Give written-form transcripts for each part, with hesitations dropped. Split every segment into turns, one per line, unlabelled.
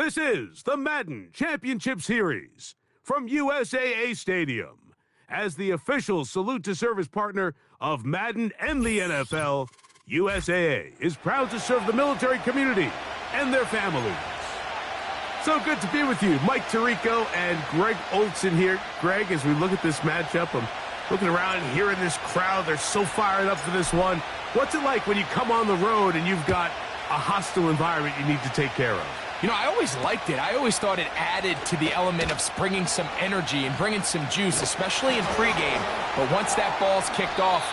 This is the Madden Championship Series from USAA Stadium. As the official salute-to-service partner of Madden and the NFL, USAA is proud to serve the military community and their families. So good to be with you. Mike Tirico and Greg Olson here. Greg, as we look at this matchup, I'm looking around and hearing this crowd. They're so fired up for this one. What's it like when you come on the road and you've got a hostile environment you need to take care of?
You know, I always liked it. I always thought it added to the element of bringing some energy and bringing some juice, especially in pregame. But once that ball's kicked off,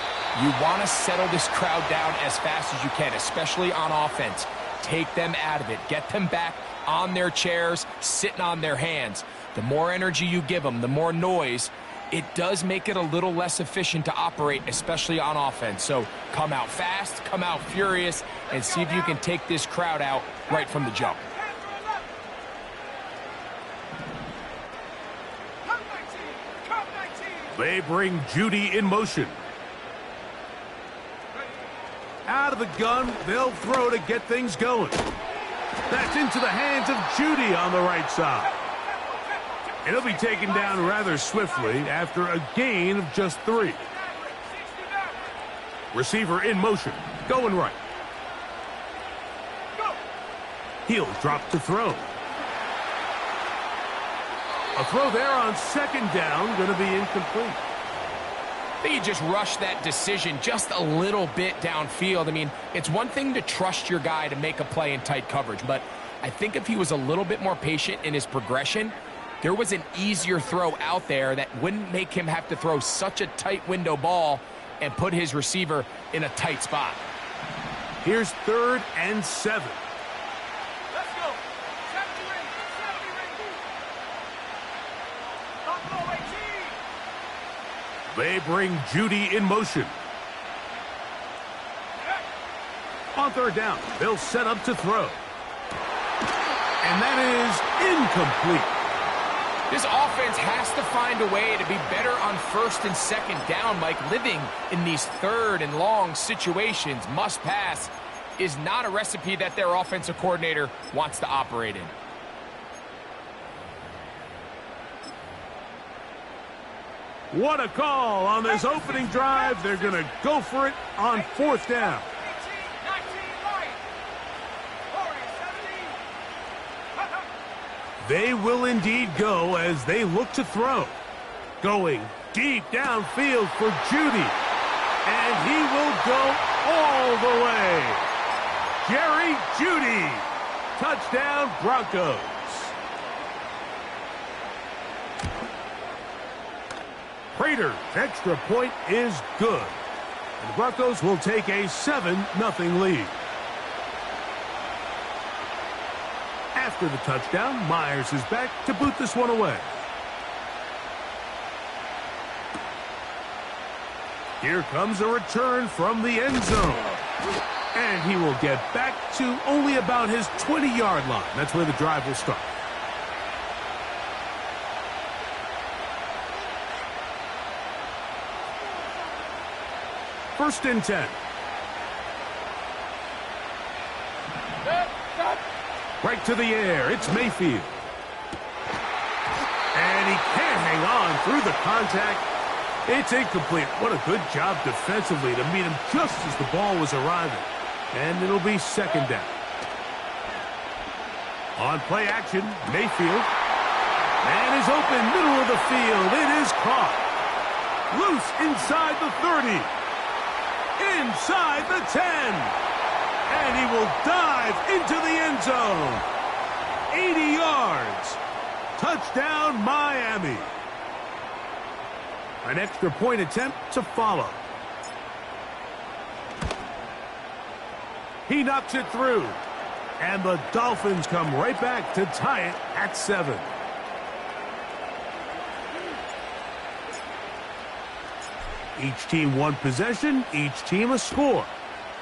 you want to settle this crowd down as fast as you can, especially on offense. Take them out of it. Get them back on their chairs, sitting on their hands. The more energy you give them, the more noise, it does make it a little less efficient to operate, especially on offense. So come out fast, come out furious, and see if you can take this crowd out right from the jump.
They bring Judy in motion. Out of the gun, they'll throw to get things going. That's into the hands of Judy on the right side. And he'll be taken down rather swiftly after a gain of just 3. Receiver in motion, going right. He'll drop to throw. A throw there on second down, going to be incomplete.
I think he just rushed that decision just a little bit downfield. I mean, it's one thing to trust your guy to make a play in tight coverage, but I think if he was a little bit more patient in his progression, there was an easier throw out there that wouldn't make him have to throw such a tight window ball and put his receiver in a tight spot.
Here's 3rd and 7.
Let's go.
They bring Judy in motion. On 3rd down, they'll set up to throw. And that is incomplete.
This offense has to find a way to be better on 1st and 2nd down, Mike. Living in these 3rd and long situations, must pass, is not a recipe that their offensive coordinator wants to operate in.
What a call on this opening drive. They're going to go for it on 4th down. They will indeed go as they look to throw. Going deep downfield for Judy. And he will go all the way. Jerry Judy. Touchdown, Broncos. Prater's extra point is good. And the Broncos will take a 7-0 lead. After the touchdown, Myers is back to boot this one away. Here comes a return from the end zone. And he will get back to only about his 20-yard line. That's where the drive will start. First and 10. Right to the air. It's Mayfield. And he can't hang on through the contact. It's incomplete. What a good job defensively to meet him just as the ball was arriving. And it'll be 2nd down. On play action, Mayfield. Man is open, middle of the field. It is caught. Loose inside the 30. Inside the 10. And he will dive into the end zone. 80 yards. Touchdown, Miami. An extra point attempt to follow. He knocks it through. And the Dolphins come right back to tie it at 7. Each team one possession, each team a score.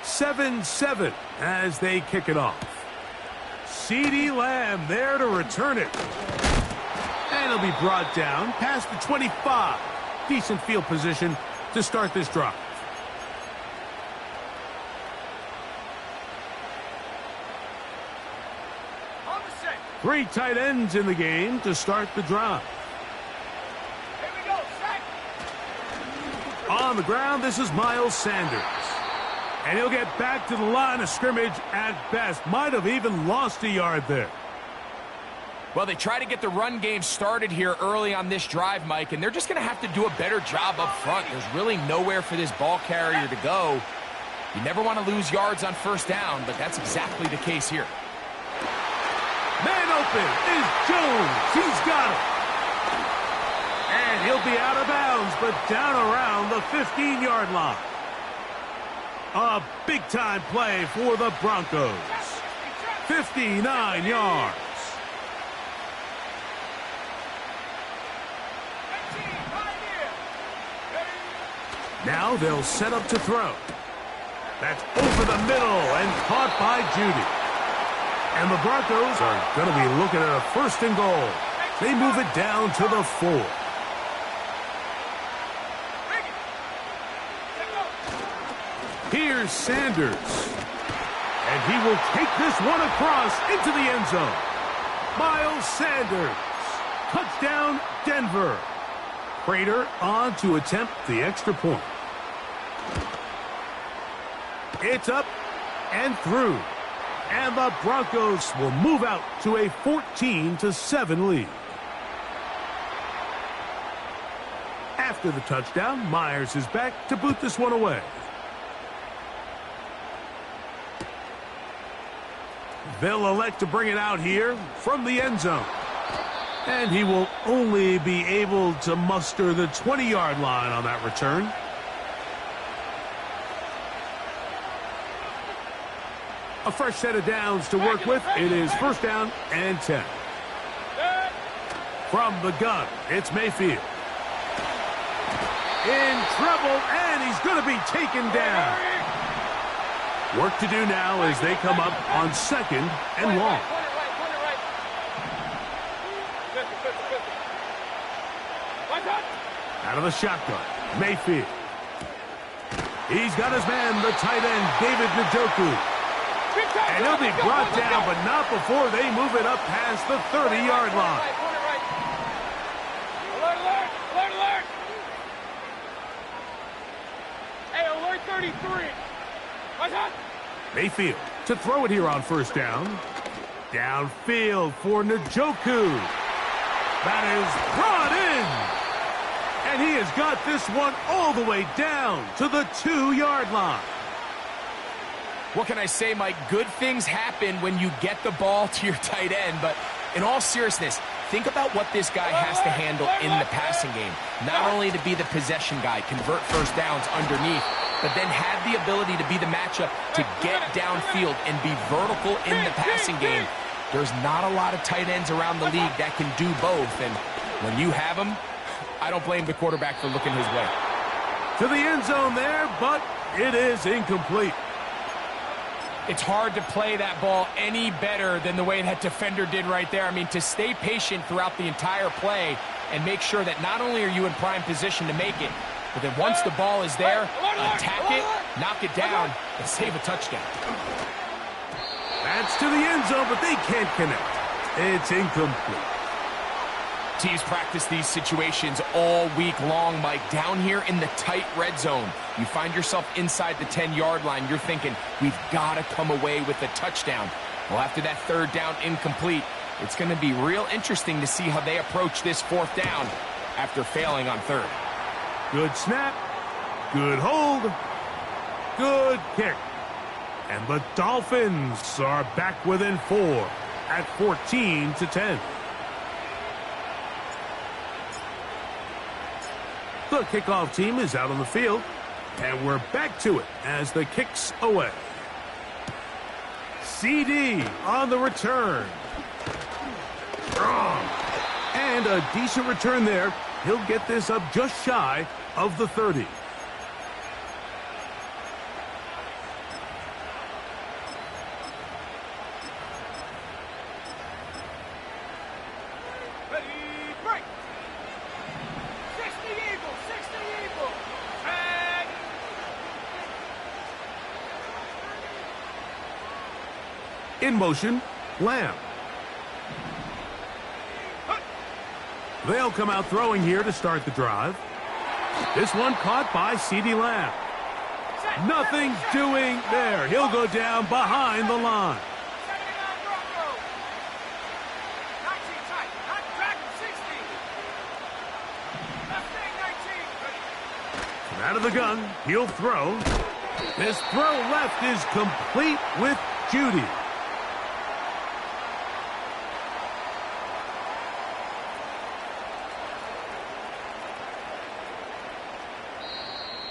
7-7 as they kick it off. CeeDee Lamb there to return it. And he'll be brought down past the 25. Decent field position to start this drive. Three tight ends in the game to start the drive.
Here we go, sack.
On the ground, this is Miles Sanders. And he'll get back to the line of scrimmage at best. Might have even lost a yard there.
Well, they try to get the run game started here early on this drive, Mike, and they're just going to have to do a better job up front. There's really nowhere for this ball carrier to go. You never want to lose yards on first down, but that's exactly the case here.
Man open is Jones. He's got it. And he'll be out of bounds, but down around the 15-yard line. A big-time play for the Broncos. 59 yards. Now they'll set up to throw. That's over the middle and caught by Judy. And the Broncos are going to be looking at a 1st and goal. They move it down to the 4. Here's Sanders. And he will take this one across into the end zone. Miles Sanders. Touchdown, Denver. Prater on to attempt the extra point. It's up and through. And the Broncos will move out to a 14-7 lead. After the touchdown, Myers is back to boot this one away. They'll elect to bring it out here from the end zone. And he will only be able to muster the 20-yard line on that return. A fresh set of downs to work with. It is 1st down and 10. From the gun, it's Mayfield. In trouble, and he's going to be taken down. Work to do now as they come up on 2nd and long. Out of the shotgun, Mayfield. He's got his man, the tight end, David Njoku. And he'll be brought down, but not before they move it up past the 30-yard line.
Alert, alert, alert, alert. Hey, alert 33. What's up?
Mayfield to throw it here on 1st down. Downfield for Njoku. That is brought in. And he has got this one all the way down to the 2-yard line.
What can I say, Mike? Good things happen when you get the ball to your tight end, but in all seriousness, think about what this guy has to handle in the passing game. Not only to be the possession guy, convert 1st downs underneath, but then have the ability to be the matchup to get downfield and be vertical in the passing game. There's not a lot of tight ends around the league that can do both, and when you have them, I don't blame the quarterback for looking his way.
To the end zone there, but it is incomplete.
It's hard to play that ball any better than the way that defender did right there. I mean, to stay patient throughout the entire play and make sure that not only are you in prime position to make it, but then once the ball is there, attack it, knock it down, and save a touchdown.
That's to the end zone, but they can't connect. It's incomplete.
Teams practice these situations all week long, Mike. Down here in the tight red zone, you find yourself inside the 10-yard line. You're thinking, we've got to come away with a touchdown. Well, after that 3rd down incomplete, it's going to be real interesting to see how they approach this 4th down after failing on 3rd.
Good snap, good hold, good kick. And the Dolphins are back within 4 at 14-10. The kickoff team is out on the field, and we're back to it as the kick's away. CD on the return. And a decent return there. He'll get this up just shy of the 30. In motion, Lamb. They'll come out throwing here to start the drive. This one caught by CeeDee Lamb. Nothing's doing there. He'll go down behind the line. From out of the gun, he'll throw. This throw left is complete with Judy.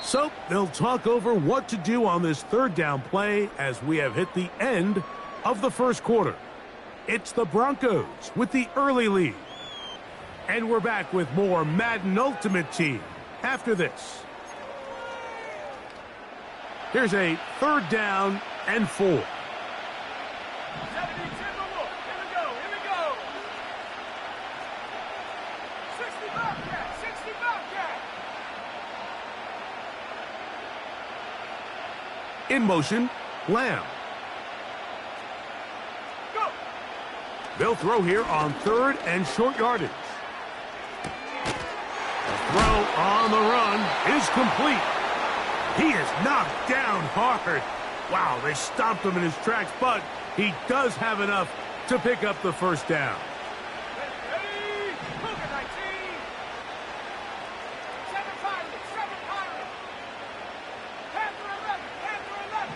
So they'll talk over what to do on this third down play as we have hit the end of the first quarter. It's the Broncos with the early lead. And we're back with more Madden Ultimate Team after this. Here's a 3rd down and 4.
70, 10 more. Here we go. 60 Bobcat, 60 Bobcat.
In motion, Lamb.
Go.
They'll throw here on 3rd and short yardage. The throw on the run is complete. He is knocked down hard. Wow, they stopped him in his tracks, but he does have enough to pick up the first down.
Ready, Cougar 19. 7 Pirates, 7 Pirates. Panther 11, Panther 11.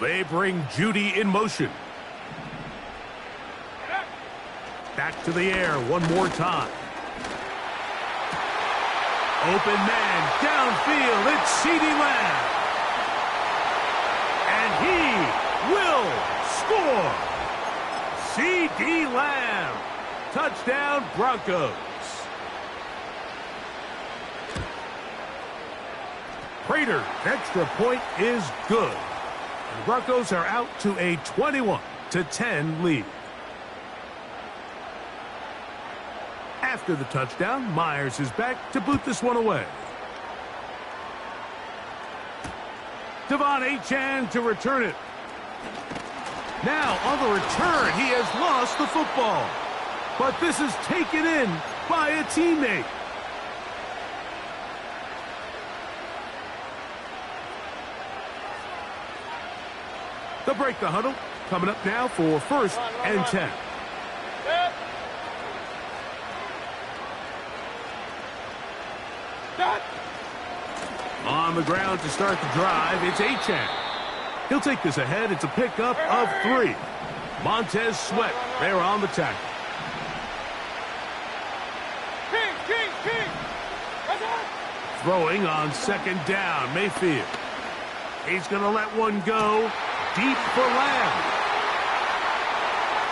They bring Judy in motion. Back to the air one more time. Open man, downfield, it's CeeDee Lamb. And he will score. CeeDee Lamb. Touchdown, Broncos. Prater's extra point is good. And the Broncos are out to a 21-10 lead. After the touchdown, Myers is back to boot this one away. Devon Achane to return it. Now on the return, he has lost the football. But this is taken in by a teammate. They'll break the huddle. Coming up now for 1st and 10. On the ground to start the drive, it's Achane. He'll take this ahead. It's a pickup of 3. Montez Sweat, they're on the tackle.
King.
Throwing on 2nd down, Mayfield. He's going to let one go deep for Lamb.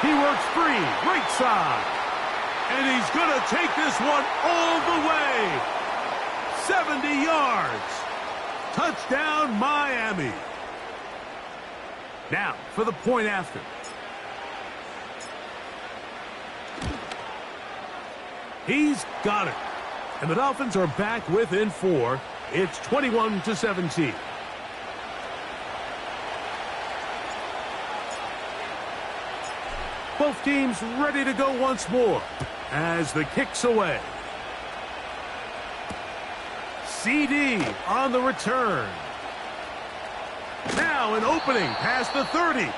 He works free, right side. And he's going to take this one all the way. 70 yards. Touchdown, Miami. Now, for the point after. He's got it. And the Dolphins are back within 4. It's 21-17. Both teams ready to go once more as the kick's away. CD on the return. Now an opening past the 30.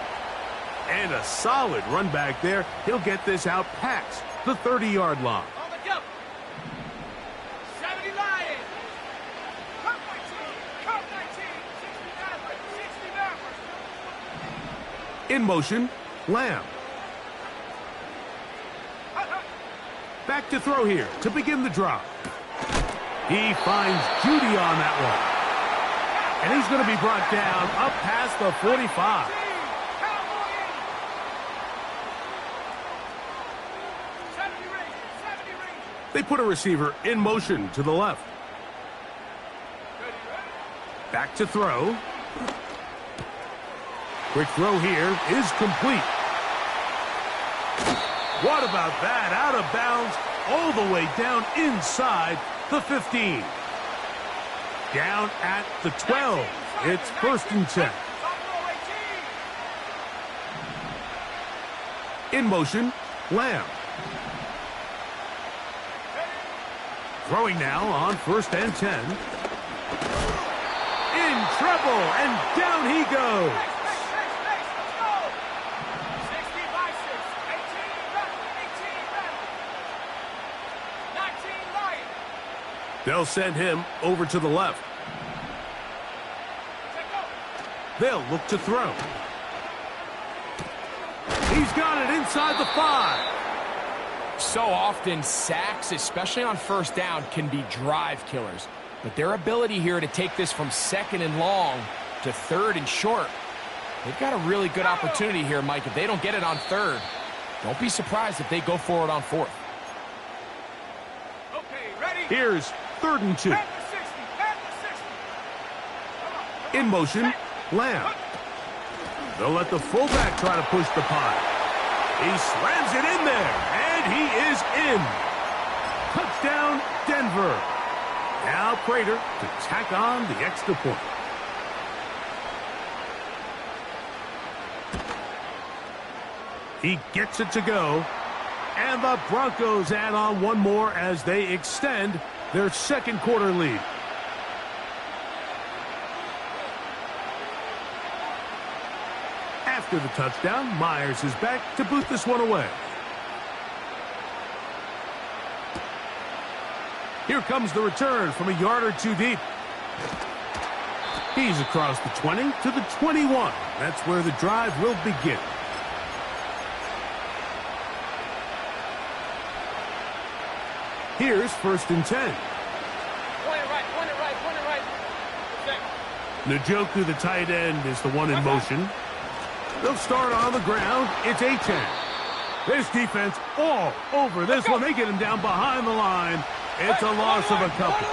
And a solid run back there. He'll get this out past the 30-yard line.
On the go. 70 Lions. Cup 19. 69.
In motion, Lamb. Back to throw here to begin the drive. He finds Judy on that one. And he's going to be brought down up past the 45. They put a receiver in motion to the left. Back to throw. Quick throw here is complete. What about that? Out of bounds all the way down inside the 15. Down at the 12. It's 1st and 10. In motion, Lamb. Throwing now on 1st and 10. In trouble, and down he goes.
Let's go. 60 by 6. 18 left. 18 left. 19 right.
They'll send him over to the left. They'll look to throw. He's got it inside the 5.
So often, sacks, especially on 1st down, can be drive killers. But their ability here to take this from 2nd and long to 3rd and short, they've got a really good opportunity here, Mike. If they don't get it on 3rd, don't be surprised if they go for it on 4th.
Okay, ready?
Here's 3rd and 2.
At the 60. At the 60.
In motion, Lamb. They'll let the fullback try to push the punt. He slams it in there, and he is in. Touchdown, Denver. Now Prater to tack on the extra point. He gets it to go. And the Broncos add on one more as they extend their 2nd quarter lead. After the touchdown, Myers is back to boot this one away. Here comes the return from a yard or 2 deep. He's across the 20 to the 21. That's where the drive will begin. Here's 1st and 10.
Point it right. Point it right. Point it right.
Njoku, the tight end, is the one in motion. They'll start on the ground. It's A-10. This defense all over this one. They get him down behind the line. It's a loss of a couple.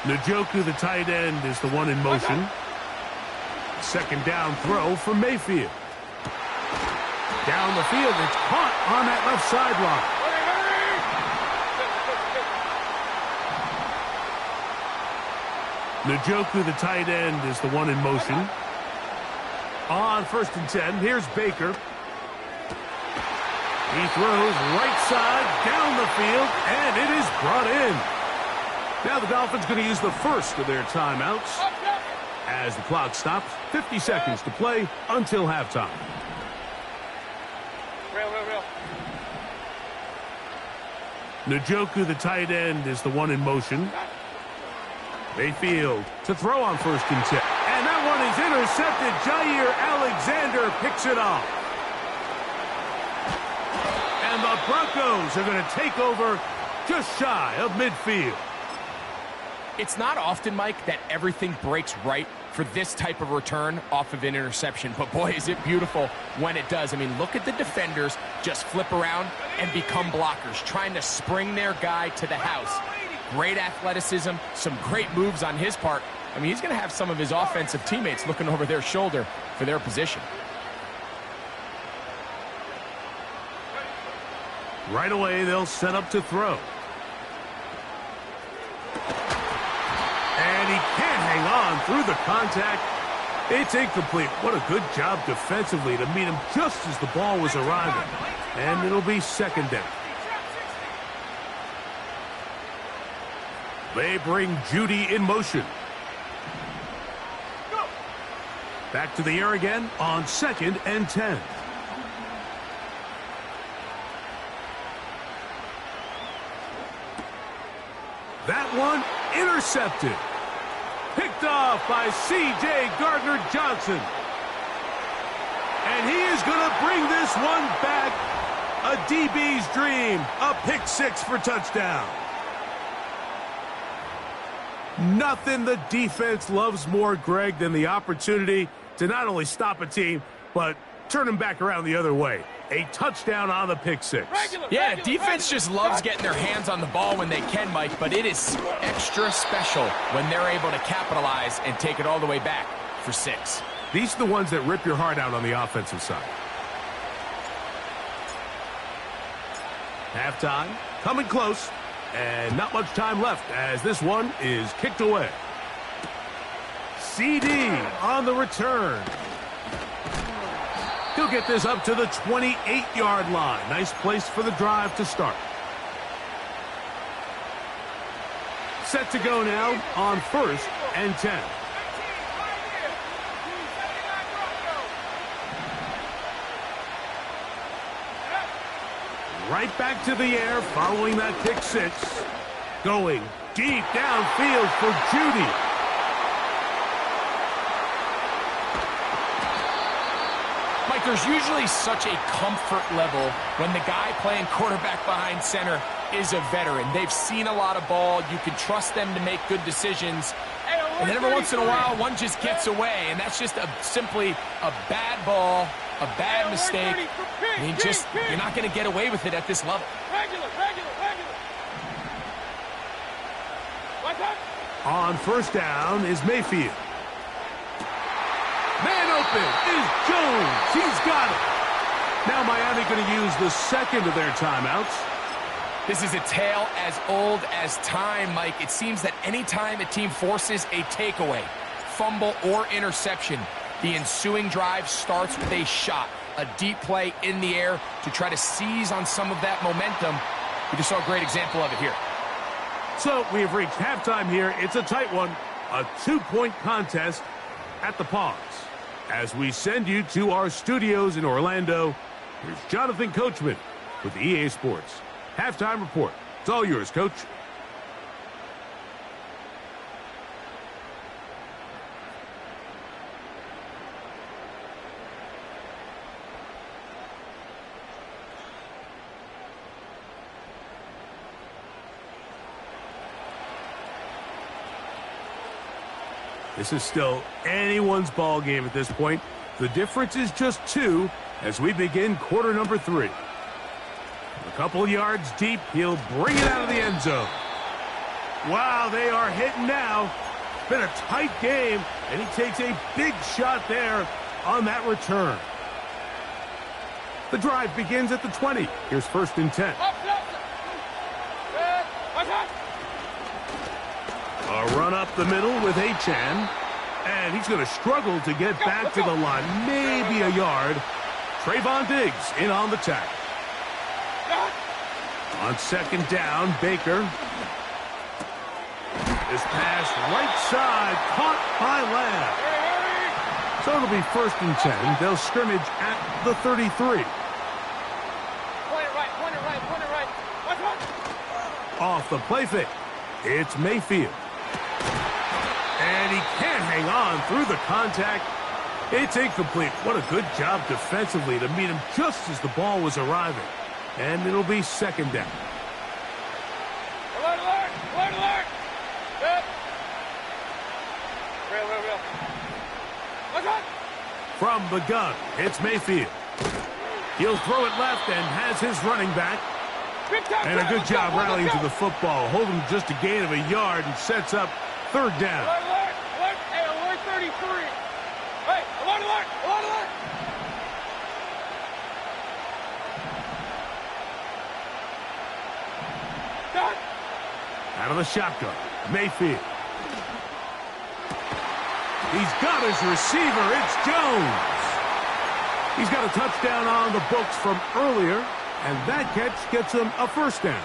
Run.
Njoku, the tight end, is the one in motion. 2nd down throw for Mayfield. Down the field, it's caught on that left sideline. Njoku, the tight end, is the one in motion. On 1st and 10, here's Baker. He throws right side down the field, and it is brought in. Now the Dolphins going to use the first of their timeouts. As the clock stops, 50 seconds to play until halftime.
Real.
Njoku, the tight end, is the one in motion. Mayfield to throw on 1st and 10. And that one is intercepted. Jair Alexander picks it off. And the Broncos are going to take over just shy of midfield.
It's not often, Mike, that everything breaks right for this type of return off of an interception. But, boy, is it beautiful when it does. I mean, look at the defenders just flip around and become blockers, trying to spring their guy to the house. Great athleticism, some great moves on his part. I mean, he's going to have some of his offensive teammates looking over their shoulder for their position.
Right away, they'll set up to throw. And he can't hang on through the contact. It's incomplete. What a good job defensively to meet him just as the ball was arriving. And it'll be 2nd down. They bring Judy in motion. Back to the air again on 2nd and 10. That one intercepted. Picked off by C.J. Gardner-Johnson. And he is going to bring this one back. A DB's dream. A pick 6 for touchdown. Nothing the defense loves more, Greg, than the opportunity to not only stop a team, but turn them back around the other way. A touchdown on the pick 6.
Yeah, defense just loves getting their hands on the ball when they can, Mike, but it is extra special when they're able to capitalize and take it all the way back for 6.
These are the ones that rip your heart out on the offensive side. Halftime, coming close. And not much time left as this one is kicked away. CD on the return. He'll get this up to the 28-yard line. Nice place for the drive to start. Set to go now on 1st and 10. Right back to the air following that pick six. Going deep downfield for Judy.
Mike, there's usually such a comfort level when the guy playing quarterback behind center is a veteran. They've seen a lot of ball. You can trust them to make good decisions. And then every once in a while, one just gets away, and that's just simply a bad ball, a bad mistake. I mean, you're not going to get away with it at this level.
On 1st down is Mayfield. Man open is Jones. He's got it. Now Miami going to use the second of their timeouts.
This is a tale as old as time, Mike. It seems that any time a team forces a takeaway, fumble, or interception, the ensuing drive starts with a shot, a deep play in the air to try to seize on some of that momentum. We just saw a great example of it here.
So we have reached halftime here. It's a tight one, a 2-point contest at the pause. As we send you to our studios in Orlando, here's Jonathan Coachman with EA Sports Halftime Report. It's all yours, Coach. This is still anyone's ball game at this point. The difference is just 2 as we begin quarter number 3. A couple yards deep, he'll bring it out of the end zone. Wow, they are hitting now. Been a tight game, and he takes a big shot there on that return. The drive begins at the 20. Here's 1st and 10. A run up the middle with Achane. And he's going to struggle to get back to the line. Maybe a yard. Trayvon Diggs in on the tackle. On 2nd down, Baker. This pass right side caught by Lamb. So it'll be 1st and 10. They'll scrimmage at the 33.
Point it right.
Off the play fake. It's Mayfield. And he can't hang on through the contact. It's incomplete. What a good job defensively to meet him just as the ball was arriving. And it'll be 2nd down.
Alert! Good. Real.
From the gun, it's Mayfield. He'll throw it left and has his running back. And a good job rallying to the football. Holding just a gain of a yard and sets up 3rd down.
Alert! Hey, alert 33. Hey, alert! Done.
Out of the shotgun, Mayfield. He's got his receiver. It's Jones. He's got a touchdown on the books from earlier, and that catch gets him a 1st down.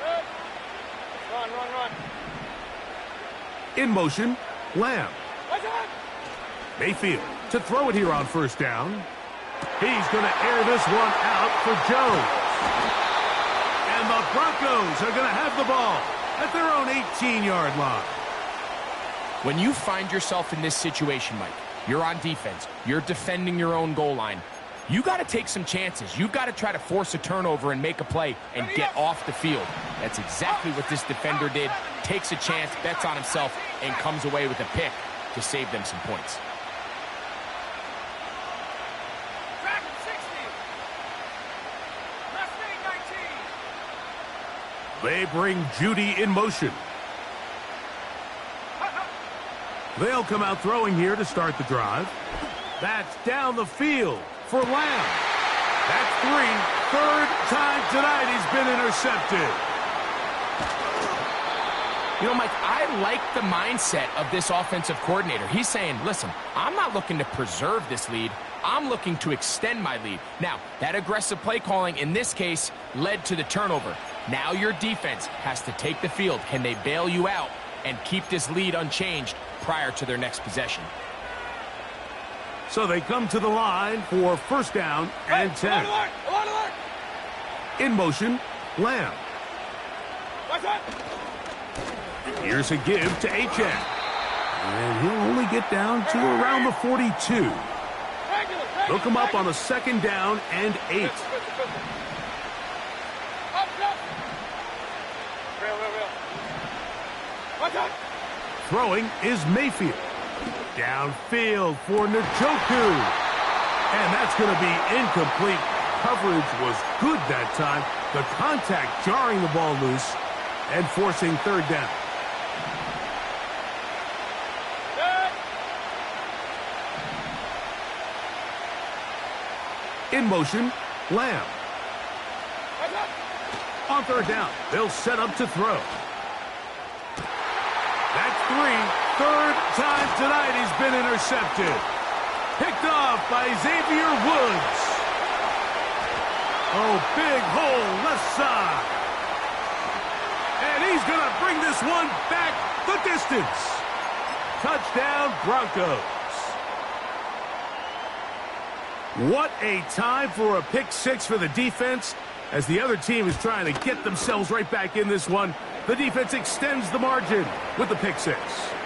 Good. Run.
In motion, Lamb. Mayfield to throw it here on 1st down. He's going to air this one out for Jones. And the Broncos are going to have the ball at their own 18-yard line.
When you find yourself in this situation, Mike, you're on defense, you're defending your own goal line, you got to take some chances. You've got to try to force a turnover and make a play and get off the field. That's exactly what this defender did. Takes a chance, bets on himself, and comes away with a pick to save them some points.
They bring Judy in motion. They'll come out throwing here to start the drive. That's down the field for Lamb. That's 3. Third time tonight he's been intercepted.
You know, Mike, I like the mindset of this offensive coordinator. He's saying, listen, I'm not looking to preserve this lead. I'm looking to extend my lead. Now, that aggressive play calling in this case led to the turnover. Now your defense has to take the field. Can they bail you out and keep this lead unchanged prior to their next possession?
So they come to the line for first down and 10. In motion, Lamb. Here's a give to H.A. And he'll only get down to around the 42. They'll come up on a second down and 8. Throwing is Mayfield. Downfield for Njoku. And that's going to be incomplete. Coverage was good that time. The contact jarring the ball loose and forcing third down. In motion, Lamb. On third down, they'll set up to throw. That's 3. Third time tonight he's been intercepted. Picked off by Xavier Woods. Oh, big hole left side. And he's going to bring this one back the distance. Touchdown, Broncos. What a time for a pick 6 for the defense. As the other team is trying to get themselves right back in this one, the defense extends the margin with the pick 6.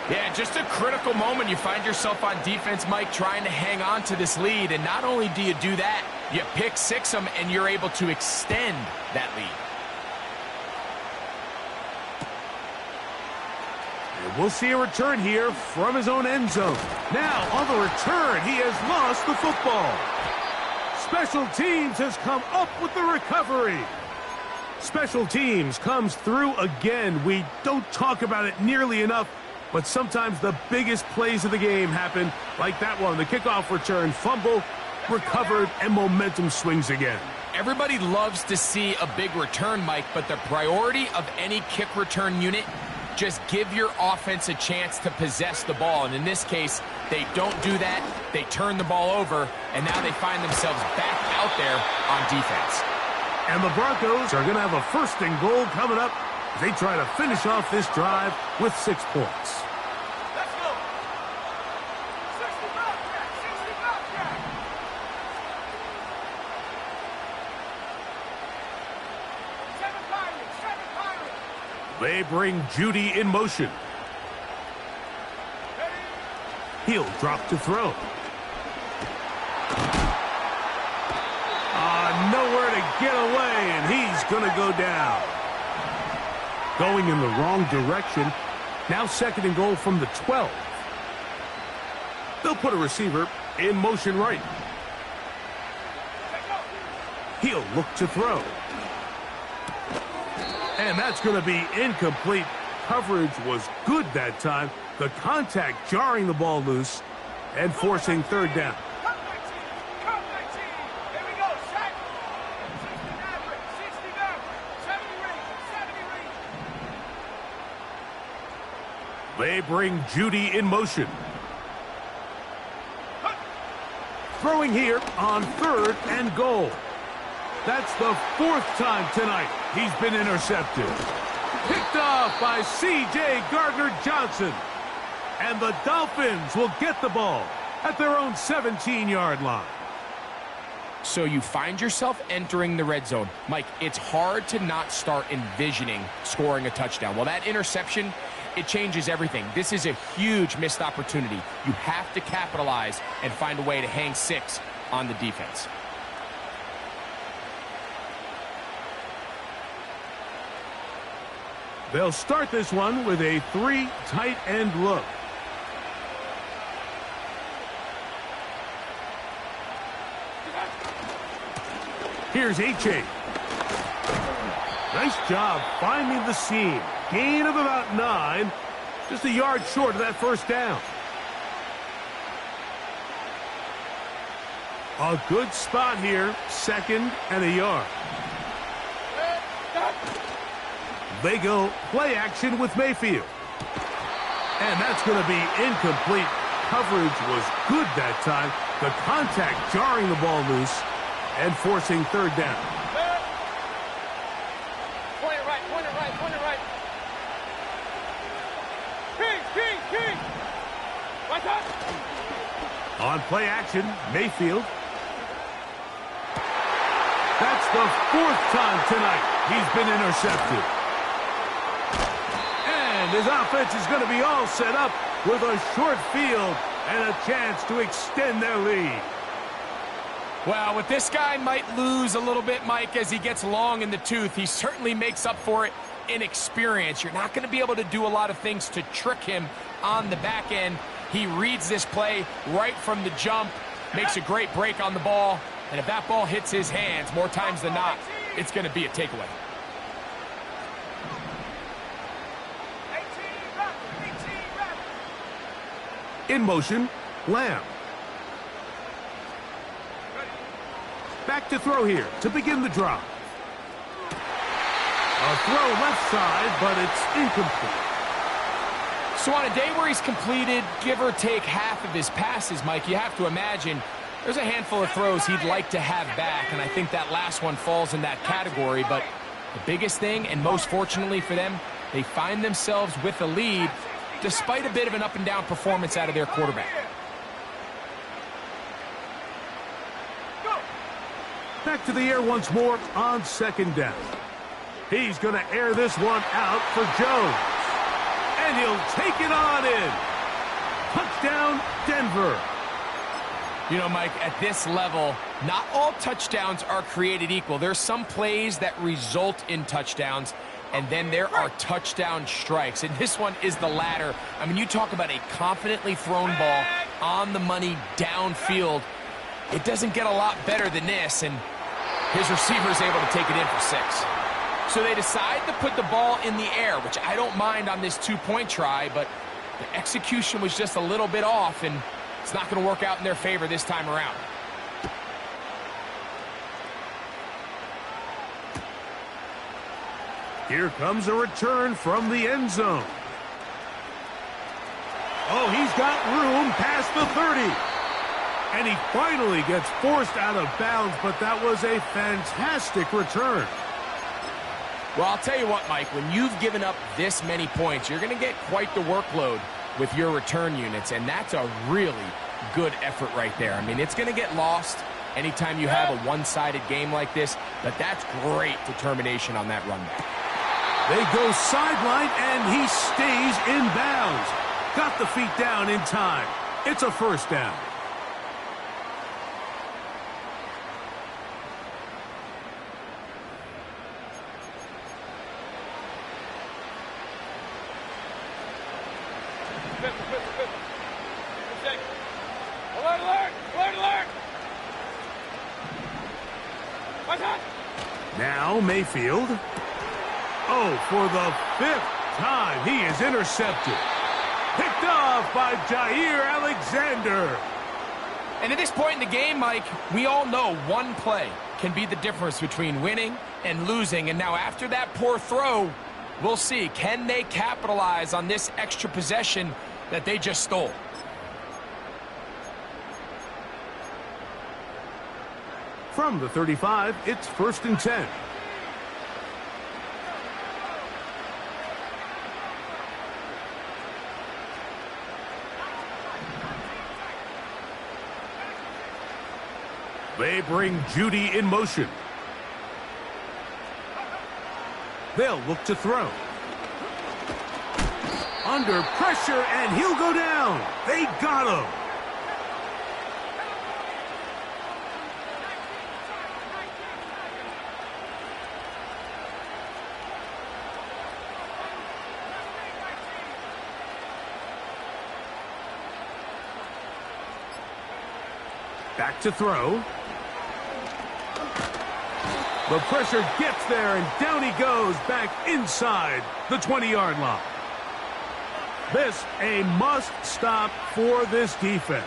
Yeah, just a critical moment. You find yourself on defense, Mike, trying to hang on to this lead. And not only do you do that, you pick 6 them, and you're able to extend that lead.
And we'll see a return here from his own end zone. Now, on the return, he has lost the football. Special teams has come up with the recovery. Special teams comes through again. We don't talk about it nearly enough, but sometimes the biggest plays of the game happen like that one. The kickoff return, fumble, recovered, and momentum swings again.
Everybody loves to see a big return, Mike, but the priority of any kick return unit, just give your offense a chance to possess the ball. And in this case, they don't do that. They turn the ball over, and now they find themselves back out there on defense.
And the Broncos are going to have a first and goal coming up as they try to finish off this drive with 6 points.
Let's go. 65, Jack. 65, Jack. 7 Pirates.
They bring Judy in motion. He'll drop to throw. Nowhere to get away, and he's going to go down. Going in the wrong direction. Now second and goal from the 12. They'll put a receiver in motion right. He'll look to throw. And that's going to be incomplete. Coverage was good that time. The contact jarring the ball loose and forcing third down. They bring Judy in motion. Throwing here on third and goal. That's the 4th time tonight he's been intercepted. Picked off by C.J. Gardner-Johnson. And the Dolphins will get the ball at their own 17-yard line.
So you find yourself entering the red zone. Mike, it's hard to not start envisioning scoring a touchdown. Well, that interception, it changes everything. This is a huge missed opportunity. You have to capitalize and find a way to hang 6 on the defense.
They'll start this one with a 3 tight end look. Here's H.A. Nice job finding the seam. Gain of about 9. Just a yard short of that first down. A good spot here, 2nd and a yard. They go play action with Mayfield. And that's going to be incomplete. Coverage was good that time. The contact jarring the ball loose and forcing 3rd down.
Point it right, point it right, point it right. King. Right up.
On play action, Mayfield. That's the 4th time tonight he's been intercepted. And his offense is going to be all set up with a short field and a chance to extend their lead.
Well, with this guy might lose a little bit, Mike, as he gets long in the tooth. He certainly makes up for it in experience. You're not going to be able to do a lot of things to trick him on the back end. He reads this play right from the jump, makes a great break on the ball, and if that ball hits his hands more times than not, it's going to be a takeaway.
In motion, Lamb. Back to throw here to begin the drive. A throw left side, but it's incomplete.
So on a day where he's completed, give or take half of his passes, Mike, you have to imagine there's a handful of throws he'd like to have back, and I think that last one falls in that category. But the biggest thing, and most fortunately for them, they find themselves with a lead despite a bit of an up-and-down performance out of their quarterback.
Back to the air once more on 2nd down. He's going to air this one out for Jones. And he'll take it on in. Touchdown, Denver.
You know, Mike, at this level, not all touchdowns are created equal. There's some plays that result in touchdowns, and then there are touchdown strikes. And this one is the latter. I mean, you talk about a confidently thrown ball on the money downfield. It doesn't get a lot better than this, and his receiver's able to take it in for 6. So they decide to put the ball in the air, which I don't mind on this 2-point try, but the execution was just a little bit off, and it's not going to work out in their favor this time around.
Here comes a return from the end zone. Oh, he's got room past the 30. And he finally gets forced out of bounds, but that was a fantastic return.
Well, I'll tell you what, Mike, when you've given up this many points, you're going to get quite the workload with your return units, and that's a really good effort right there. I mean, it's going to get lost anytime you have a one-sided game like this, but that's great determination on that run back.
They go sideline, and he stays in bounds. Got the feet down in time. It's a 1st down. Now Mayfield. Oh, for the 5th time, he is intercepted. Picked off by Jair Alexander.
And at this point in the game, Mike, we all know one play can be the difference between winning and losing. And now after that poor throw, we'll see, can they capitalize on this extra possession that they just stole?
From the 35, it's 1st and 10. They bring Judy in motion. They'll look to throw. Under pressure, and he'll go down. They got him. Back to throw. The pressure gets there, and down he goes back inside the 20-yard line. This a must-stop for this defense.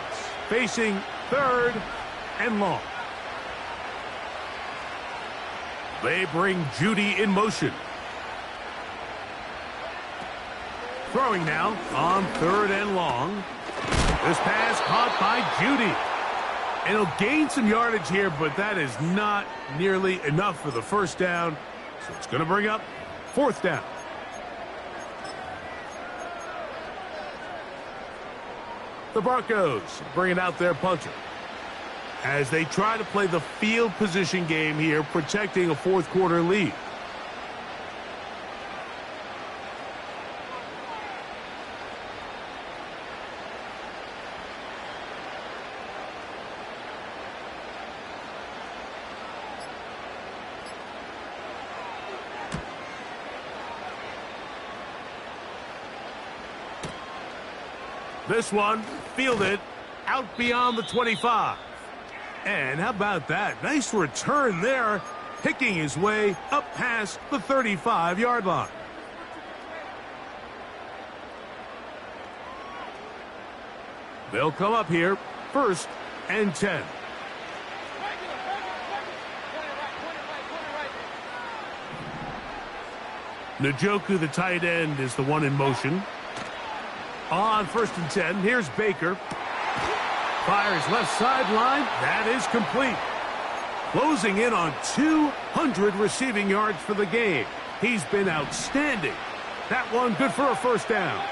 Facing 3rd and long. They bring Judy in motion. Throwing now on 3rd and long. This pass caught by Judy. And he'll gain some yardage here, but that is not nearly enough for the first down. So it's going to bring up 4th down. The Broncos bringing out their punter as they try to play the field position game here, protecting a 4th quarter lead. This one fielded out beyond the 25. And how about that? Nice return there, picking his way up past the 35-yard line. They'll come up here, 1st and 10. Njoku, the tight end, is the one in motion. On 1st and 10, here's Baker. Fires left sideline. That is complete. Closing in on 200 receiving yards for the game. He's been outstanding. That one good for a 1st down.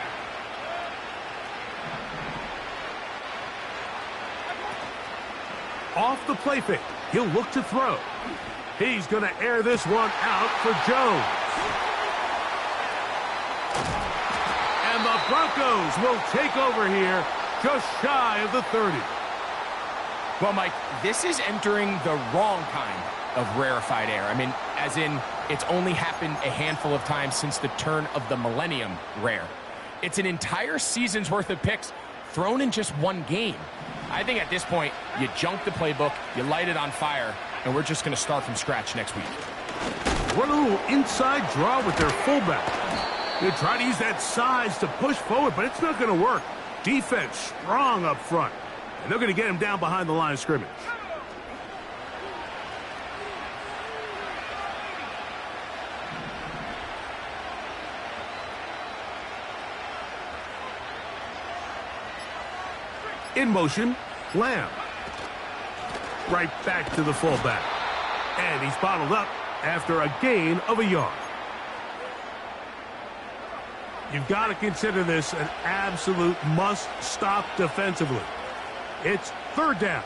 Off the play fake. He'll look to throw. He's going to air this one out for Jones. And the Broncos will take over here just shy of the 30.
Well, Mike, this is entering the wrong kind of rarefied air. I mean, as in, it's only happened a handful of times since the turn of the millennium rare. It's an entire season's worth of picks thrown in just one game. I think at this point, you junk the playbook, you light it on fire, and we're just going to start from scratch next week.
What a little inside draw with their fullback. They try to use that size to push forward, but it's not going to work. Defense strong up front. And they're going to get him down behind the line of scrimmage. In motion, Lamb. Right back to the fullback. And he's bottled up after a gain of a yard. You've got to consider this an absolute must-stop defensively. It's 3rd down.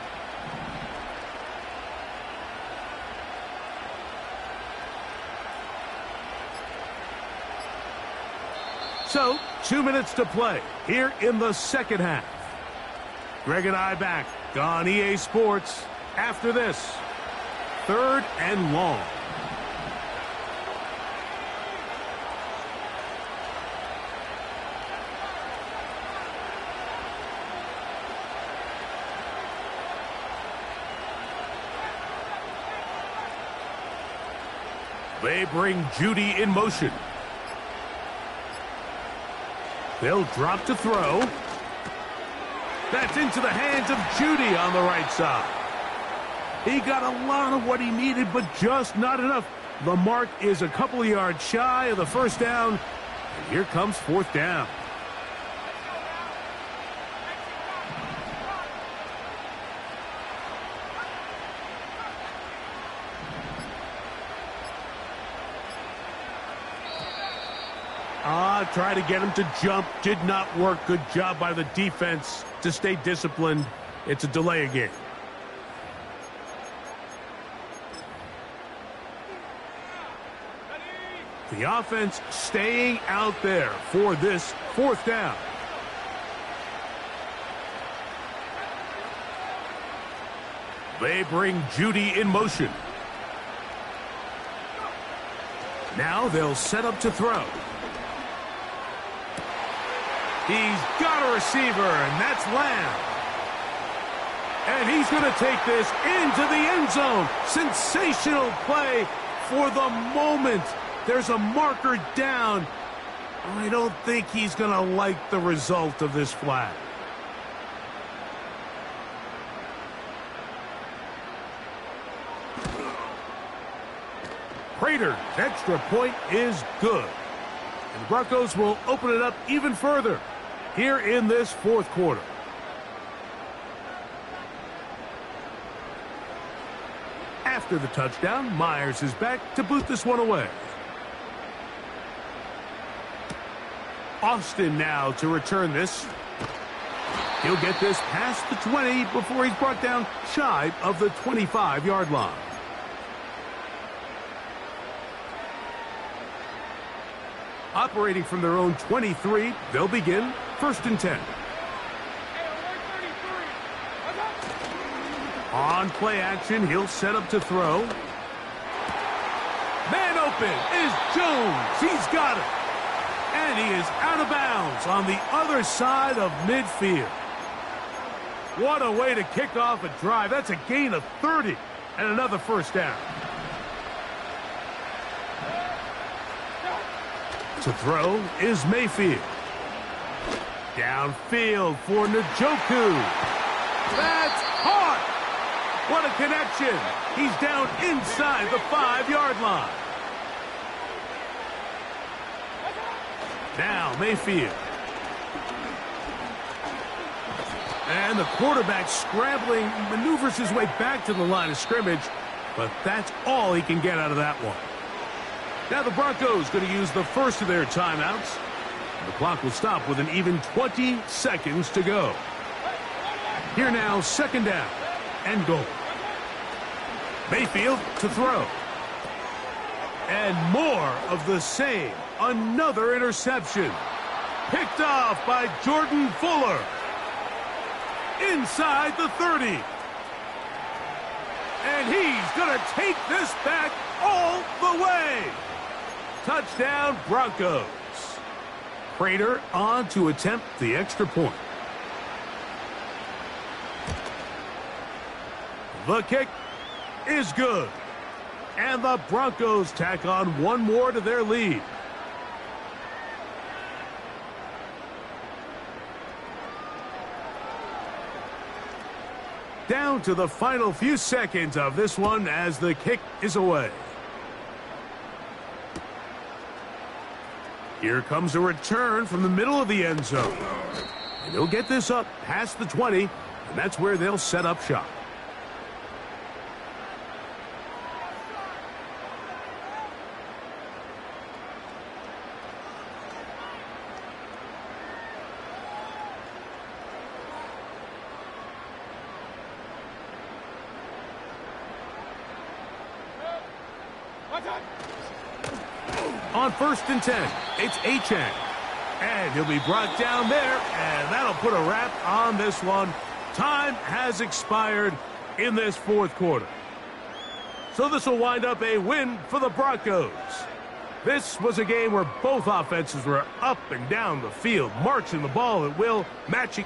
So, 2 minutes to play here in the 2nd half. Greg and I back on EA Sports after this. 3rd and long. They bring Judy in motion. They'll drop to throw. That's into the hands of Judy on the right side. He got a lot of what he needed, but just not enough. The mark is a couple of yards shy of the 1st down. And here comes 4th down. Try to get him to jump. Did not work. Good job by the defense to stay disciplined. It's a delay game. The offense staying out there for this 4th down. They bring Judy in motion. Now they'll set up to throw. He's got a receiver, and that's Lamb. And he's going to take this into the end zone. Sensational play for the moment. There's a marker down. I don't think he's going to like the result of this flag. Prater's extra point is good. And the Broncos will open it up even further here in this fourth quarter. After the touchdown, Myers is back to boot this one away. Austin now to return this. He'll get this past the 20 before he's brought down shy of the 25-yard line. Operating from their own 23, they'll begin 1st and 10. On play action, he'll set up to throw. Man open is Jones. He's got it. And he is out of bounds on the other side of midfield. What a way to kick off a drive. That's a gain of 30 and another first down. To throw is Mayfield. Downfield for Njoku. That's caught. What a connection. He's down inside the 5-yard line. Now Mayfield. And the quarterback scrambling, maneuvers his way back to the line of scrimmage, but that's all he can get out of that one. Now the Broncos going to use the first of their timeouts. The clock will stop with an even 20 seconds to go. Here now, 2nd down and goal. Mayfield to throw. And more of the same. Another interception. Picked off by Jordan Fuller. Inside the 30. And he's going to take this back all the way. Touchdown, Broncos. Prater on to attempt the extra point. The kick is good. And the Broncos tack on one more to their lead. Down to the final few seconds of this one as the kick is away. Here comes a return from the middle of the end zone. And he'll get this up past the 20, and that's where they'll set up shop. On 1st and 10, it's Achane. And he'll be brought down there, and that'll put a wrap on this one. Time has expired in this fourth quarter. So this will wind up a win for the Broncos. This was a game where both offenses were up and down the field, marching the ball at will, matching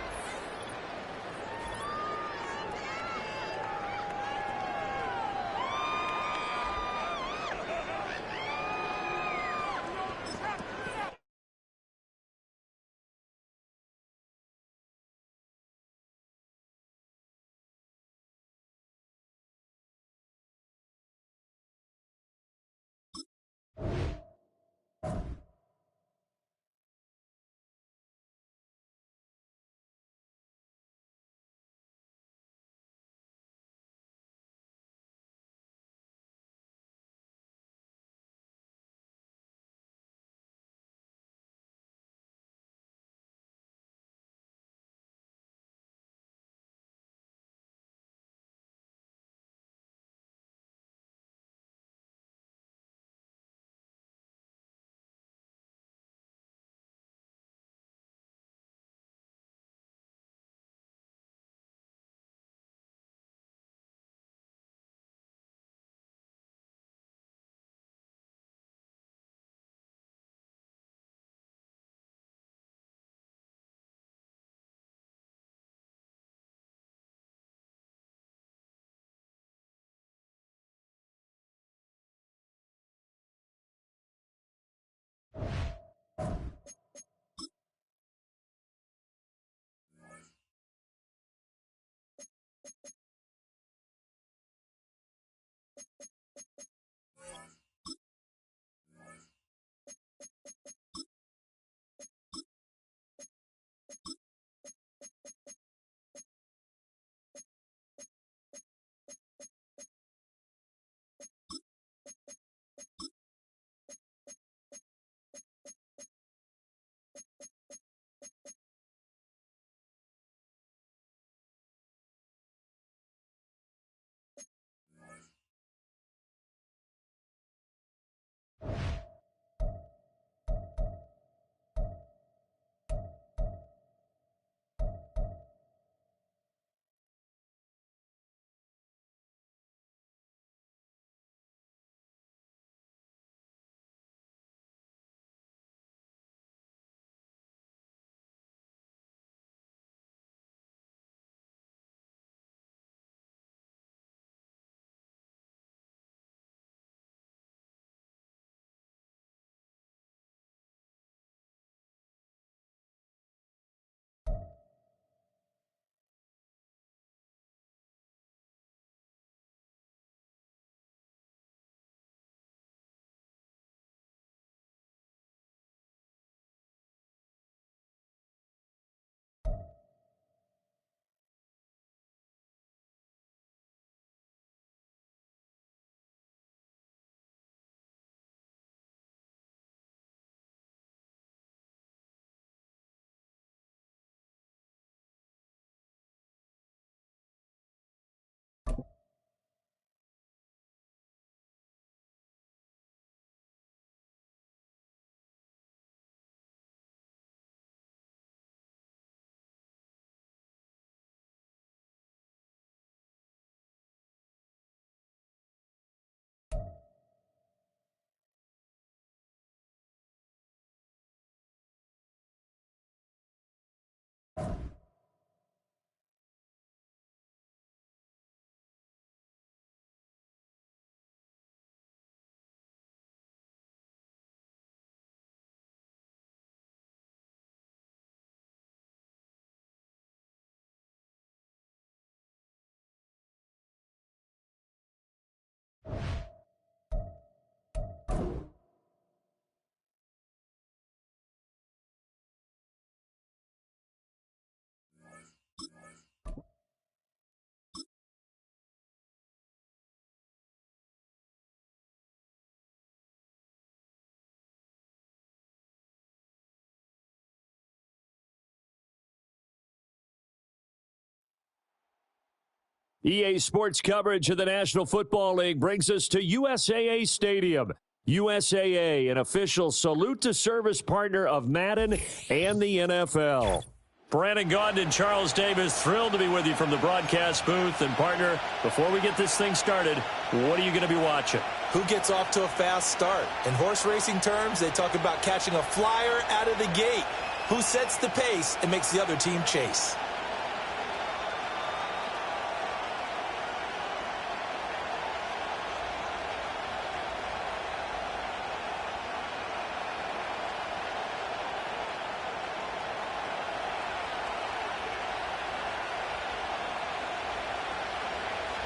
EA Sports coverage of the National Football League brings us to USAA Stadium. USAA, an official salute-to-service partner of Madden and the NFL. Brandon Gaudin and Charles Davis, thrilled to be with you from the broadcast booth. And, partner, before we get this thing started, what are you going to be watching?
Who gets off to a fast start? In horse racing terms, they talk about catching a flyer out of the gate. Who sets the pace and makes the other team chase?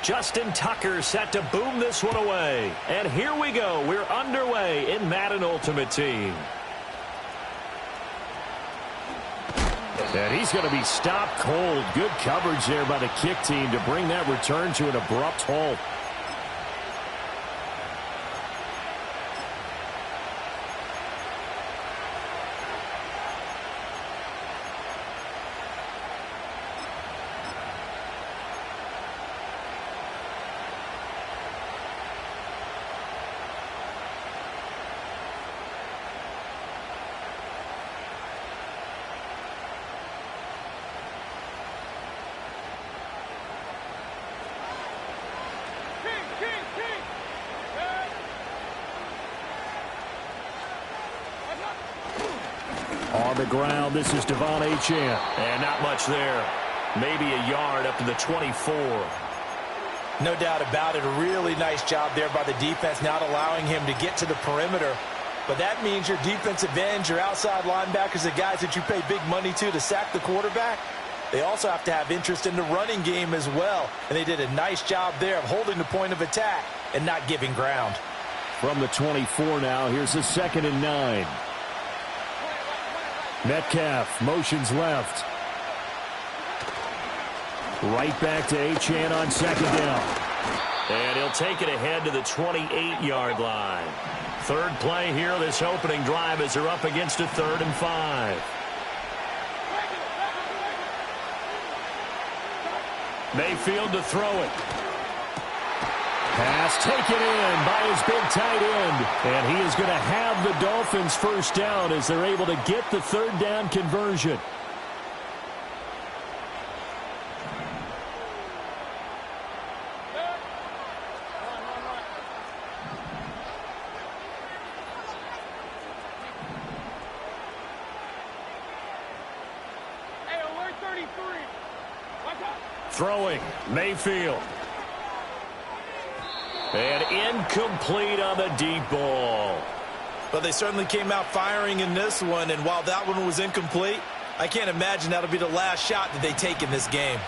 Justin Tucker set to boom this one away. And here we go. We're underway in Madden Ultimate Team. And he's going to be stopped cold. Good coverage there by the kick team to bring that return to an abrupt halt. On the ground, this is Devon Achane. And not much there. Maybe a yard up to the 24.
No doubt about it. A really nice job there by the defense, not allowing him to get to the perimeter. But that means your defensive ends, your outside linebackers, the guys that you pay big money to sack the quarterback, they also have to have interest in the running game as well. And they did a nice job there of holding the point of attack and not giving ground.
From the 24 now, here's the 2nd and 9. Metcalf motions left. Right back to Achane on 2nd down. And he'll take it ahead to the 28-yard line. Third play here, this opening drive as they're up against a 3rd and 5. Mayfield to throw it. Pass taken in by his big tight end. And he is going to have the Dolphins first down as they're able to get the 3rd down conversion.
Hey, alert 33.
Throwing, Mayfield. And incomplete on the deep ball.
But they certainly came out firing in this one, and while that one was incomplete, I can't imagine that'll be the last shot that they take in this game.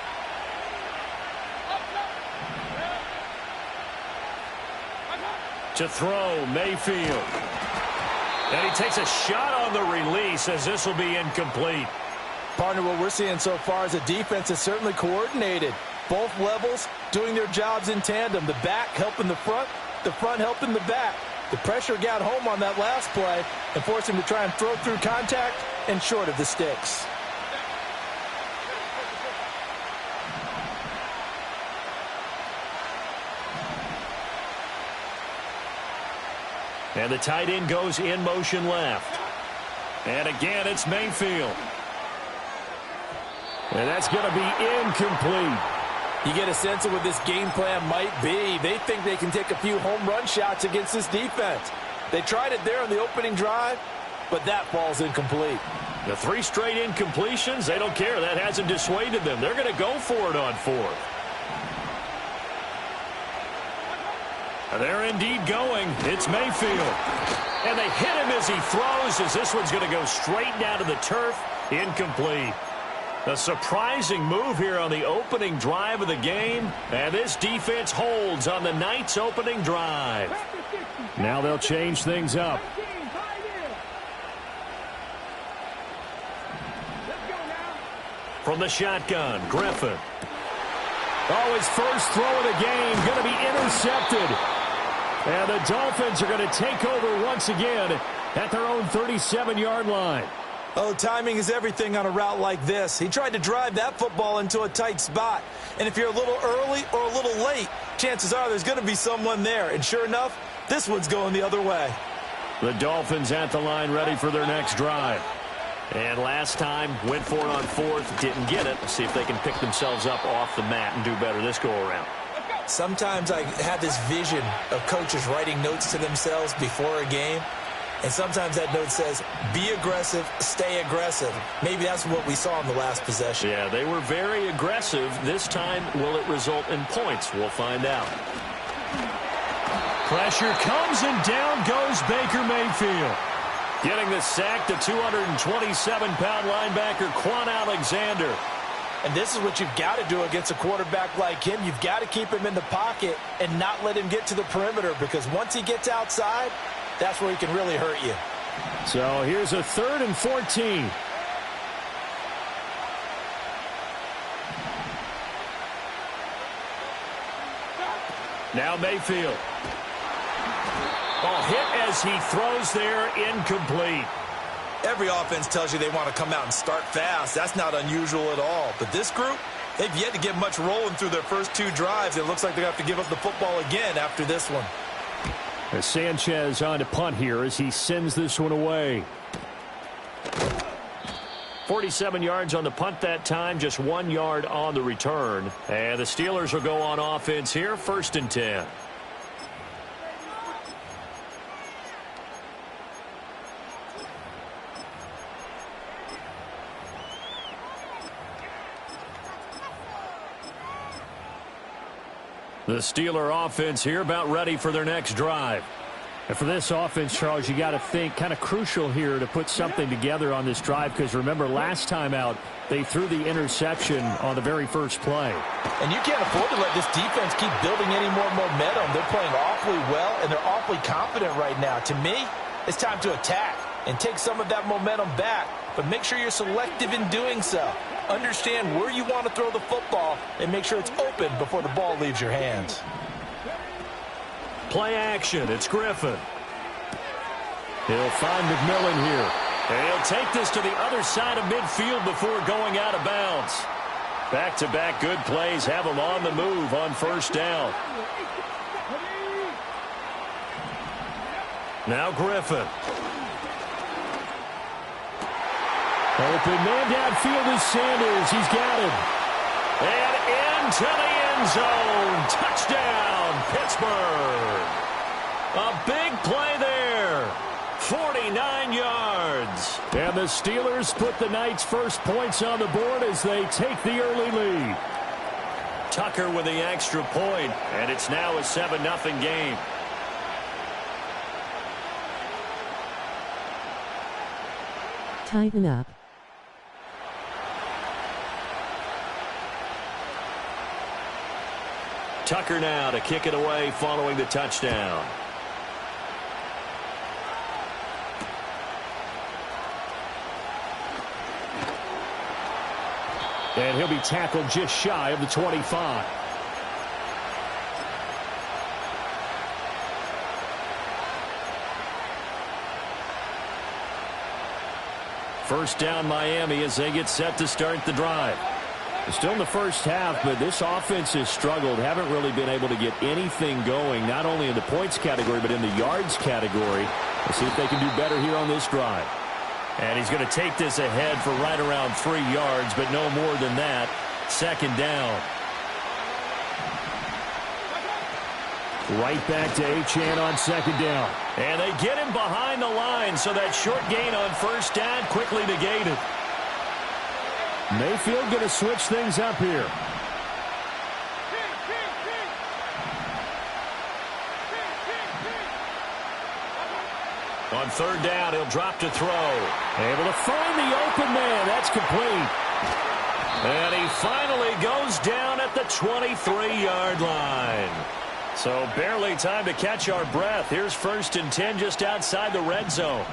To throw, Mayfield. And he takes a shot on the release as this will be incomplete.
Partner, what we're seeing so far is a defense that's certainly coordinated. Both levels doing their jobs in tandem. The back helping the front helping the back. The pressure got home on that last play and forced him to try and throw through contact and short of the sticks.
And the tight end goes in motion left. And again, it's Mayfield. And that's going to be incomplete.
You get a sense of what this game plan might be. They think they can take a few home run shots against this defense. They tried it there on the opening drive, but that ball's incomplete.
The 3 straight incompletions, they don't care. That hasn't dissuaded them. They're going to go for it on 4th. They're indeed going. It's Mayfield. And they hit him as he throws, as this one's going to go straight down to the turf. Incomplete. A surprising move here on the opening drive of the game. And this defense holds on the night's opening drive. Now they'll change things up. From the shotgun, Griffin. Oh, his first throw of the game going to be intercepted. And the Dolphins are going to take over once again at their own 37-yard line.
Oh, timing is everything on a route like this. He tried to drive that football into a tight spot. And if you're a little early or a little late, chances are there's going to be someone there. And sure enough, this one's going the other way.
The Dolphins at the line ready for their next drive. And last time, went for it on fourth, didn't get it. Let's see if they can pick themselves up off the mat and do better this go-around.
Sometimes I have this vision of coaches writing notes to themselves before a game. And sometimes that note says, be aggressive, stay aggressive. Maybe that's what we saw in the last possession.
Yeah, they were very aggressive. This time, will it result in points? We'll find out.
Pressure comes, and down goes Baker Mayfield.
Getting the sack, the 227-pound linebacker, Quan Alexander.
And this is what you've got to do against a quarterback like him. You've got to keep him in the pocket and not let him get to the perimeter, because once he gets outside, that's where he can really hurt you.
So here's a 3rd and 14.
Now Mayfield. Oh, hit as he throws there, incomplete.
Every offense tells you they want to come out and start fast. That's not unusual at all. But this group, they've yet to get much rolling through their first 2 drives. It looks like they have to give up the football again after this one.
As Sanchez on to punt here as he sends this one away.
47 yards on the punt that time, just 1 yard on the return. And the Steelers will go on offense here, 1st and 10. The Steeler offense here about ready for their next drive.
And for this offense, Charles, you got to think kind of crucial here to put something together on this drive, because remember last time out they threw the interception on the very first play.
And you can't afford to let this defense keep building any more momentum. They're playing awfully well, and they're awfully confident right now. To me, it's time to attack and take some of that momentum back, but make sure you're selective in doing so. Understand where you want to throw the football and make sure it's open before the ball leaves your hands.
Play action. It's Griffin.
He'll find McMillan here.
And he'll take this to the other side of midfield before going out of bounds. Back-to-back good plays have him on the move on 1st down. Now Griffin.
Open man downfield is Sanders. He's got him.
And into the end zone. Touchdown, Pittsburgh. A big play there. 49 yards.
And the Steelers put the Knights' first points on the board as they take the early lead.
Tucker with the extra point, and it's now a 7-0 game.
Tighten up.
Tucker now to kick it away following the touchdown.
And he'll be tackled just shy of the 25.
First down Miami as they get set to start the drive.
Still in the first half, but this offense has struggled. Haven't really been able to get anything going, not only in the points category, but in the yards category. Let's see if they can do better here on this drive.
And he's going to take this ahead for right around 3 yards, but no more than that. 2nd down.
Right back to Achane on 2nd down.
And they get him behind the line, so that short gain on 1st down quickly negated.
Mayfield going to switch things up here.
On 3rd down, he'll drop to throw.
Able to find the open man. That's complete.
And he finally goes down at the 23-yard line. So barely time to catch our breath. Here's 1st and 10 just outside the red zone.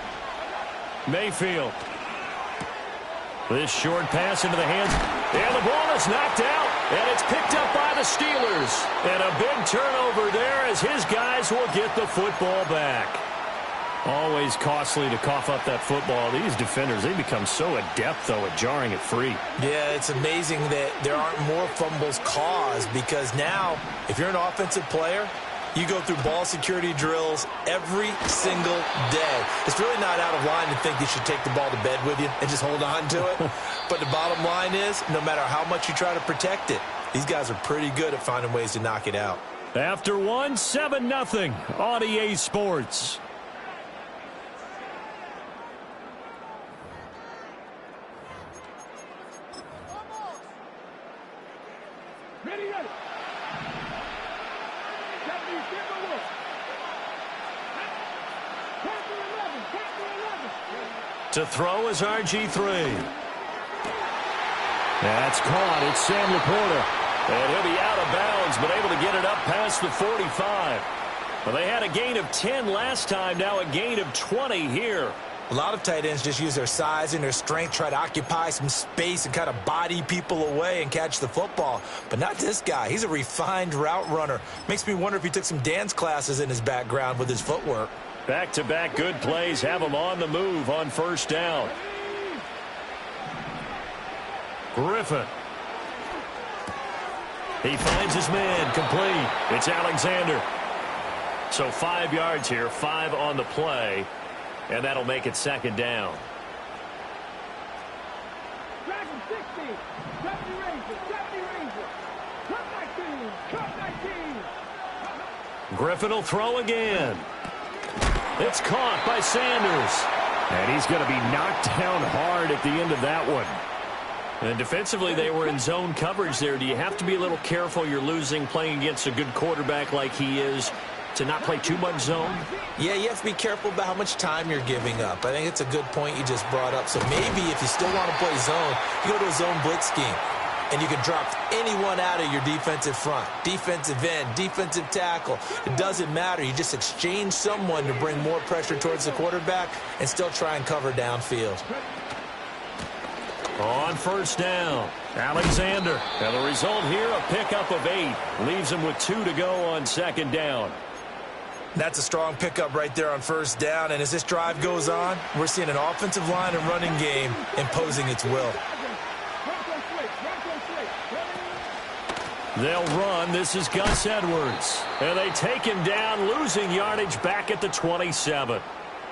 Mayfield. This short pass into the hands. And the ball is knocked out. And it's picked up by the Steelers. And a big turnover there as his guys will get the football back.
Always costly to cough up that football. These defenders, they become so adept, though, at jarring it free.
Yeah, it's amazing that there aren't more fumbles caused, because now, if you're an offensive player, you go through ball security drills every single day. It's really not out of line to think you should take the ball to bed with you and just hold on to it. But the bottom line is, no matter how much you try to protect it, these guys are pretty good at finding ways to knock it out.
After one, 7-0 on EA Sports. To throw is RG3. That's caught. It's Sam Laporta. And he'll be out of bounds, but able to get it up past the 45. Well, they had a gain of 10 last time, now a gain of 20 here.
A lot of tight ends just use their size and their strength, try to occupy some space and kind of body people away and catch the football. But not this guy. He's a refined route runner. Makes me wonder if he took some dance classes in his background with his footwork.
Back-to-back good plays have him on the move on first down. Griffin. He finds his man, complete. It's Alexander. So 5 yards here, 5 on the play, and that'll make it second down. Griffin will throw again. It's caught by Sanders. And he's going to be knocked down hard at the end of that one. And defensively, they were in zone coverage there. Do you have to be a little careful? You're losing playing against a good quarterback like he is to not play too much zone?
Yeah, you have to be careful about how much time you're giving up. I think it's a good point you just brought up. So maybe if you still want to play zone, you go to a zone blitz scheme. And you can drop anyone out of your defensive front, defensive end, defensive tackle. It doesn't matter. You just exchange someone to bring more pressure towards the quarterback and still try and cover downfield.
On first down, Alexander. And the result here, a pickup of 8. Leaves him with 2 to go on second down.
That's a strong pickup right there on first down. And as this drive goes on, we're seeing an offensive line and running game imposing its will.
They'll run. This is Gus Edwards. And they take him down, losing yardage back at the 27.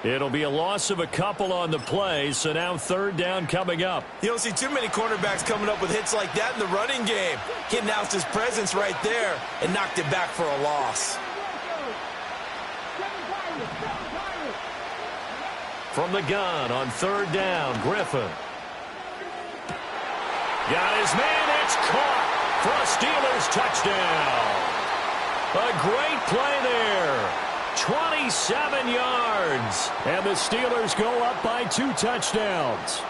It'll be a loss of a couple on the play, so now third down coming up.
You don't see too many cornerbacks coming up with hits like that in the running game. He announced his presence right there and knocked it back for a loss.
From the gun on third down, Griffin. Got his man, it's caught for a Steelers touchdown. A great play there. 27 yards. And the Steelers go up by 2 touchdowns.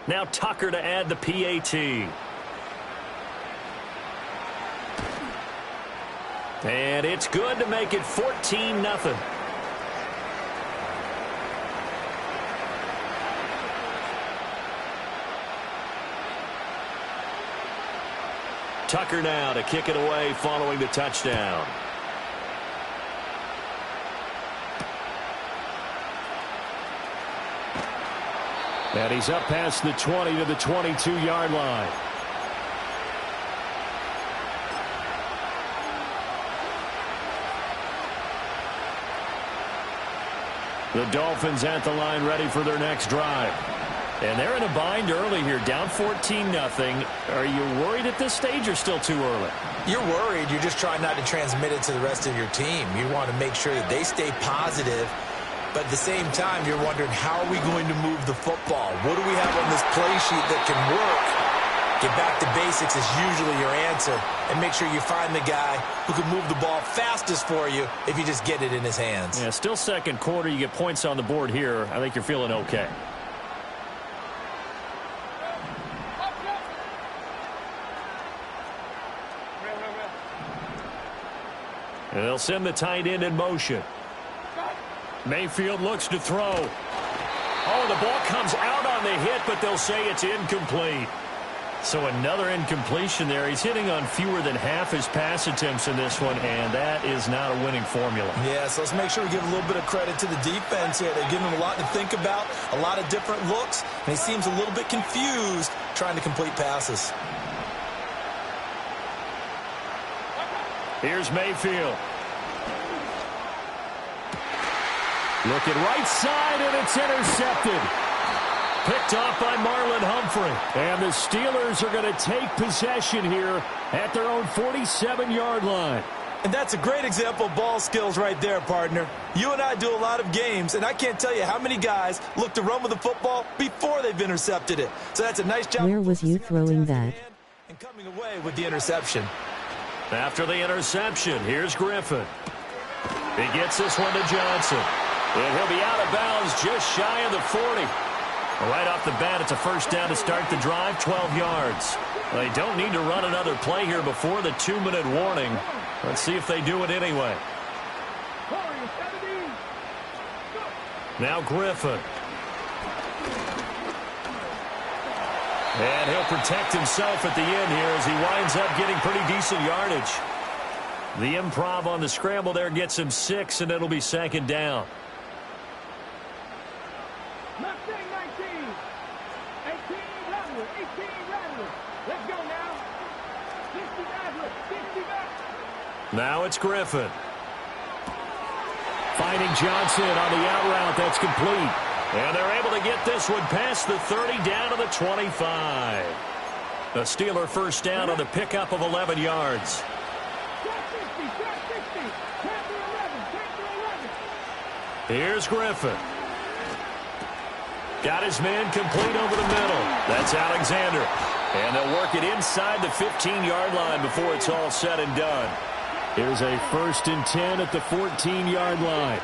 Now Tucker to add the PAT. And it's good to make it 14-0. Tucker now to kick it away following the touchdown. And he's up past the 20 to the 22-yard line. The Dolphins at the line ready for their next drive. And they're in a bind early here, down 14-0. Are you worried at this stage or still too early?
You're worried. You're just trying not to transmit it to the rest of your team. You want to make sure that they stay positive. But at the same time, you're wondering, how are we going to move the football? What do we have on this play sheet that can work? Get back to basics is usually your answer. And make sure you find the guy who can move the ball fastest for you if you just get it in his hands.
Yeah, still second quarter. You get points on the board here. I think you're feeling okay. And they'll send the tight end in motion. Mayfield looks to throw. Oh, the ball comes out on the hit, but they'll say it's incomplete. So another incompletion there. He's hitting on fewer than half his pass attempts in this one, and that is not a winning formula.
Yeah, so let's make sure we give a little bit of credit to the defense here. They're giving him a lot to think about, a lot of different looks, and he seems a little bit confused trying to complete passes.
Here's Mayfield. Looking right side, and it's intercepted. Picked off by Marlon Humphrey. And the Steelers are going to take possession here at their own 47-yard line.
And that's a great example of ball skills right there, partner. You and I do a lot of games, and I can't tell you how many guys look to run with the football before they've intercepted it. So that's a nice job.
Where was you throwing that?
And coming away with the interception.
After the interception, here's Griffin. He gets this one to Johnson. And he'll be out of bounds just shy of the 40. Right off the bat, it's a first down to start the drive, 12 yards. They don't need to run another play here before the 2-minute warning. Let's see if they do it anyway. Now Griffin. And he'll protect himself at the end here as he winds up getting pretty decent yardage. The improv on the scramble there gets him 6, and it'll be second down. Now it's Griffin. Finding Johnson on the out route. That's complete. And they're able to get this one past the 30 down to the 25. The Steeler first down on the pickup of 11 yards. Here's Griffin. Got his man complete over the middle. That's Alexander. And they'll work it inside the 15-yard line before it's all said and done. Here's a 1st and 10 at the 14-yard line.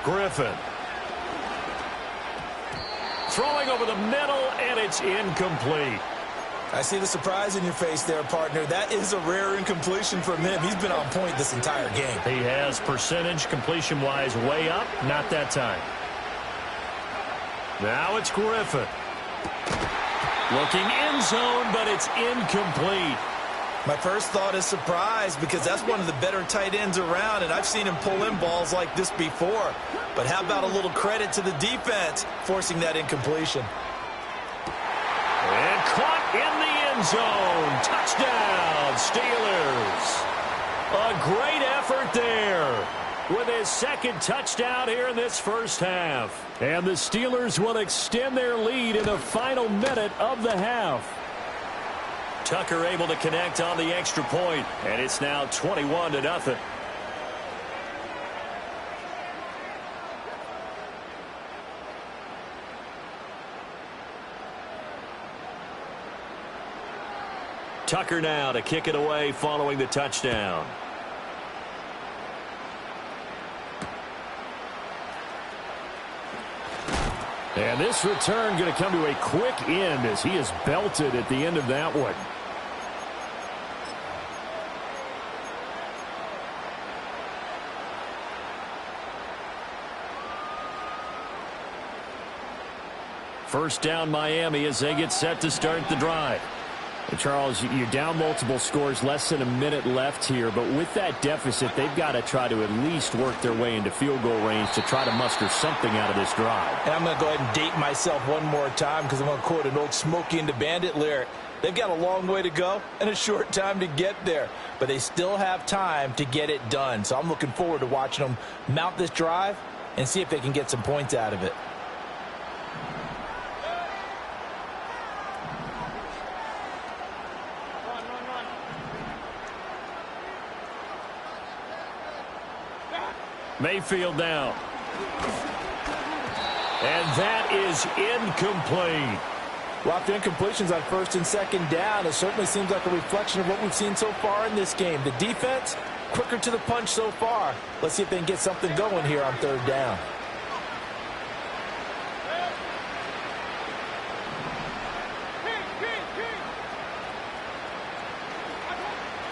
Griffin. Throwing over the middle, and it's incomplete.
I see the surprise in your face there, partner. That is a rare incompletion from him. He's been on point this entire game.
He has percentage completion-wise way up. Not that time. Now it's Griffin. Looking end zone, but it's incomplete.
My first thought is surprise because that's one of the better tight ends around, and I've seen him pull in balls like this before. But how about a little credit to the defense forcing that incompletion?
And caught in the end zone. Touchdown, Steelers. A great effort there with his second touchdown here in this first half. And the Steelers will extend their lead in the final minute of the half. Tucker able to connect on the extra point, and it's now 21-0. Tucker now to kick it away following the touchdown. And this return going to come to a quick end as he is belted at the end of that one. First down Miami as they get set to start the drive. Charles, you're down multiple scores, less than a minute left here, but with that deficit, they've got to try to at least work their way into field goal range to try to muster something out of this drive.
And I'm going to go ahead and date myself one more time because I'm going to quote an old Smokey and the Bandit lyric. They've got a long way to go and a short time to get there, but they still have time to get it done. So I'm looking forward to watching them mount this drive and see if they can get some points out of it.
Mayfield now. And that is incomplete.
Well, after incompletions on 1st and 2nd down, it certainly seems like a reflection of what we've seen so far in this game. The defense, quicker to the punch so far. Let's see if they can get something going here on 3rd down.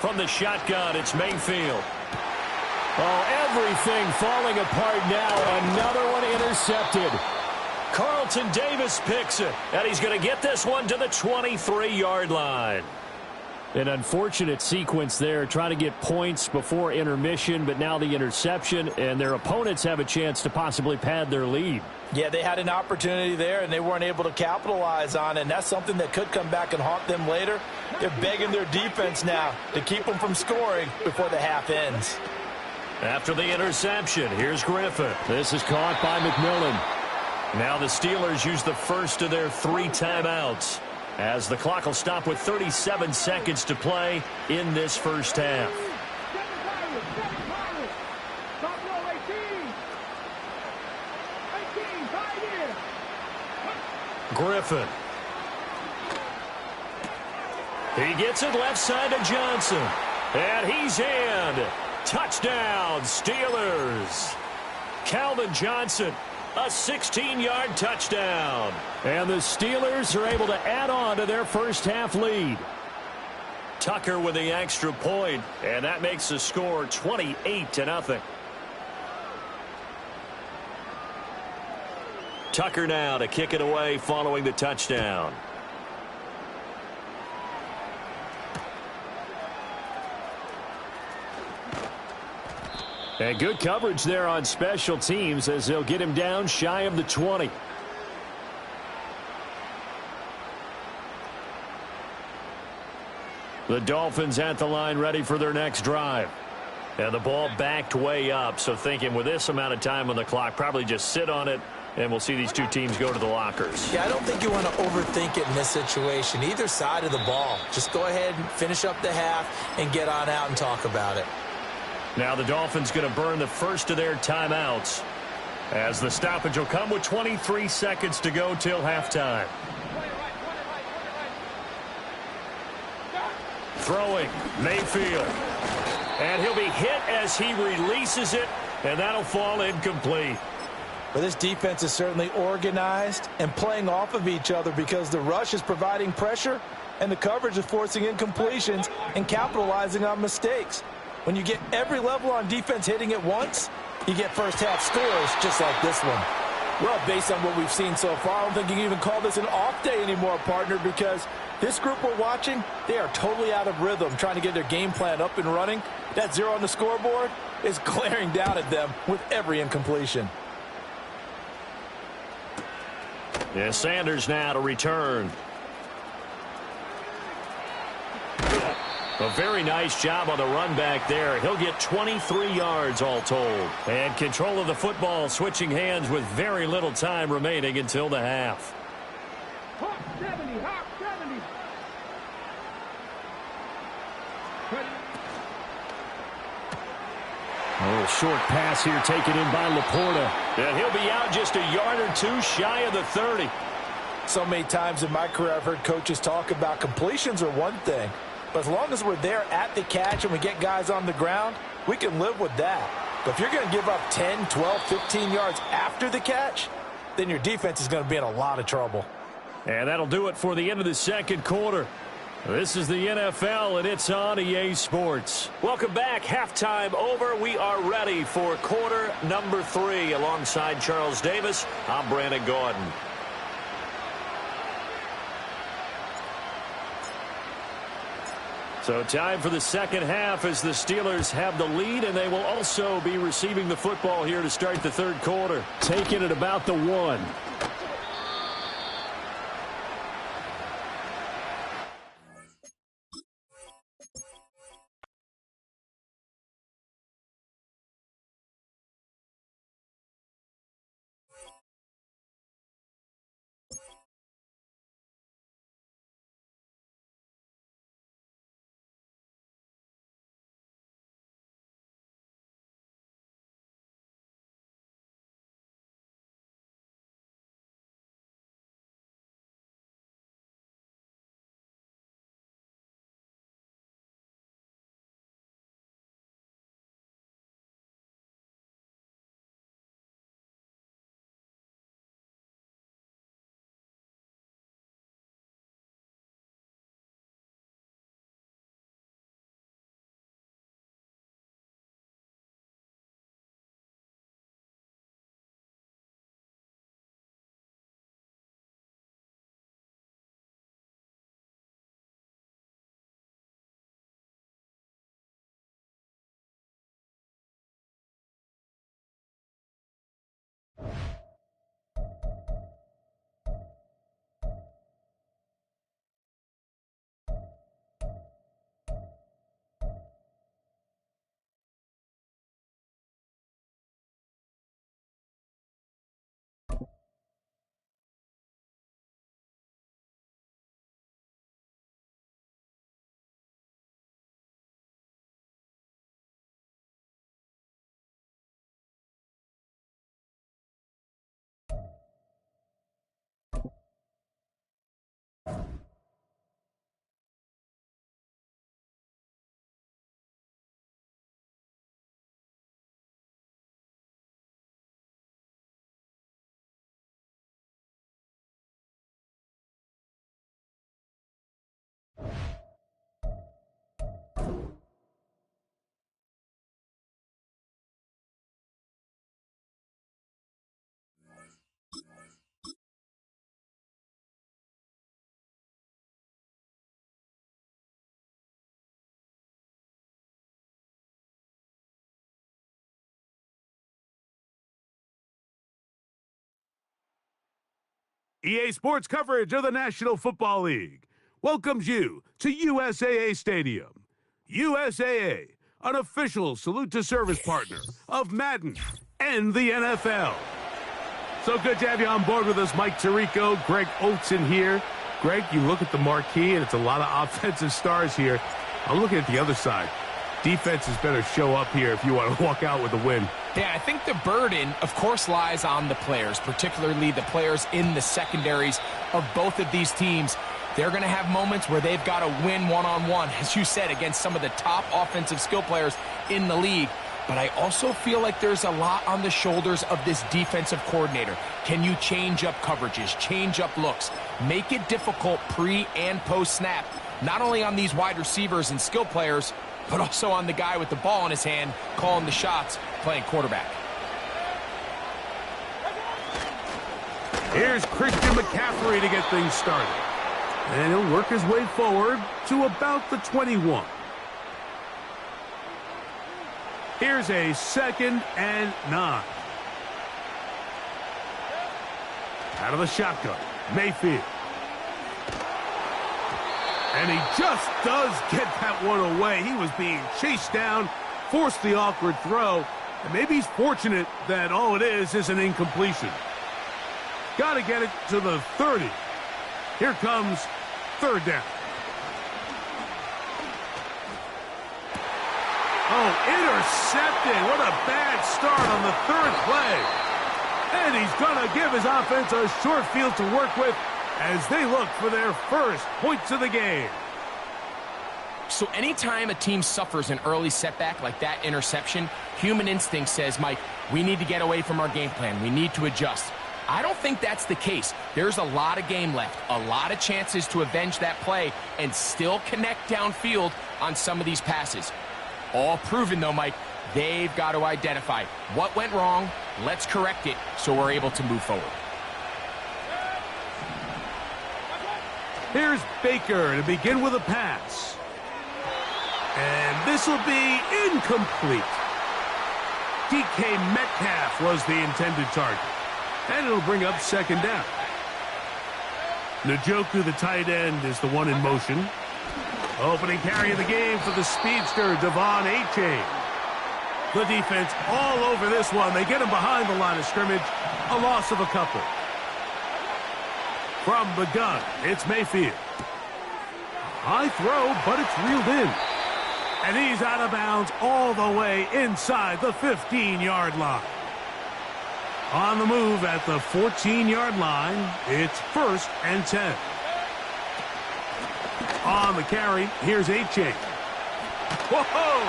From the shotgun, it's Mayfield. Oh, everything falling apart now. Another one intercepted. Carlton Davis picks it, and he's going to get this one to the 23-yard line.
An unfortunate sequence there, trying to get points before intermission, but now the interception, and their opponents have a chance to possibly pad their lead.
Yeah, they had an opportunity there, and they weren't able to capitalize on it, and that's something that could come back and haunt them later. They're begging their defense now to keep them from scoring before the half ends.
After the interception, here's Griffin.
This is caught by McMillan.
Now the Steelers use the first of their 3 timeouts, as the clock will stop with 37 seconds to play in this first half. Griffin. He gets it left side to Johnson. And he's in. Touchdown, Steelers. Calvin Johnson, a 16-yard touchdown.
And the Steelers are able to add on to their first half lead.
Tucker with the extra point, and that makes the score 28-0. Tucker now to kick it away following the touchdown.
And good coverage there on special teams as they'll get him down shy of the 20. The Dolphins at the line ready for their next drive.
And the ball backed way up, so thinking with this amount of time on the clock, probably just sit on it, and we'll see these two teams go to the lockers.
Yeah, I don't think you want to overthink it in this situation. Either side of the ball. Just go ahead and finish up the half and get on out and talk about it.
Now the Dolphins going to burn the first of their timeouts, as the stoppage will come with 23 seconds to go till halftime. Throwing, Mayfield. And he'll be hit as he releases it, and that'll fall incomplete.
Well, this defense is certainly organized and playing off of each other because the rush is providing pressure and the coverage is forcing incompletions and capitalizing on mistakes. When you get every level on defense hitting at once, you get first half scores just like this one. Well, based on what we've seen so far, I don't think you can even call this an off day anymore, partner, because this group we're watching, they are totally out of rhythm trying to get their game plan up and running. That 0 on the scoreboard is glaring down at them with every incompletion.
Yeah, Sanders now to return. A very nice job on the run back there. He'll get 23 yards all told. And control of the football switching hands with very little time remaining until the half.
Hawk 70, Hawk 70.
A little short pass here taken in by Laporta.
And he'll be out just a yard or two shy of the 30.
So many times in my career I've heard coaches talk about completions are one thing. But as long as we're there at the catch and we get guys on the ground, we can live with that. But if you're going to give up 10, 12, 15 yards after the catch, then your defense is going to be in a lot of trouble.
And that'll do it for the end of the second quarter. This is the NFL, and it's on EA Sports. Welcome back. Halftime over. We are ready for quarter number 3. Alongside Charles Davis, I'm Brandon Gordon. So time for the second half as the Steelers have the lead, and they will also be receiving the football here to start the third quarter.
Taking it about the 1.
EA Sports coverage of the National Football League welcomes you to USAA Stadium. USAA, an official salute to service partner of Madden and the NFL. So good to have you on board with us, Mike Tirico, Greg Olson here. Greg, you look at the marquee, and it's a lot of offensive stars here. I'm looking at the other side. Defenses better show up here if you want to walk out with a win.
Yeah, I think the burden, of course, lies on the players, particularly the players in the secondaries of both of these teams. They're going to have moments where they've got to win one-on-one, as you said, against some of the top offensive skill players in the league. But I also feel like there's a lot on the shoulders of this defensive coordinator. Can you change up coverages, change up looks, make it difficult pre- and post-snap, not only on these wide receivers and skill players, but also on the guy with the ball in his hand, calling the shots, playing quarterback.
Here's Christian McCaffrey to get things started. And he'll work his way forward to about the 21. Here's a 2nd and 9. Out of the shotgun, Mayfield. And he just does get that one away. He was being chased down, forced the awkward throw, and maybe he's fortunate that all it is an incompletion. Got to get it to the 30. Here comes 3rd down. Oh, intercepted. What a bad start on the 3rd play. And he's going to give his offense a short field to work with as they look for their first points of the game.
So anytime a team suffers an early setback like that interception, human instinct says, Mike, we need to get away from our game plan. We need to adjust. I don't think that's the case. There's a lot of game left, a lot of chances to avenge that play and still connect downfield on some of these passes. All proven, though, Mike, they've got to identify what went wrong, let's correct it so we're able to move forward.
Here's Baker to begin with a pass. And this will be incomplete. DK Metcalf was the intended target. And it'll bring up 2nd down. Njoku, the tight end, is the one in motion. Opening carry of the game for the speedster, Devon A-Chain. The defense all over this one. They get him behind the line of scrimmage. A loss of a couple. From the gun, it's Mayfield. High throw, but it's reeled in. And he's out of bounds all the way inside the 15-yard line. On the move at the 14-yard line, it's 1st and 10. On the carry, here's A-Chain. Whoa!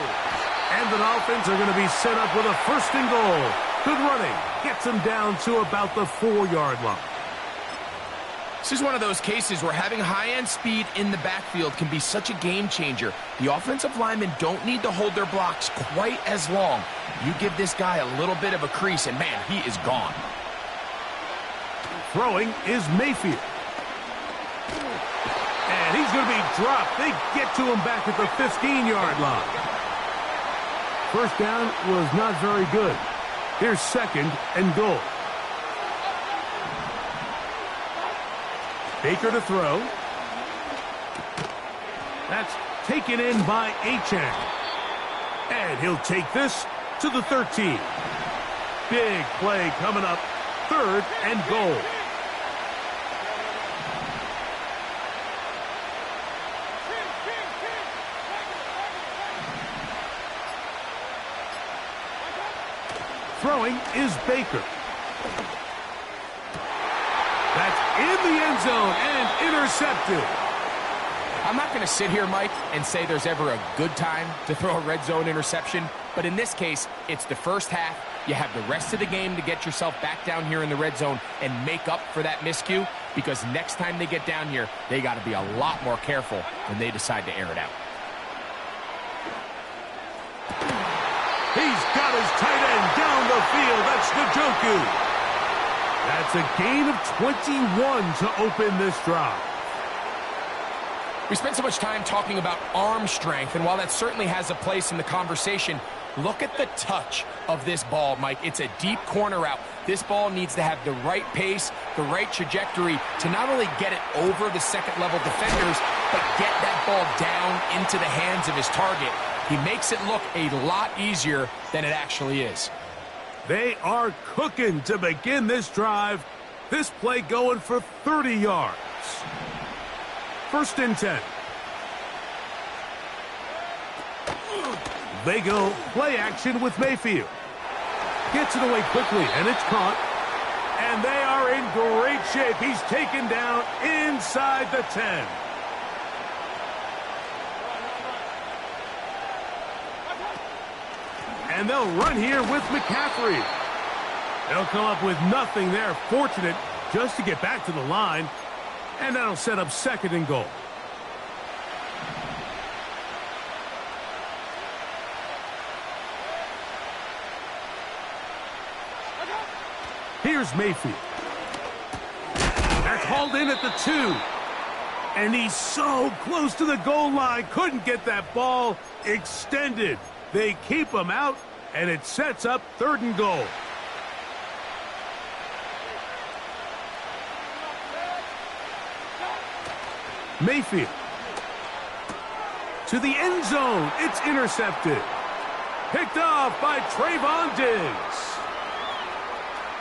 And the Dolphins are going to be set up with a 1st and goal. Good running. Gets them down to about the 4-yard line.
This is one of those cases where having high-end speed in the backfield can be such a game changer. The offensive linemen don't need to hold their blocks quite as long. You give this guy a little bit of a crease, and man, he is gone.
Throwing is Mayfield. And he's going to be dropped. They get to him back at the 15-yard line. 1st down was not very good. Here's 2nd and goal. Baker to throw. That's taken in by A-Chain. And he'll take this to the 13. Big play coming up. 3rd and goal. Throwing is Baker. That's in the end zone and intercepted.
I'm not going to sit here, Mike, and say there's ever a good time to throw a red zone interception, but in this case, it's the first half. You have the rest of the game to get yourself back down here in the red zone and make up for that miscue, because next time they get down here, they got to be a lot more careful when they decide to air it out.
He's got his tight end down the field. That's Njoku. That's a gain of 21 to open this drive.
We spent so much time talking about arm strength, and while that certainly has a place in the conversation, Look at the touch of this ball, Mike. It's a deep corner route. This ball needs to have the right pace, the right trajectory to not only get it over the second-level defenders, but get that ball down into the hands of his target. He makes it look a lot easier than it actually is.
They are cooking to begin this drive. This play going for 30 yards. 1st and 10. They go play action with Mayfield. Gets it away quickly, and it's caught. And they are in great shape. He's taken down inside the 10. And they'll run here with McCaffrey. They'll come up with nothing there. Fortunate just to get back to the line. And that'll set up 2nd and goal. Here's Mayfield. That's hauled in at the 2. And he's so close to the goal line. Couldn't get that ball extended. They keep him out, and it sets up 3rd and goal. Mayfield. To the end zone. It's intercepted. Picked off by Trayvon Diggs.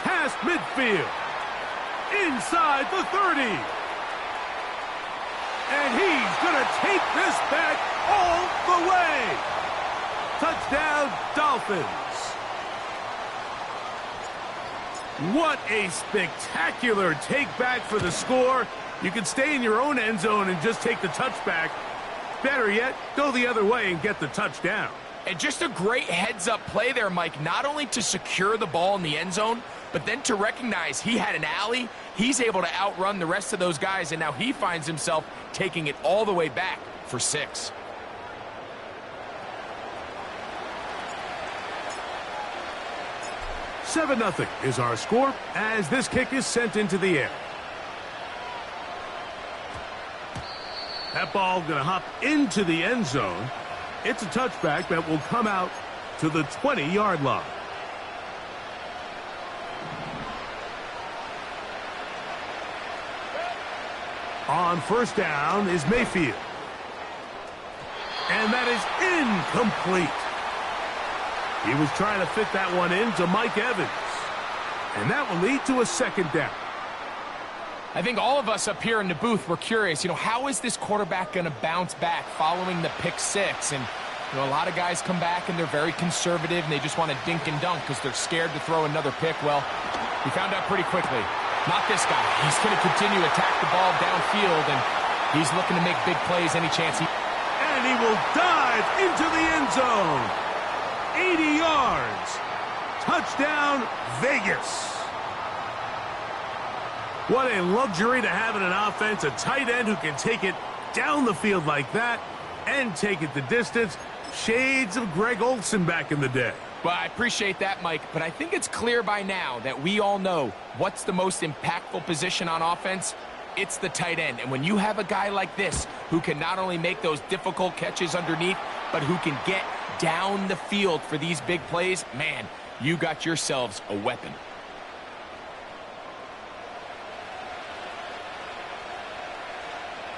Past midfield. Inside the 30. And he's going to take this back all the way. Touchdown, Dolphins. What a spectacular take back for the score. You can stay in your own end zone and just take the touchback. Better yet, go the other way and get the touchdown.
And just a great heads-up play there, Mike, not only to secure the ball in the end zone, but then to recognize he had an alley. He's able to outrun the rest of those guys, and now he finds himself taking it all the way back for 6.
$7-0 is our score as this kick is sent into the air. That ball going to hop into the end zone. It's a touchback that will come out to the 20-yard line. On 1st down is Mayfield. And that is incomplete. He was trying to fit that one into Mike Evans. And that will lead to a 2nd down.
I think all of us up here in the booth were curious, how is this quarterback going to bounce back following the pick 6? And, a lot of guys come back and they're very conservative and they just want to dink and dunk because they're scared to throw another pick. Well, we found out pretty quickly. Not this guy. He's going to continue to attack the ball downfield, and he's looking to make big plays any chance he...
And he will dive into the end zone. 80 yards. Touchdown, Vegas. What a luxury to have in an offense, a tight end who can take it down the field like that and take it the distance. Shades of Greg Olsen back in the day.
Well, I appreciate that, Mike, but I think it's clear by now that we all know what's the most impactful position on offense. It's the tight end. And when you have a guy like this who can not only make those difficult catches underneath, but who can get down the field for these big plays, man, you got yourselves a weapon.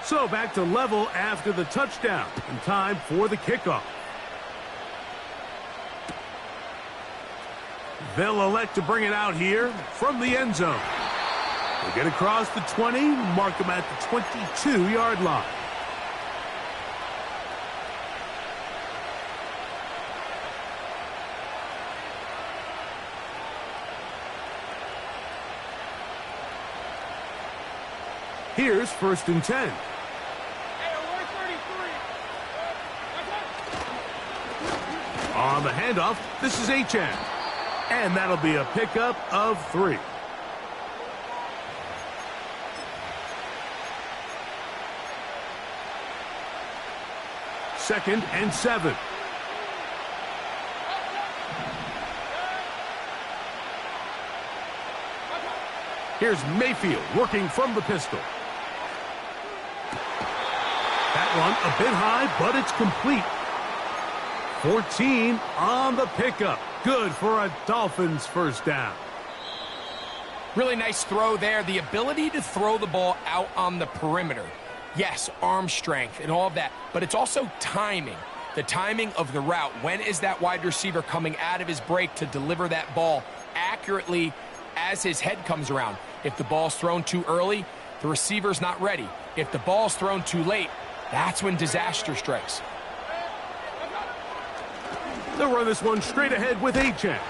So back to level after the touchdown, and time for the kickoff. They'll elect to bring it out here from the end zone. They get across the 20, mark them at the 22-yard line. Here's 1st and 10. On the handoff, this is Achane. And that'll be a pickup of 3. Second and 7. Here's Mayfield working from the pistol. That one a bit high, but it's complete. 14 on the pickup. Good for a Dolphins first down.
Really nice throw there. The ability to throw the ball out on the perimeter. Yes, arm strength and all of that, but it's also timing. The timing of the route. When is that wide receiver coming out of his break to deliver that ball accurately as his head comes around? If the ball's thrown too early, the receiver's not ready. If the ball's thrown too late, that's when disaster strikes.
They'll run this one straight ahead with Achane.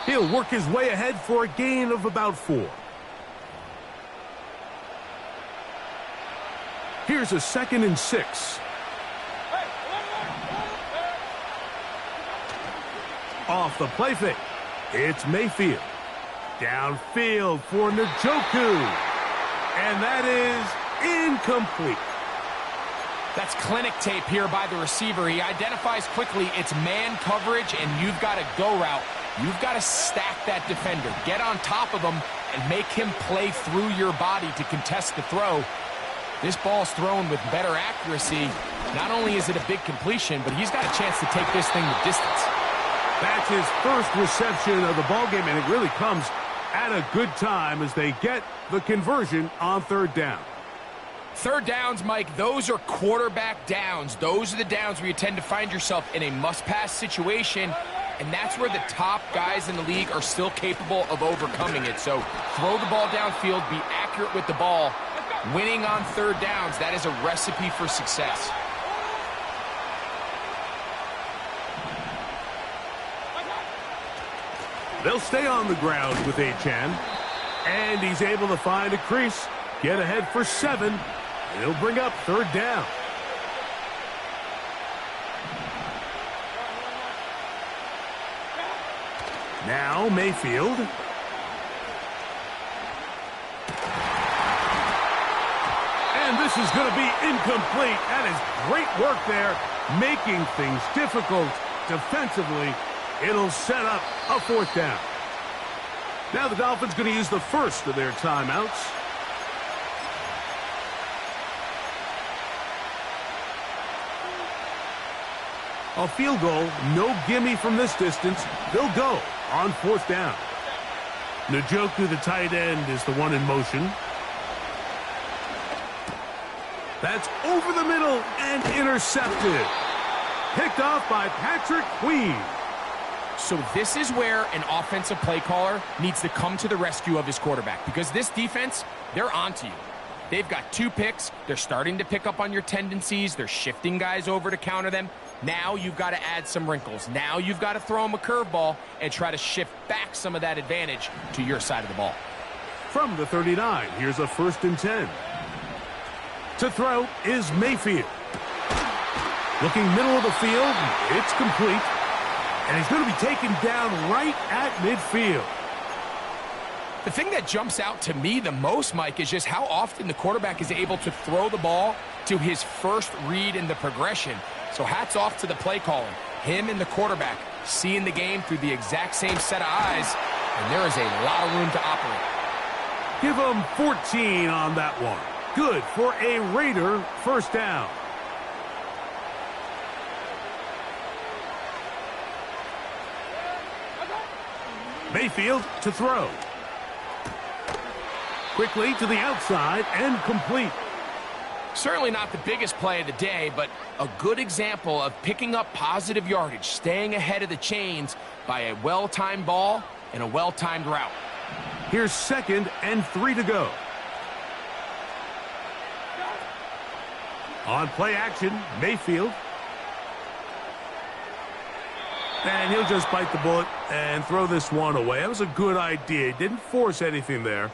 He'll work his way ahead for a gain of about 4. Here's a 2nd and 6. Off the play fake. It's Mayfield. Downfield for Njoku. And that is incomplete.
That's clinic tape here by the receiver. He identifies quickly it's man coverage, and you've got a go route. You've got to stack that defender. Get on top of him and make him play through your body to contest the throw. This ball's thrown with better accuracy. Not only is it a big completion, but he's got a chance to take this thing the distance.
That's his first reception of the ballgame, and it really comes at a good time as they get the conversion on 3rd down.
Third downs, Mike, those are quarterback downs. Those are the downs where you tend to find yourself in a must-pass situation, and that's where the top guys in the league are still capable of overcoming it. So throw the ball downfield, be accurate with the ball. Winning on 3rd downs, that is a recipe for success.
They'll stay on the ground with Achane, and he's able to find a crease, get ahead for 7, and he'll bring up 3rd down. Now Mayfield. And this is going to be incomplete. That is great work there, making things difficult defensively. It'll set up a 4th down. Now the Dolphins going to use the first of their timeouts. A field goal, no gimme from this distance. They'll go on 4th down. Njoku, the tight end, is the one in motion. That's over the middle and intercepted. Picked off by Patrick Queen.
So this is where an offensive play caller needs to come to the rescue of his quarterback, because this defense, they're onto you. They've got 2 picks. They're starting to pick up on your tendencies. They're shifting guys over to counter them. Now you've got to add some wrinkles. Now you've got to throw them a curveball and try to shift back some of that advantage to your side of the ball.
From the 39, here's a 1st and 10. To throw is Mayfield. Looking middle of the field, it's complete. And he's going to be taken down right at midfield.
The thing that jumps out to me the most, Mike, is just how often the quarterback is able to throw the ball to his first read in the progression. So hats off to the play caller. Him and the quarterback seeing the game through the exact same set of eyes, and there is a lot of room to operate.
Give him 14 on that one. Good for a Raider first down. Mayfield to throw. Quickly to the outside and complete.
Certainly not the biggest play of the day, but a good example of picking up positive yardage, staying ahead of the chains by a well-timed ball and a well-timed route.
Here's 2nd and 3 to go. On play action, Mayfield. And he'll just bite the bullet and throw this one away. That was a good idea. He didn't force anything there.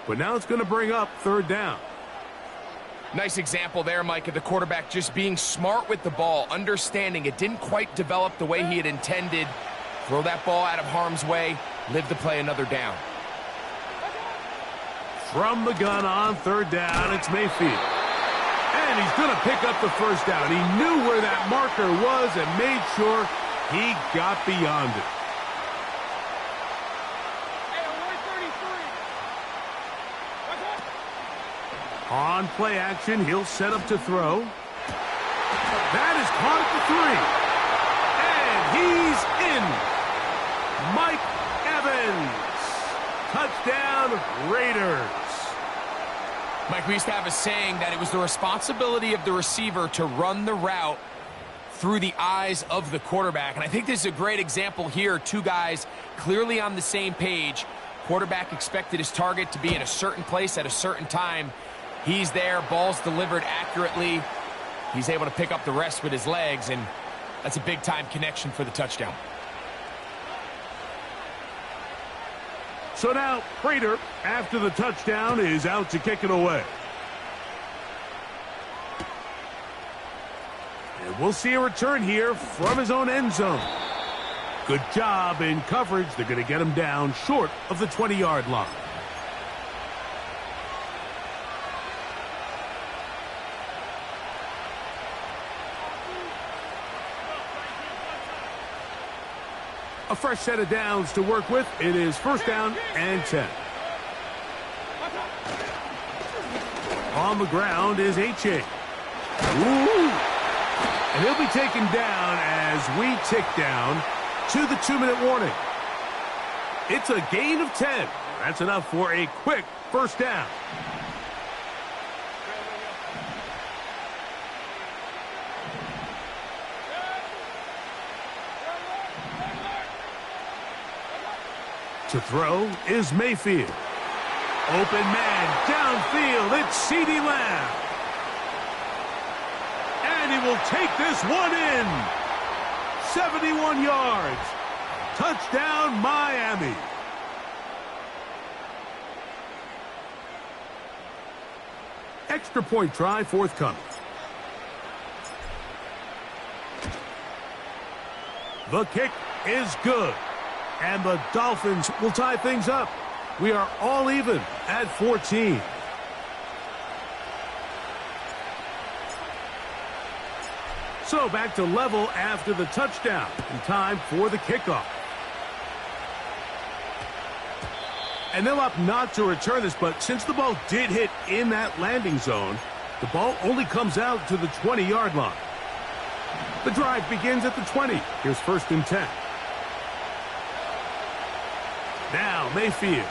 But now it's going to bring up 3rd down.
Nice example there, Mike, of the quarterback just being smart with the ball, understanding it didn't quite develop the way he had intended. Throw that ball out of harm's way, live to play another down.
From the gun on 3rd down, it's Mayfield. And he's going to pick up the first down. He knew where that marker was and made sure he got beyond it. On play action, he'll set up to throw. That is caught at the 3. And he's in. Mike Evans. Touchdown, Raiders.
Mike, we used to have a saying that it was the responsibility of the receiver to run the route through the eyes of the quarterback. And I think this is a great example here. Two guys clearly on the same page. Quarterback expected his target to be in a certain place at a certain time. He's there, ball's delivered accurately. He's able to pick up the rest with his legs, and that's a big-time connection for the touchdown.
So now, Prater, after the touchdown, is out to kick it away. And we'll see a return here from his own end zone. Good job in coverage. They're going to get him down short of the 20-yard line. A fresh set of downs to work with. It is first down and 10. On the ground is H.A. Ooh! And he'll be taken down as we tick down to the 2-minute warning. It's a gain of 10. That's enough for a quick first down. To throw is Mayfield. Open man downfield. It's CeeDee Lamb. And he will take this one in. 71 yards. Touchdown, Miami. Extra point try forthcoming. The kick is good. And the Dolphins will tie things up. We are all even at 14. So back to level after the touchdown. And time for the kickoff. And they'll opt not to return this, but since the ball did hit in that landing zone, the ball only comes out to the 20-yard line. The drive begins at the 20. Here's first and 10. Now Mayfield.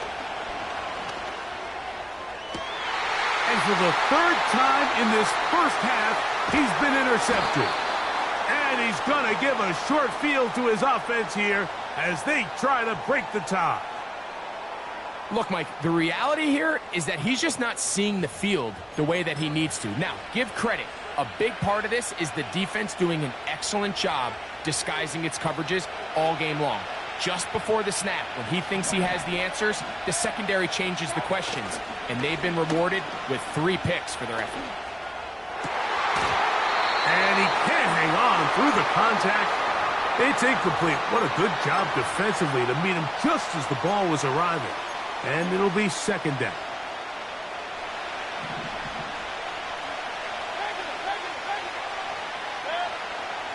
And for the third time in this first half, he's been intercepted. And he's going to give a short field to his offense here as they try to break the tie.
Look, Mike, the reality here is that he's just not seeing the field the way that he needs to. Now, give credit. A big part of this is the defense doing an excellent job disguising its coverages all game long. Just before the snap, when he thinks he has the answers, the secondary changes the questions, and they've been rewarded with 3 picks for their effort.
And he can't hang on through the contact. It's incomplete. What a good job defensively to meet him just as the ball was arriving. And it'll be second down.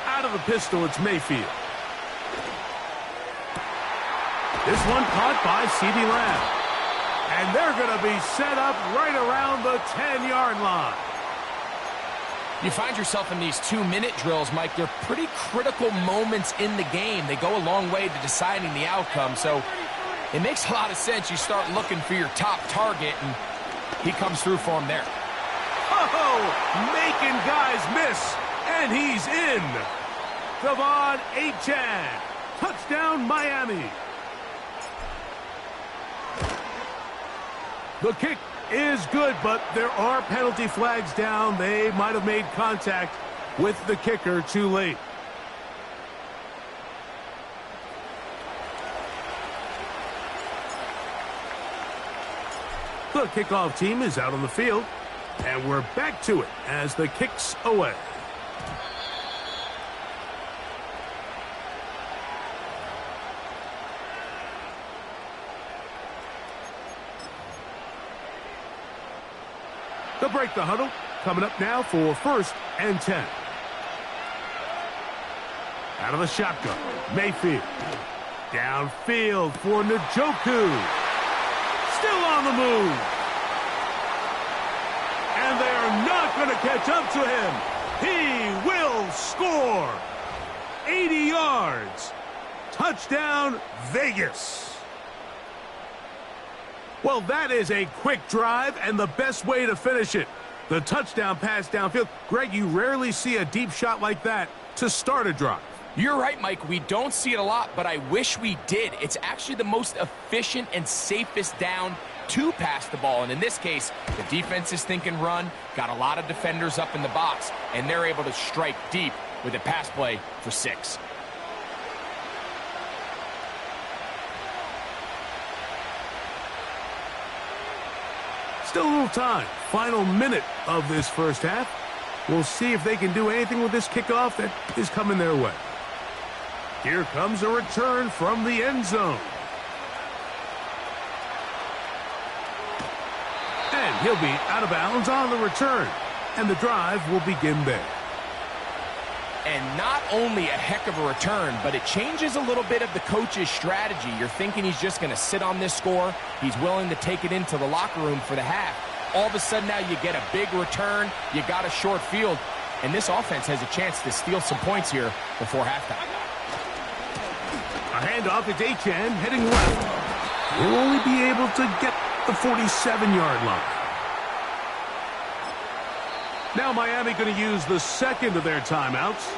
Out of the pistol, it's Mayfield. This one caught by CeeDee Lamb. And they're going to be set up right around the 10-yard line.
You find yourself in these 2-minute drills, Mike. They're pretty critical moments in the game. They go a long way to deciding the outcome. So it makes a lot of sense. You start looking for your top target, and he comes through for him there.
Oh, making guys miss. And he's in. Devon Achane. Touchdown, Miami. The kick is good, but there are penalty flags down. They might have made contact with the kicker too late. The kickoff team is out on the field, and we're back to it as the kick's away. They'll break the huddle. Coming up now for first and 10. Out of the shotgun, Mayfield. Downfield for Njoku. Still on the move. And they are not going to catch up to him. He will score. 80 yards. Touchdown, Vegas. Well, that is a quick drive and the best way to finish it. The touchdown pass downfield. Greg, you rarely see a deep shot like that to start a drive.
You're right, Mike. We don't see it a lot, but I wish we did. It's actually the most efficient and safest down to pass the ball. And in this case, the defense is thinking run, got a lot of defenders up in the box, and they're able to strike deep with a pass play for 6.
Still a little time. Final minute of this first half. We'll see if they can do anything with this kickoff that is coming their way. Here comes a return from the end zone. And he'll be out of bounds on the return. And the drive will begin there.
And not only a heck of a return, but it changes a little bit of the coach's strategy. You're thinking he's just going to sit on this score. He's willing to take it into the locker room for the half. All of a sudden now you get a big return. You got a short field. And this offense has a chance to steal some points here before halftime.
A handoff, it's Achane heading left. He'll only be able to get the 47-yard line. Now Miami going to use the second of their timeouts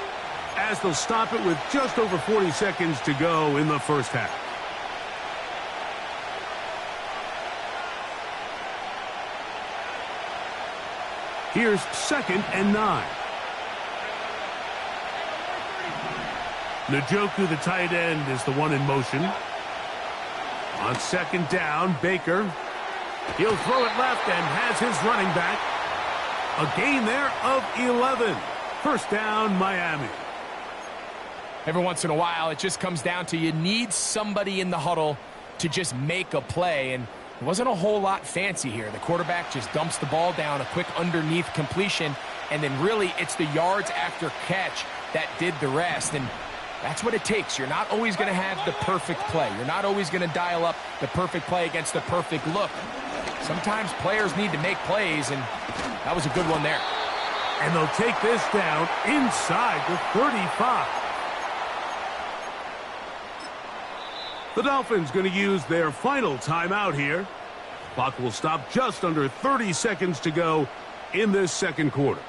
as they'll stop it with just over 40 seconds to go in the first half. Here's 2nd and 9. Njoku, the tight end, is the one in motion. On 2nd down, Baker. He'll throw it left and has his running back. A gain there of 11. First down, Miami.
Every once in a while, it just comes down to you need somebody in the huddle to just make a play. And it wasn't a whole lot fancy here. The quarterback just dumps the ball down, a quick underneath completion, and then really it's the yards after catch that did the rest. And that's what it takes. You're not always going to have the perfect play. You're not always going to dial up the perfect play against the perfect look. Sometimes players need to make plays, and that was a good one there.
And they'll take this down inside the 35. The Dolphins going to use their final timeout here. Clock will stop just under 30 seconds to go in this second quarter.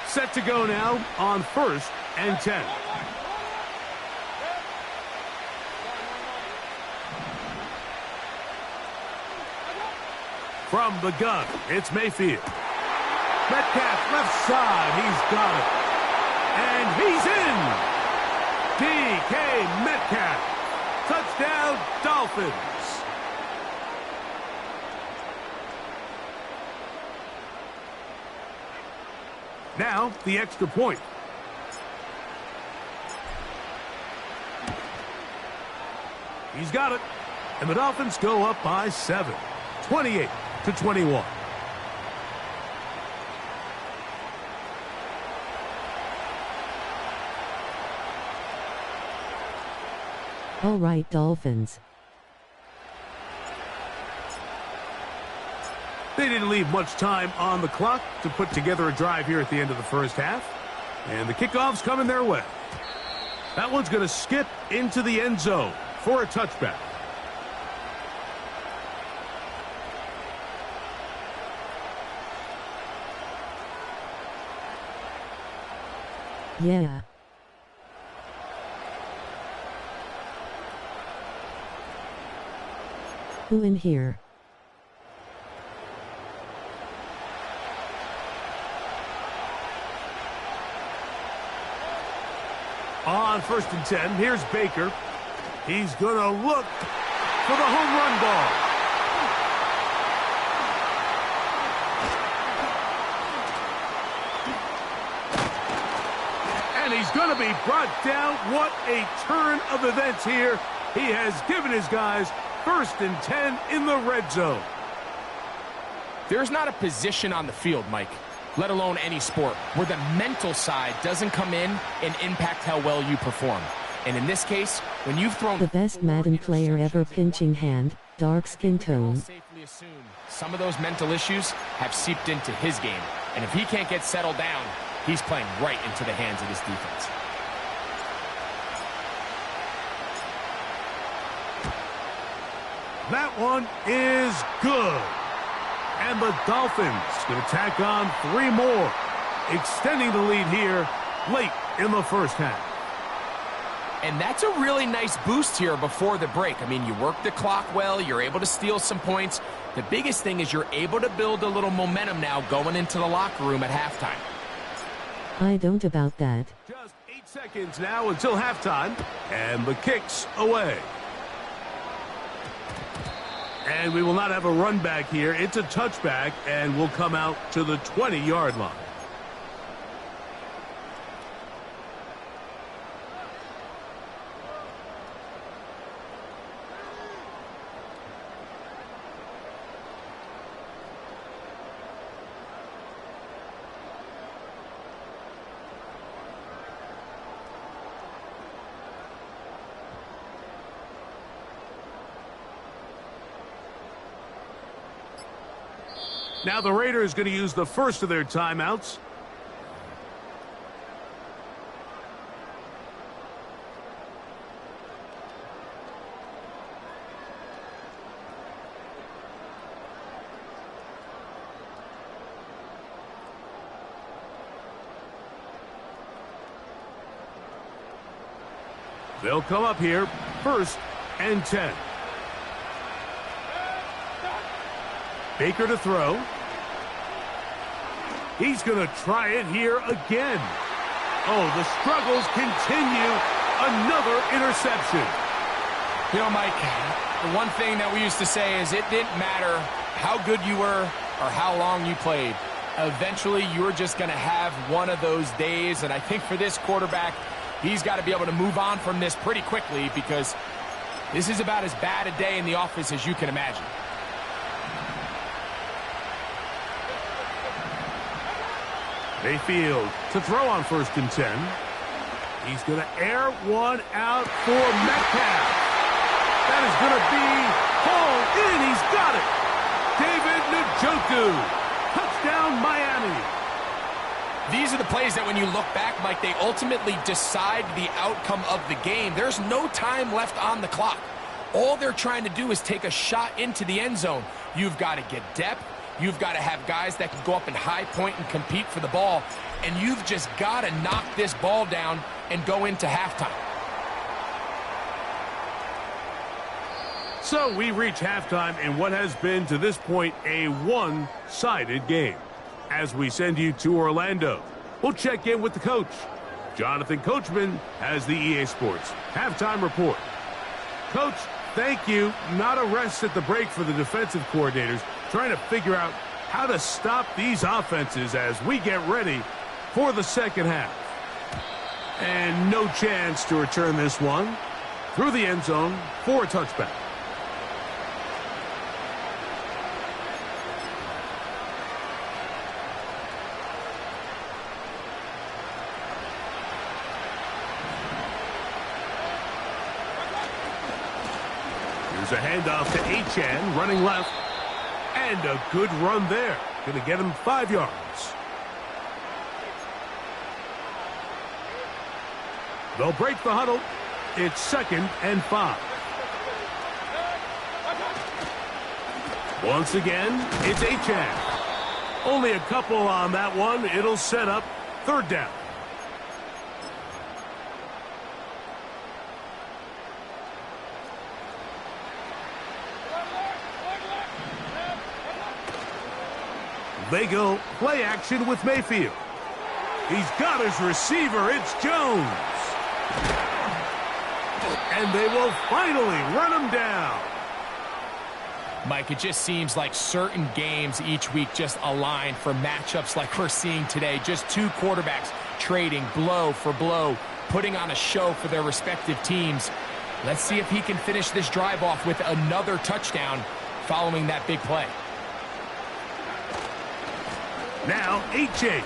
Set to go now on 1st and 10. From the gun, it's Mayfield. Metcalf left side, he's got it. And he's in. DK Metcalf. Touchdown, Dolphins. Now, the extra point. He's got it. And the Dolphins go up by 7. 28-21.
All right, Dolphins.
They didn't leave much time on the clock to put together a drive here at the end of the first half. And the kickoff's coming their way. That one's going to skip into the end zone for a touchback.
Yeah. Who in here?
On 1st and 10, here's Baker. He's going to look for the home run ball. And he's going to be brought down. What a turn of events here. He has given his guys 1st and 10 in the red zone.
There's not a position on the field, Mike, let alone any sport, where the mental side doesn't come in and impact how well you perform. And in this case, when you've thrown
The best Madden player ever, pinching hand, dark skin tone.
safely assume some of those mental issues have seeped into his game. And if he can't get settled down, he's playing right into the hands of this defense.
That one is good. And the Dolphins going to tack on 3 more, extending the lead here late in the first half.
And that's a really nice boost here before the break. I mean, you work the clock well, you're able to steal some points. The biggest thing is you're able to build a little momentum now going into the locker room at halftime.
I don't about that.
Just 8 seconds now until halftime, and the kick's away. And we will not have a run back here. It's a touchback, and will come out to the 20-yard line. Now the Raiders going to use the first of their timeouts. They'll come up here, 1st and 10. Baker to throw. He's going to try it here again. Oh, the struggles continue. Another interception.
You know, Mike, the one thing that we used to say is it didn't matter how good you were or how long you played. Eventually, you're just going to have one of those days, and I think for this quarterback, he's got to be able to move on from this pretty quickly because this is about as bad a day in the office as you can imagine.
Mayfield to throw on 1st and 10. He's going to air one out for Metcalf. That is going to be hauled in. He's got it. David Njoku. Touchdown, Miami.
These are the plays that when you look back, Mike, they ultimately decide the outcome of the game. There's no time left on the clock. All they're trying to do is take a shot into the end zone. You've got to get depth. You've got to have guys that can go up and high point and compete for the ball. And you've just got to knock this ball down and go into halftime.
So we reach halftime in what has been to this point a one-sided game. As we send you to Orlando, we'll check in with the coach. Jonathan Coachman has the EA Sports halftime report. Coach, thank you. Not a rest at the break for the defensive coordinators, trying to figure out how to stop these offenses as we get ready for the second half. And no chance to return this one through the end zone for a touchback. Here's a handoff to Achane, running left. And a good run there. Going to get him 5 yards. They'll break the huddle. It's 2nd and 5. Once again, it's Achane. Only a couple on that one. It'll set up 3rd down. They go play action with Mayfield. He's got his receiver. It's Jones. And they will finally run him down.
Mike, it just seems like certain games each week just align for matchups like we're seeing today. Just 2 quarterbacks trading blow for blow, putting on a show for their respective teams. Let's see if he can finish this drive off with another touchdown following that big play.
Now, Achane.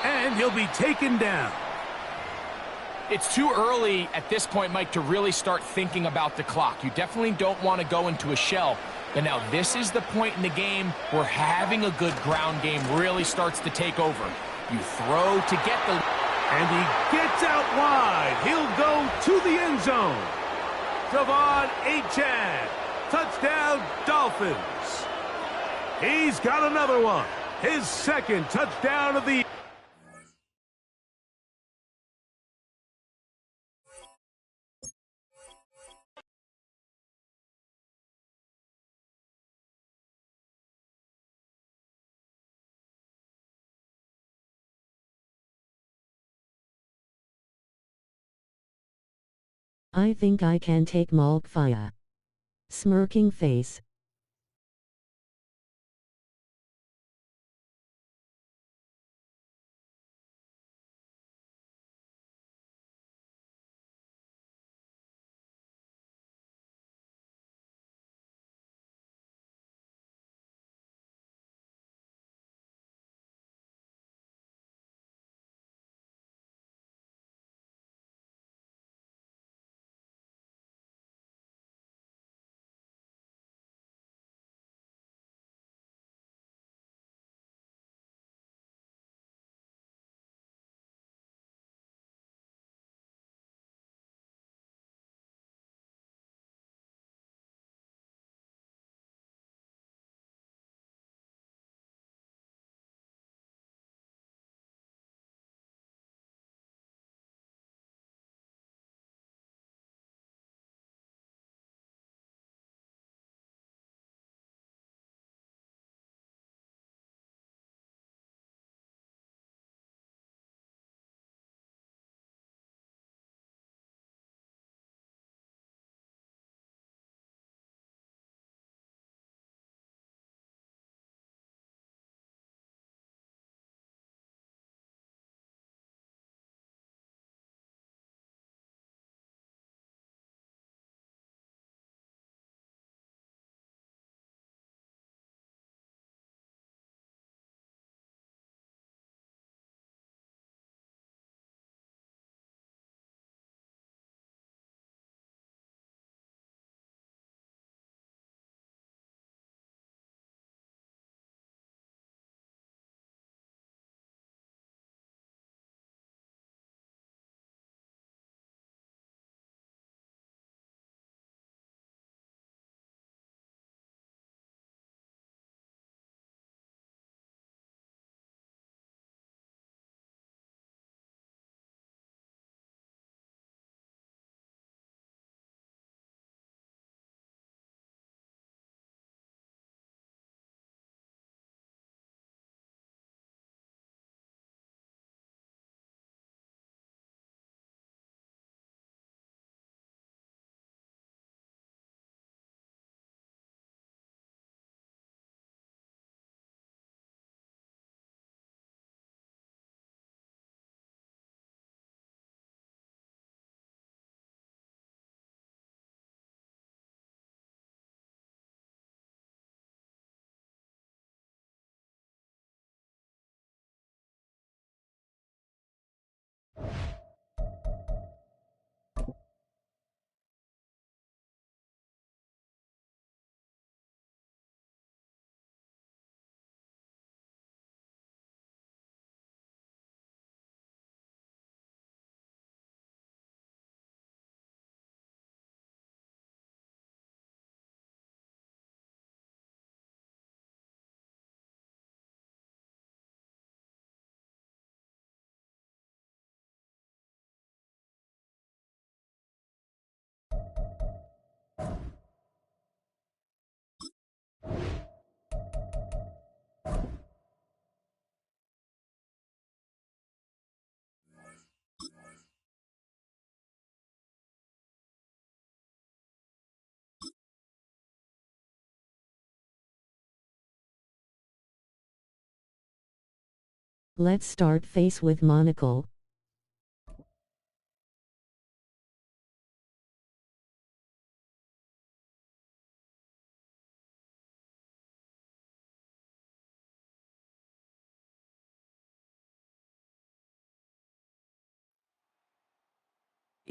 And he'll be taken down.
It's too early at this point, Mike, to really start thinking about the clock. You definitely don't want to go into a shell. But now this is the point in the game where having a good ground game really starts to take over. You throw to get the...
And he gets out wide. He'll go to the end zone. Javon Achane. Touchdown, Dolphins. He's got another one. His second touchdown of the...
I think I can take Malk fire. Smirking face. Let's start face with monocle.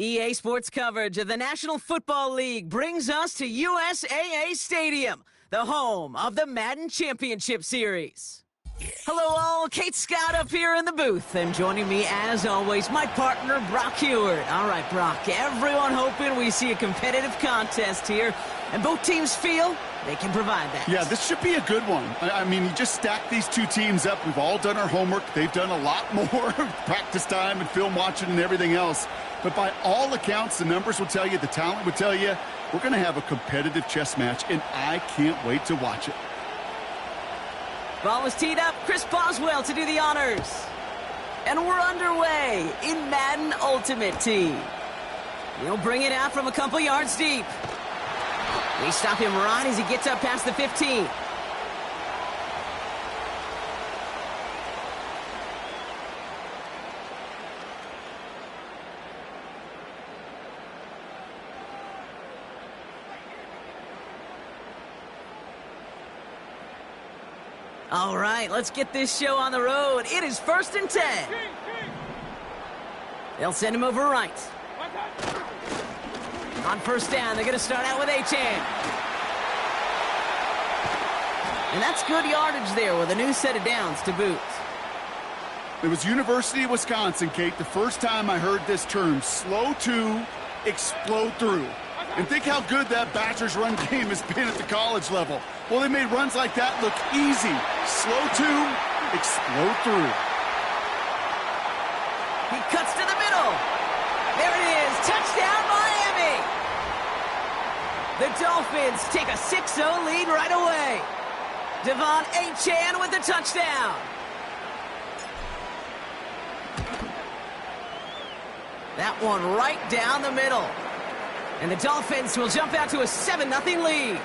EA Sports coverage of the National Football League brings us to USAA Stadium, the home of the Madden Championship Series. Hello all, Kate Scott up here in the booth, and joining me as always, my partner Brock Heward. All right, Brock, everyone hoping we see a competitive contest here, and both teams feel they can provide that.
Yeah, this should be a good one. I mean, you just stack these two teams up. We've all done our homework. They've done a lot more practice time and film watching and everything else. But by all accounts, the numbers will tell you, the talent will tell you, we're going to have a competitive chess match, and I can't wait to watch it.
Ball is teed up. Chris Boswell to do the honors. And we're underway in Madden Ultimate Team. He'll bring it out from a couple yards deep. We stop him right as he gets up past the 15. All right, let's get this show on the road. It is 1st and 10. They'll send him over right. On first down, they're going to start out with Achane. And that's good yardage there with a new set of downs to boot.
It was University of Wisconsin, Kate, the first time I heard this term, slow to explode through. And think how good that Badgers run game has been at the college level. Well, they made runs like that look easy. Slow to explode through.
He cuts to the middle. There it is. Touchdown, Miami. The Dolphins take a 6-0 lead right away. Devon Achane with the touchdown. That one right down the middle. And the Dolphins will jump out to a 7-0 lead.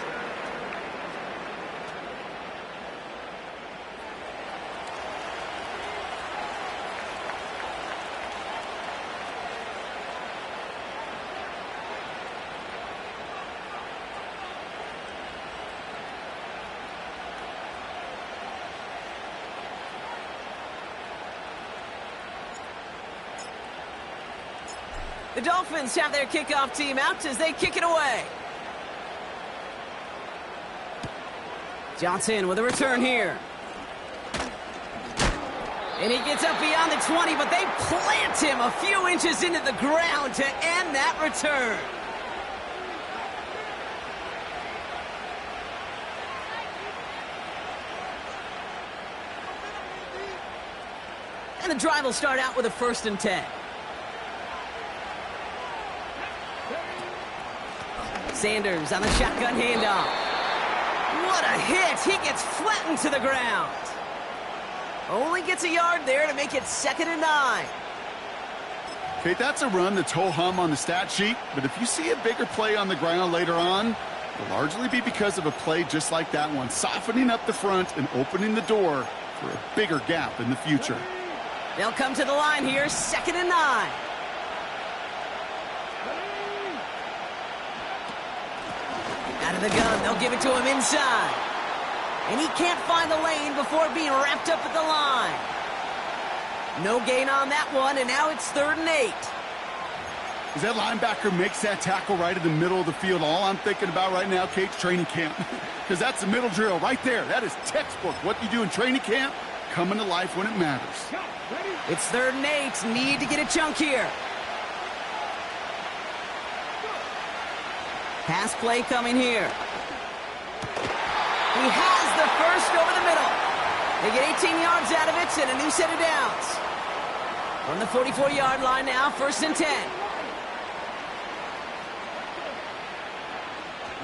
The Dolphins have their kickoff team out as they kick it away. Johnson with a return here. And he gets up beyond the 20, but they plant him a few inches into the ground to end that return. And the drive will start out with a 1st and 10. Sanders on the shotgun handoff. What a hit! He gets flattened to the ground. Only gets a yard there to make it 2nd and 9.
Okay, that's a run that's ho-hum on the stat sheet, but if you see a bigger play on the ground later on, it'll largely be because of a play just like that one, softening up the front and opening the door for a bigger gap in the future.
They'll come to the line here, 2nd and 9. Out of the gun, they'll give it to him inside. And he can't find the lane before being wrapped up at the line. No gain on that one, and now it's 3rd and 8.
As that linebacker makes that tackle right in the middle of the field, all I'm thinking about right now, Kate's training camp. Because that's the middle drill right there. That is textbook. What you do in training camp, coming to life when it matters.
It's 3rd and 8. Need to get a chunk here. Pass play coming here. He has the first over the middle. They get 18 yards out of it and a new set of downs. From the 44-yard line now, 1st and 10.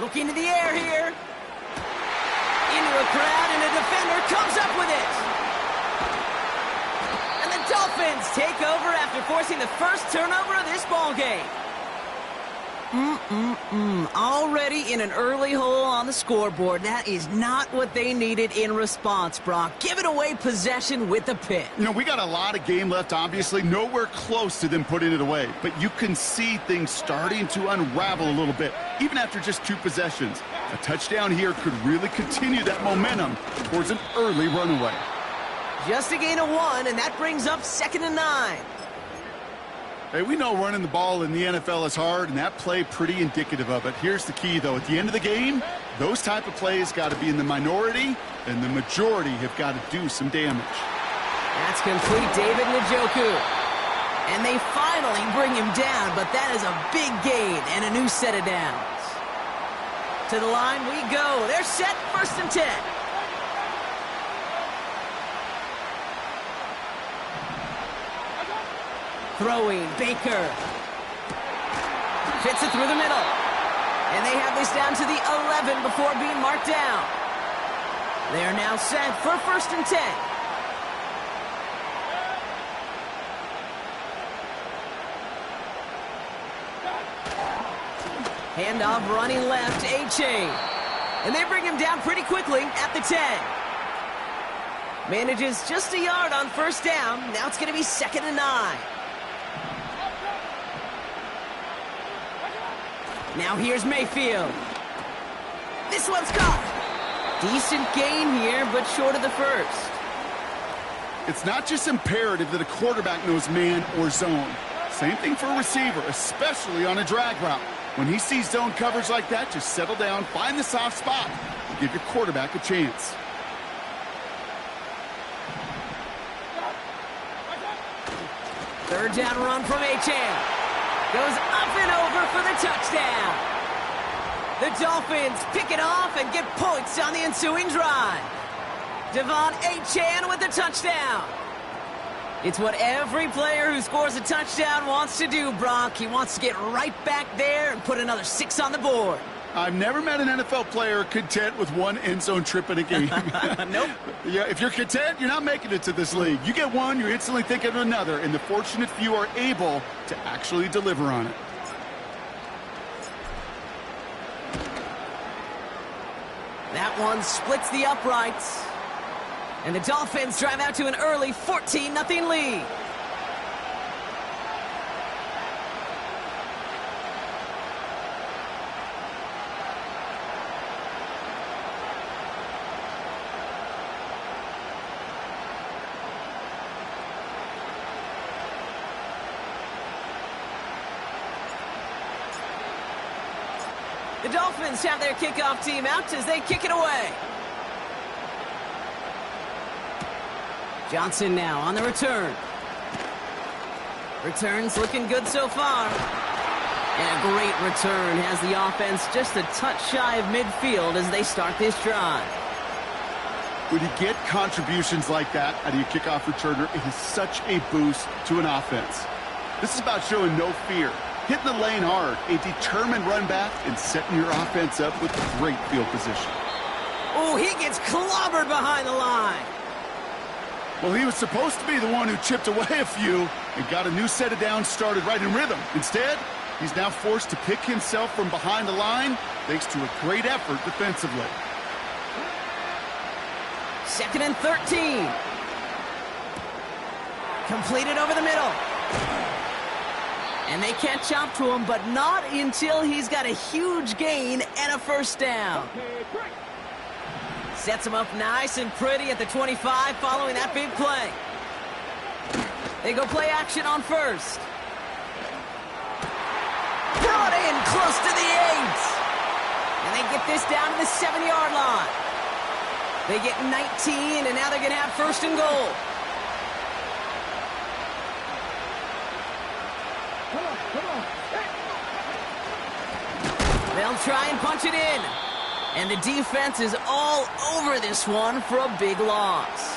Looking to the air here. Into a crowd, and a defender comes up with it. And the Dolphins take over after forcing the first turnover of this ball game. Already in an early hole on the scoreboard. That is not what they needed in response, Brock. Giving away possession with a pick.
You know, we got a lot of game left, obviously. Nowhere close to them putting it away. But you can see things starting to unravel a little bit, even after just 2 possessions. A touchdown here could really continue that momentum towards an early runaway.
Just a gain of 1, and that brings up 2nd and 9.
Hey, we know running the ball in the NFL is hard, and that play pretty indicative of it. Here's the key, though. At the end of the game, those type of plays got to be in the minority, and the majority have got to do some damage.
That's complete, David Njoku. And they finally bring him down, but that is a big gain and a new set of downs. To the line we go. They're set, 1st and 10. Throwing, Baker. Fits it through the middle. And they have this down to the 11 before being marked down. They are now set for 1st and 10. Handoff running left, A-Chain. And they bring him down pretty quickly at the 10. Manages just a yard on 1st down. Now it's going to be 2nd and 9. Now here's Mayfield. This one's caught. Decent gain here, but short of the 1st.
It's not just imperative that a quarterback knows man or zone. Same thing for a receiver, especially on a drag route. When he sees zone coverage like that, just settle down, find the soft spot, and give your quarterback a chance.
Third down run from A-Chain. Goes up and over for the touchdown. The Dolphins pick it off and get points on the ensuing drive. Devon A-Chain with the touchdown. It's what every player who scores a touchdown wants to do, Brock. He wants to get right back there and put another 6 on the board.
I've never met an NFL player content with one end zone trip in a game.
Nope.
Yeah, if you're content, you're not making it to this league. You get one, you're instantly thinking of another, and the fortunate few are able to actually deliver on it.
That one splits the uprights. And the Dolphins drive out to an early 14-0 lead. The Dolphins have their kickoff team out as they kick it away. Johnson now on the return. Returns looking good so far. And a great return has the offense just a touch shy of midfield as they start this drive.
When you get contributions like that out of your kickoff returner, it is such a boost to an offense. This is about showing no fear, hitting the lane hard, a determined run back, and setting your offense up with great field position.
Oh, he gets clobbered behind the line.
Well, he was supposed to be the one who chipped away a few and got a new set of downs started right in rhythm. Instead, he's now forced to pick himself from behind the line thanks to a great effort defensively.
2nd and 13. Completed over the middle. And they catch up to him, but not until he's got a huge gain and a 1st down. Sets him up nice and pretty at the 25 following that big play. They go play action on 1st. Brought in close to the 8. And they get this down to the 7-yard line. They get 19, and now they're going to have 1st and goal. They'll try and punch it in. And the defense is all over this one for a big loss.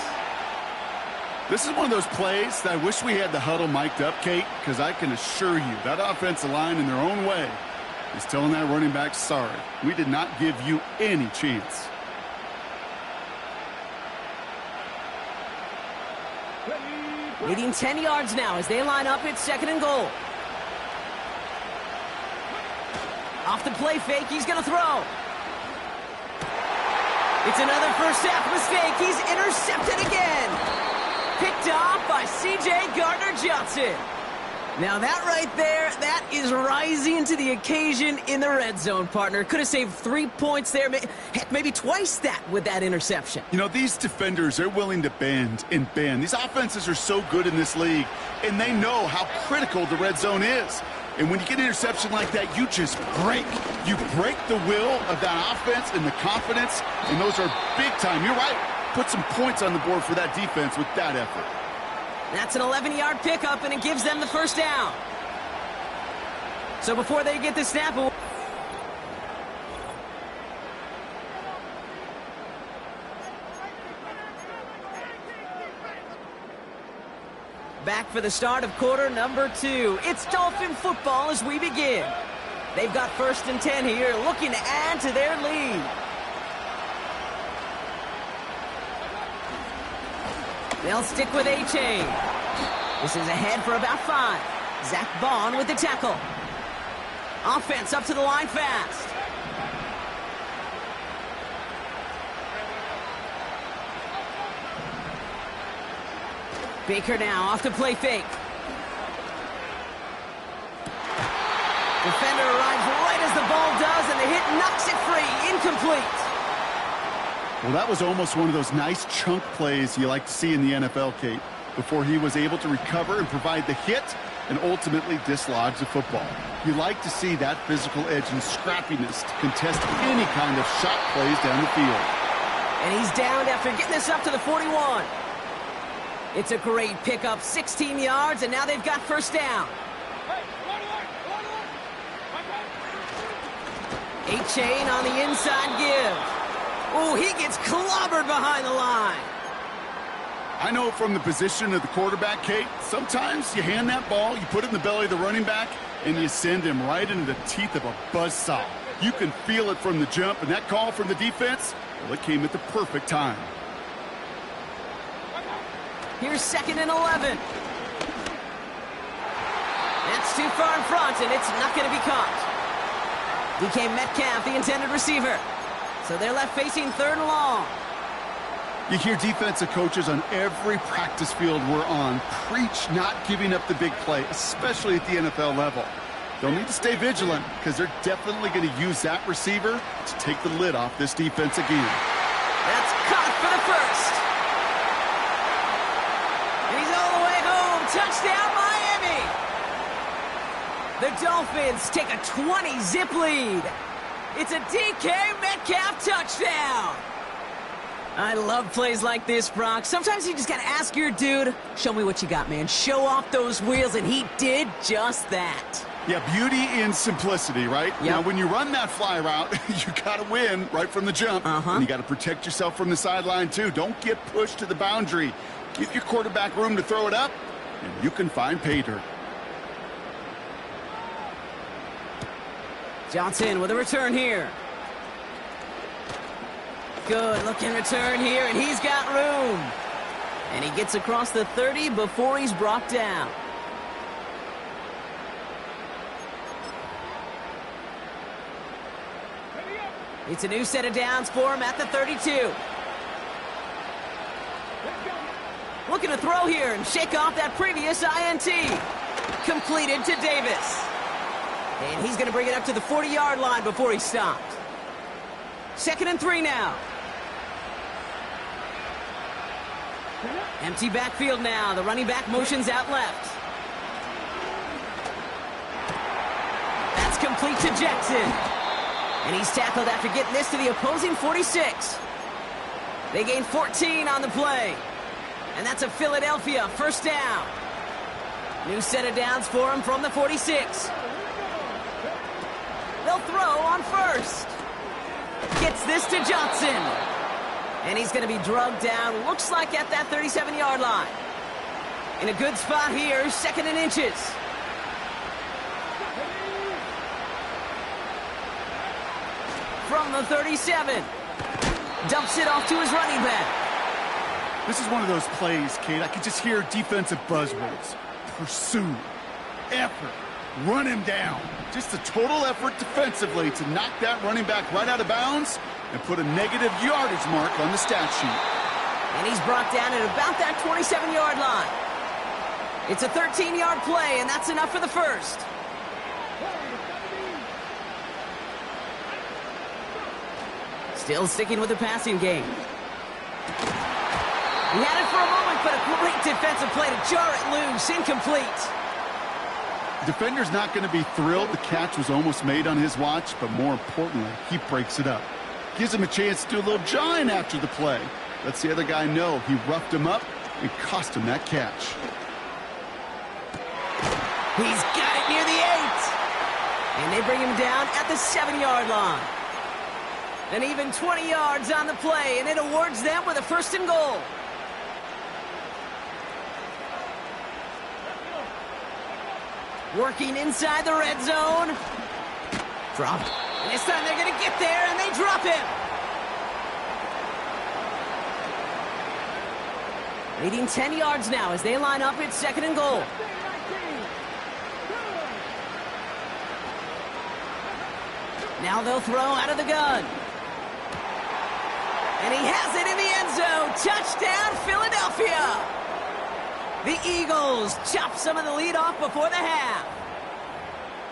This is one of those plays that I wish we had the huddle mic'd up, Kate, because I can assure you that offensive line in their own way is telling that running back, sorry, we did not give you any chance.
Leading 10 yards now as they line up at 2nd and goal. Off the play fake, he's going to throw. It's another first half mistake. He's intercepted again. Picked off by C.J. Gardner-Johnson. Now that right there, that is rising to the occasion in the red zone, partner. Could have saved 3 points there. Heck, maybe twice that with that interception.
You know, these defenders, they're willing to bend and bend. These offenses are so good in this league, and they know how critical the red zone is. And when you get an interception like that, you just break. You break the will of that offense and the confidence, and those are big time. You're right. Put some points on the board for that defense with that effort.
That's an 11-yard pickup, and it gives them the first down. So before they get the snap... Back for the start of quarter number 2. It's Dolphin football as we begin. They've got 1st and 10 here, looking to add to their lead. They'll stick with A-Chain. This is ahead for about 5. Zach Bond with the tackle. Offense up to the line fast. Baker now off the play fake. Defender arrives right as the ball does, and the hit knocks it free. Incomplete.
Well, that was almost one of those nice chunk plays you like to see in the NFL, Kate, before he was able to recover and provide the hit and ultimately dislodge the football. You like to see that physical edge and scrappiness to contest any kind of shot plays down the field.
And he's downed after getting this up to the 41. It's a great pickup, 16 yards, and now they've got first down. A-Chain on the inside give. Oh, he gets clobbered behind the line.
I know from the position of the quarterback, Kate, sometimes you hand that ball, you put it in the belly of the running back, and you send him right into the teeth of a buzzsaw. You can feel it from the jump, and that call from the defense, well, it came at the perfect time.
Here's 2nd and 11. That's too far in front, and it's not going to be caught. DK Metcalf, the intended receiver. So they're left facing 3rd and long.
You hear defensive coaches on every practice field we're on preach not giving up the big play, especially at the NFL level. They'll need to stay vigilant because they're definitely going to use that receiver to take the lid off this defense again.
That's caught for the first. And he's all the way home. Touchdown, Miami. The Dolphins take a 20-zip lead. It's a DK Metcalf touchdown. I love plays like this, Brock. Sometimes you just got to ask your dude, show me what you got, man. Show off those wheels, and he did just that.
Yeah, beauty in simplicity, right?
Yep.
Now, when you run that fly route, you got to win right from the jump. And you got to protect yourself from the sideline, too. Don't get pushed to the boundary. Give your quarterback room to throw it up, and you can find pay dirt.
Johnson with a return here. Good looking return here, and he's got room. And he gets across the 30 before he's brought down. It's a new set of downs for him at the 32. Looking to throw here and shake off that previous INT. Completed to Davis. And he's going to bring it up to the 40-yard line before he stopped. 2nd and 3 now. Empty backfield now. The running back motions out left. That's complete to Jackson. And he's tackled after getting this to the opposing 46. They gain 14 on the play. And that's a Philadelphia first down. New set of downs for him from the 46. They'll throw on first. Gets this to Johnson. And he's going to be drugged down, looks like at that 37-yard line. In a good spot here, 2nd and inches. From the 37. Dumps it off to his running back.
This is one of those plays, Kate, I could just hear defensive buzzwords. Pursue. Effort. Run him down. Just a total effort defensively to knock that running back right out of bounds and put a negative yardage mark on the stat sheet.
And he's brought down at about that 27-yard line. It's a 13-yard play, and that's enough for the first. Still sticking with the passing game. He had it for a moment, but a great defensive play to jar it loose. Incomplete.
Defender's not going to be thrilled the catch was almost made on his watch, but more importantly, he breaks it up. Gives him a chance to do a little jawing after the play. Lets the other guy know he roughed him up and cost him that catch.
He's got it near the 8. And they bring him down at the 7-yard line. An even 20 yards on the play, and it awards them with a 1st and goal. Working inside the red zone. Drop. And this time they're going to get there, and they drop him. Leading 10 yards now as they line up at 2nd and goal. Now they'll throw out of the gun. And he has it in the end zone. Touchdown, Philadelphia. The Eagles chop some of the lead off before the half.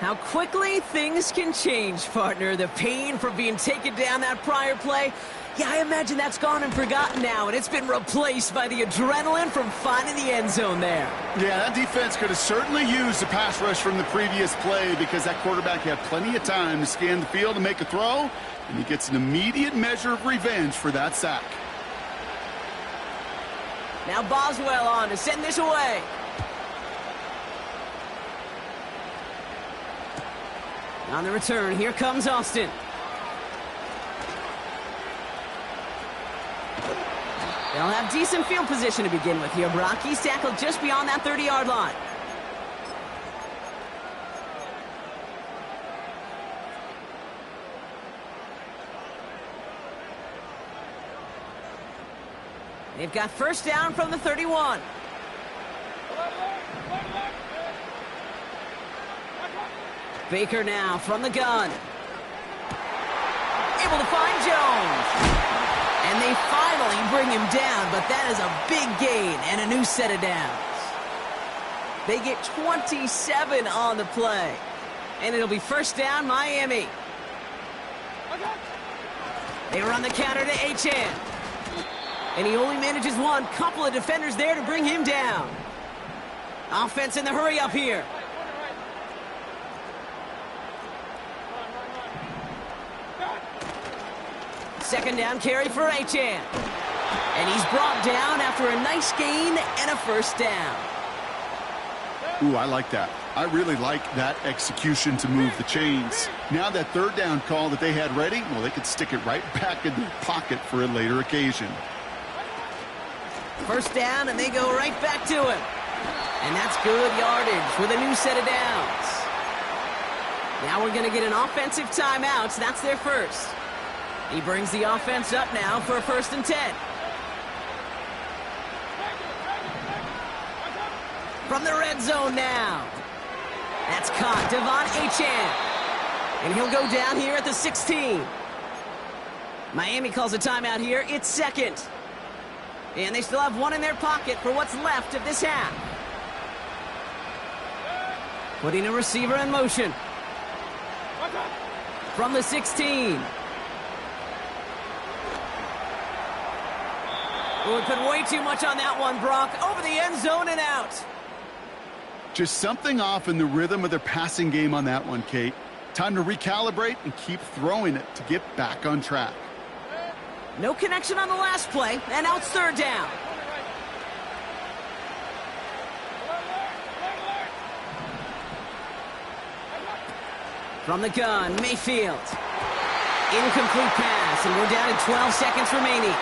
How quickly things can change, partner. The pain from being taken down that prior play, yeah, I imagine that's gone and forgotten now, and it's been replaced by the adrenaline from finding the end zone there.
Yeah, that defense could have certainly used the pass rush from the previous play because that quarterback had plenty of time to scan the field and make a throw, and he gets an immediate measure of revenge for that sack.
Now Boswell on to send this away. On the return, here comes Austin. They'll have decent field position to begin with here, Brock. He's tackled just beyond that 30-yard line. They've got 1st down from the 31. Baker now from the gun. Able to find Jones. And they finally bring him down, but that is a big gain and a new set of downs. They get 27 on the play. And it'll be 1st down, Miami. They run the counter to Achane. And he only manages one. Couple of defenders there to bring him down. Offense in the hurry up here. Second down carry for Achane. And he's brought down after a nice gain and a 1st down.
Ooh, I like that. I really like that execution to move the chains. Now that 3rd down call that they had ready, well, they could stick it right back in their pocket for a later occasion.
1st down, and they go right back to him. And that's good yardage with a new set of downs. Now we're going to get an offensive timeout. So that's their first. He brings the offense up now for a 1st and 10. From the red zone now. That's caught. Devon Achane. And he'll go down here at the 16. Miami calls a timeout here. It's 2nd. And they still have one in their pocket for what's left of this half. Putting a receiver in motion. From the 16. Oh, we put way too much on that one, Brock. Over the end zone and out.
Just something off in the rhythm of their passing game on that one, Kate. Time to recalibrate and keep throwing it to get back on track.
No connection on the last play, and now it's 3rd down. From the gun, Mayfield. Incomplete pass, and we're down to 12 seconds remaining.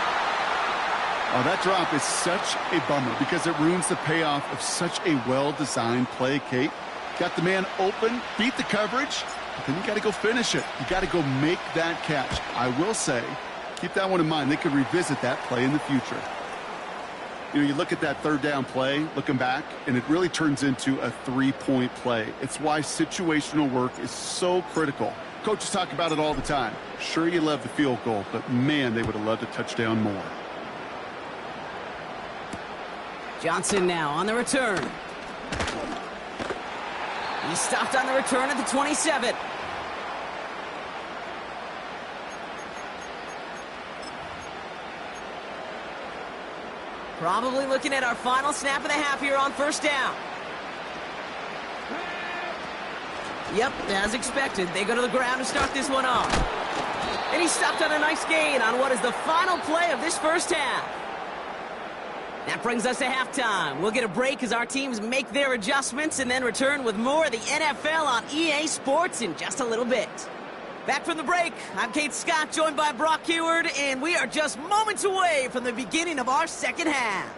Oh, that drop is such a bummer because it ruins the payoff of such a well-designed play, Kate. Got the man open, beat the coverage, but then you got to go finish it. You got to go make that catch. I will say, keep that one in mind. They could revisit that play in the future. You know, you look at that 3rd down play, looking back, and it really turns into a 3-point play. It's why situational work is so critical. Coaches talk about it all the time. Sure, you love the field goal, but man, they would have loved a touchdown more.
Johnson now on the return. He stopped on the return at the 27. Probably looking at our final snap of the half here on first down. Yep, as expected, they go to the ground to start this one off. And he stopped on a nice gain on what is the final play of this first half. That brings us to halftime. We'll get a break as our teams make their adjustments and then return with more of the NFL on EA Sports in just a little bit. Back from the break, I'm Kate Scott, joined by Brock Heward, and we are just moments away from the beginning of our second half.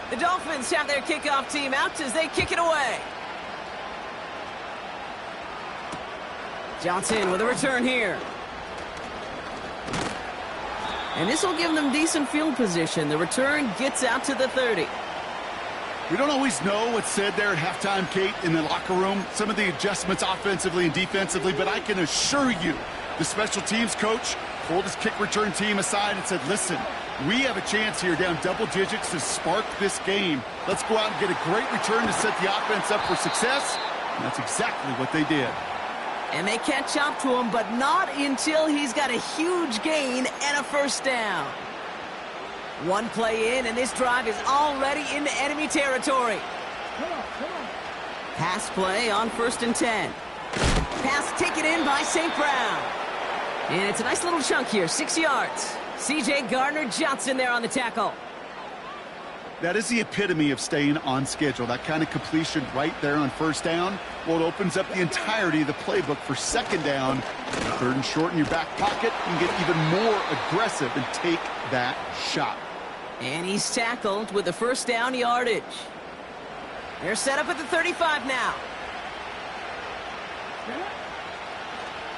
The Dolphins have their kickoff team out as they kick it away. Johnson with a return here. And this will give them decent field position. The return gets out to the 30.
We don't always know what's said there at halftime, Kate, in the locker room. Some of the adjustments offensively and defensively, but I can assure you the special teams coach pulled his kick return team aside and said, listen, we have a chance here down double digits to spark this game. Let's go out and get a great return to set the offense up for success. And that's exactly what they did.
And they catch up to him, but not until he's got a huge gain and a first down. One play in, and this drive is already into enemy territory. Pass play on 1st and 10. Pass taken in by St. Brown. And it's a nice little chunk here, 6 yards. C.J. Gardner-Johnson there on the tackle.
That is the epitome of staying on schedule. That kind of completion right there on first down. Well, it opens up the entirety of the playbook for second down. 3rd and short in your back pocket. You can get even more aggressive and take that shot.
And he's tackled with the first down yardage. They're set up at the 35 now.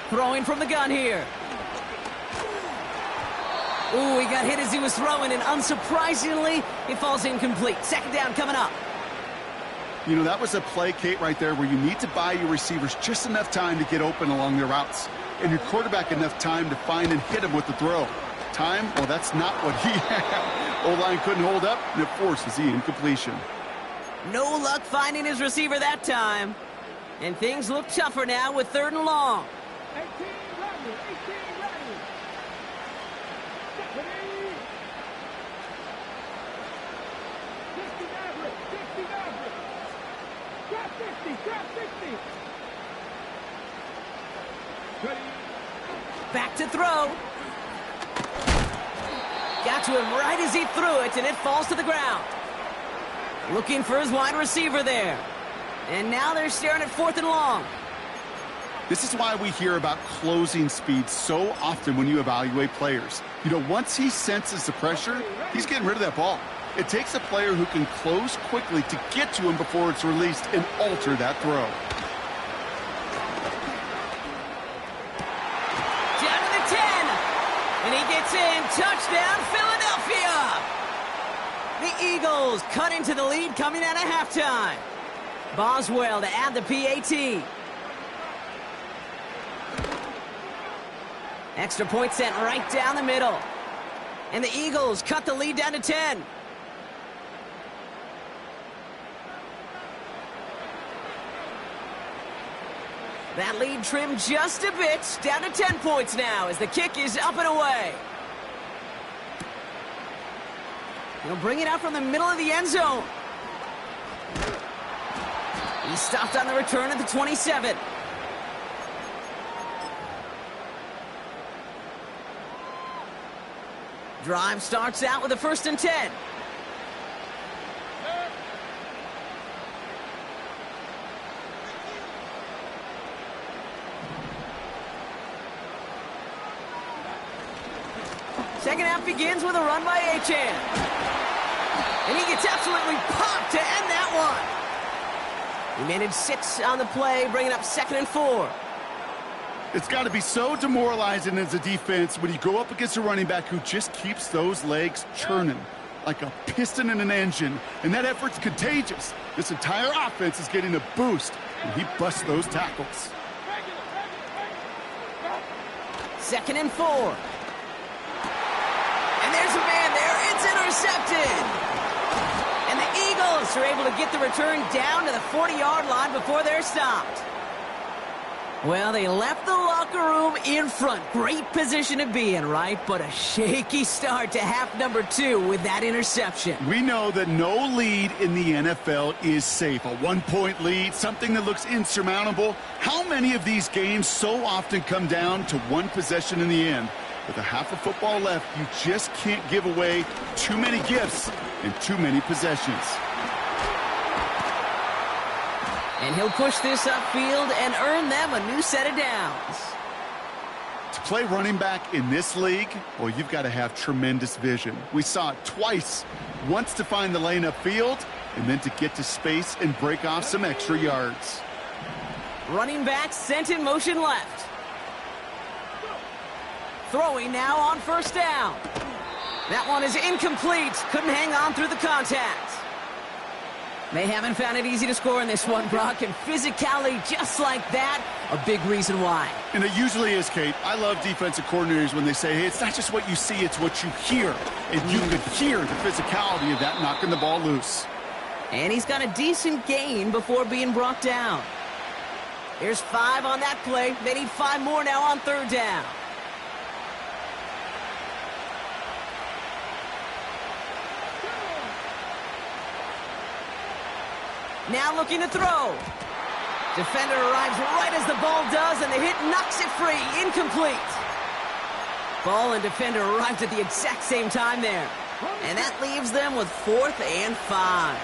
Throwing from the gun here. Ooh, he got hit as he was throwing, and unsurprisingly, it falls incomplete. Second down coming up.
You know, that was a play, Kate, right there where you need to buy your receivers just enough time to get open along their routes, and your quarterback enough time to find and hit him with the throw. Time, well, that's not what he had. O-line couldn't hold up, and it forces the incompletion.
No luck finding his receiver that time. And things look tougher now with 3rd and long.
18 ready, 18 ready. Stephanie. 60 average, 60 average. Drop 60, drop 60. Ready.
Back to throw. Got to him right as he threw it, and it falls to the ground. Looking for his wide receiver there. And now they're staring at 4th and long.
This is why we hear about closing speed so often when you evaluate players. You know, once he senses the pressure, he's getting rid of that ball. It takes a player who can close quickly to get to him before it's released and alter that throw.
Down to the 10. And he gets in. Touchdown, Philadelphia. The Eagles cut into the lead coming out of halftime. Boswell to add the PAT. Extra point sent right down the middle. And the Eagles cut the lead down to 10. That lead trimmed just a bit, down to 10 points now as the kick is up and away. He'll bring it out from the middle of the end zone. He stopped on the return at the 27. Drive starts out with a 1st and 10. Second half begins with a run by Achane. And he gets absolutely popped to end that one. He managed 6 on the play, bringing up 2nd and 4.
It's got to be so demoralizing as a defense when you go up against a running back who just keeps those legs churning like a piston in an engine. And that effort's contagious. This entire offense is getting a boost, and he busts those tackles.
2nd and 4. intercepted. And the Eagles are able to get the return down to the 40-yard line before they're stopped. Well, they left the locker room in front. Great position to be in, right? But a shaky start to half number 2 with that interception.
We know that no lead in the NFL is safe. A one-point lead, something that looks insurmountable. How many of these games so often come down to one possession in the end? With a half of football left, you just can't give away too many gifts and too many possessions.
And he'll push this upfield and earn them a new set of downs.
To play running back in this league, well, you've got to have tremendous vision. We saw it twice. Once to find the lane upfield, and then to get to space and break off some extra yards.
Running back sent in motion left. Throwing now on first down. That one is incomplete. Couldn't hang on through the contact. They haven't found it easy to score in this one, Brock, and physicality just like that, a big reason why.
And it usually is, Kate. I love defensive coordinators when they say, hey, it's not just what you see, it's what you hear. And you could hear the physicality of that knocking the ball loose.
And he's got a decent gain before being brought down. Here's 5 on that play. They need 5 more now on third down. Now looking to throw. Defender arrives right as the ball does, and the hit knocks it free. Incomplete. Ball and defender arrived at the exact same time there. And that leaves them with 4th and 5.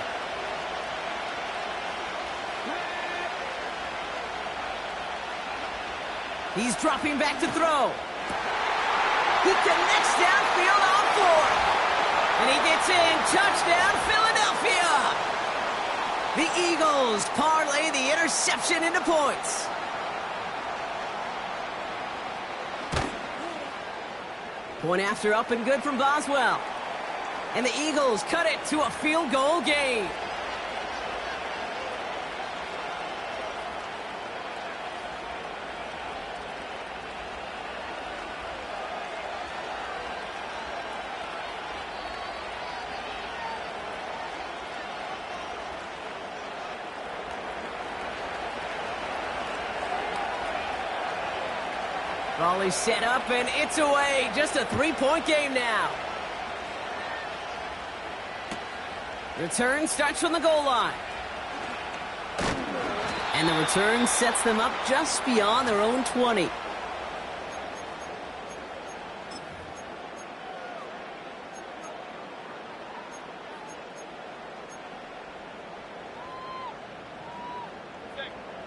He's dropping back to throw. He connects downfield on 4th. And he gets in. Touchdown, Philadelphia. The Eagles parlay the interception into points. Point after up and good from Boswell. And the Eagles cut it to a field goal game. Volley set up, and it's away. Just a 3-point game now. Return starts from the goal line. And the return sets them up just beyond their own 20.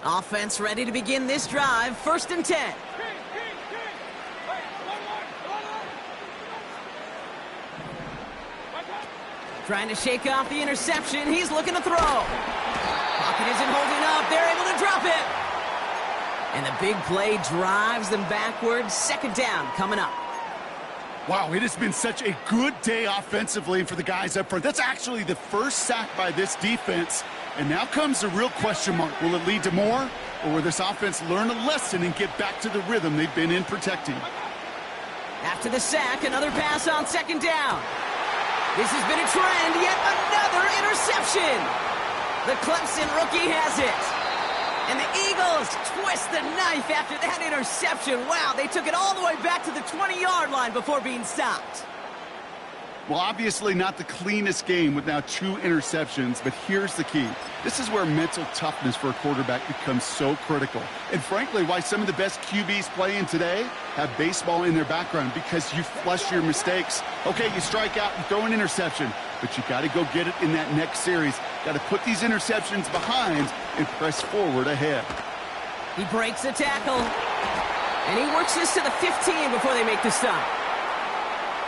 Offense ready to begin this drive. 1st and 10. Trying to shake off the interception. He's looking to throw. Pocket isn't holding up. They're able to drop it. And the big play drives them backwards. 2nd down coming up.
Wow, it has been such a good day offensively for the guys up front. That's actually the first sack by this defense. And now comes the real question mark. Will it lead to more? Or will this offense learn a lesson and get back to the rhythm they've been in protecting?
After the sack, another pass on 2nd down. This has been a trend, yet another interception. The Clemson rookie has it. And the Eagles twist the knife after that interception. Wow, they took it all the way back to the 20-yard line before being stopped.
Well, obviously not the cleanest game with now 2 interceptions, but here's the key. This is where mental toughness for a quarterback becomes so critical. And frankly, why some of the best QBs playing today have baseball in their background, because you flush your mistakes. Okay, you strike out and throw an interception, but you got to go get it in that next series. Got to put these interceptions behind and press forward ahead.
He breaks the tackle, and he works this to the 15 before they make the stop.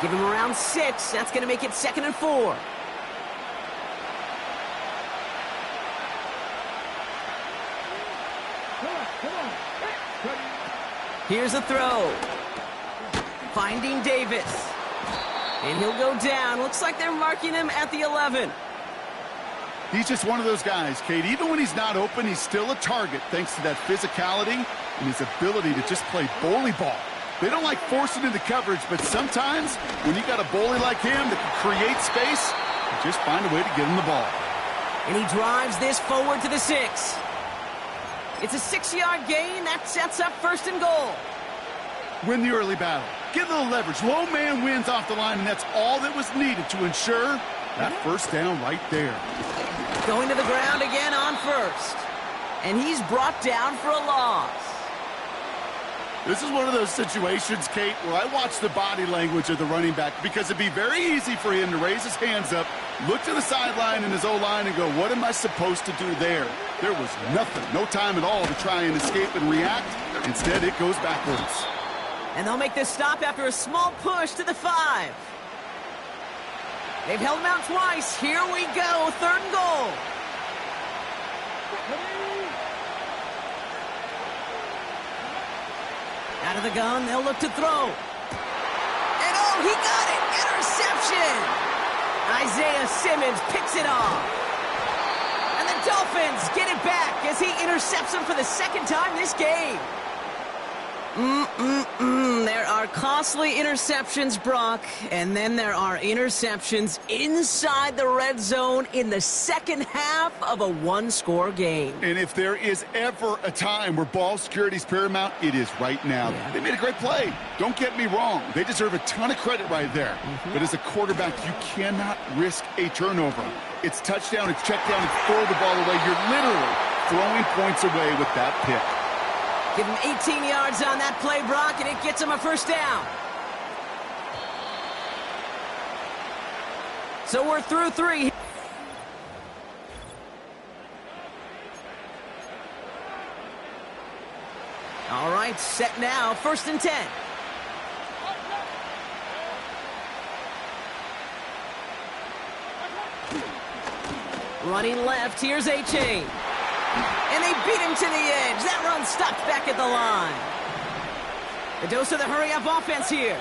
Give him around 6. That's going to make it 2nd and 4. Here's a throw. Finding Davis. And he'll go down. Looks like they're marking him at the 11.
He's just one of those guys, Kate. Even when he's not open, he's still a target thanks to that physicality and his ability to just play bully ball. They don't like forcing into coverage, but sometimes when you got a bully like him that can create space, you just find a way to get him the ball.
And he drives this forward to the 6. It's a 6-yard gain. That sets up 1st and goal.
Win the early battle. Get a little leverage. Low man wins off the line, and that's all that was needed to ensure that 1st down right there.
Going to the ground again on 1st. And he's brought down for a loss.
This is one of those situations, Kate, where I watch the body language of the running back because it'd be very easy for him to raise his hands up, look to the sideline in his O-line and go, what am I supposed to do there? There was nothing, no time at all to try and escape and react. Instead, it goes backwards.
And they'll make this stop after a small push to the 5. They've held him out twice. Here we go, 3rd and goal. Out of the gun, they'll look to throw. And oh, he got it! Interception! Isaiah Simmons picks it off. And the Dolphins get it back as he intercepts him for the 2nd time this game. There are costly interceptions, Brock, and then there are interceptions inside the red zone in the 2nd half of a 1-score game.
And if there is ever a time where ball security is paramount, it is right now. Yeah. They made a great play. Don't get me wrong. They deserve a ton of credit right there. But as a quarterback, you cannot risk a turnover. It's touchdown, it's check down, it's throw the ball away. You're literally throwing points away with that pick.
Give him 18 yards on that play, Brock, and it gets him a 1st down. So we're through 3. All right, set now, 1st and 10. Running left, here's A-Chain. And they beat him to the edge. That run stopped back at the line. A dose of the hurry-up offense here.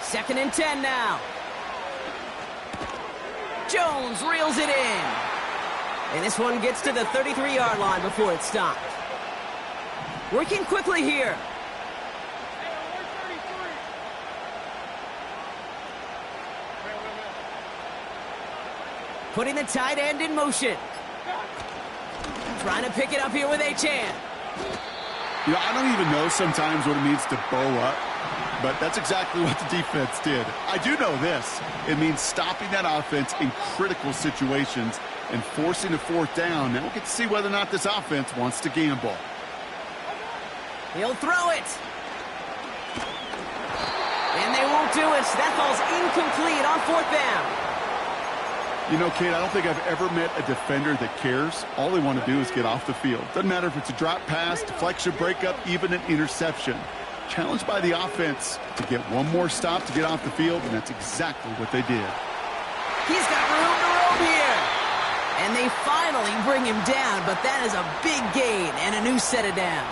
Second and 10 now. Jones reels it in. And this one gets to the 33-yard line before it stopped. Working quickly here. Putting the tight end in motion. Trying to pick it up here with A-Chan.
You know, I don't even know sometimes what it means to bow up, but that's exactly what the defense did. I do know this. It means stopping that offense in critical situations and forcing a 4th down. Now we'll get to see whether or not this offense wants to gamble.
He'll throw it. And they won't do it. That ball's incomplete on 4th down.
You know, Kate, I don't think I've ever met a defender that cares. All they want to do is get off the field. Doesn't matter if it's a drop pass, deflection, breakup, even an interception. Challenged by the offense to get one more stop to get off the field, and that's exactly what they did.
He's got room to roam here. And they finally bring him down, but that is a big gain and a new set of downs.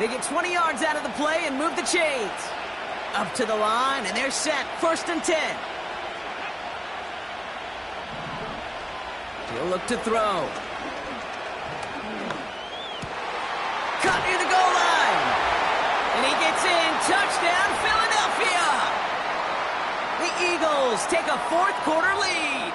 They get 20 yards out of the play and move the chains. Up to the line, and they're set. 1st and 10. He'll look to throw. Cut near the goal line. And he gets in. Touchdown, Philadelphia. The Eagles take a 4th quarter lead.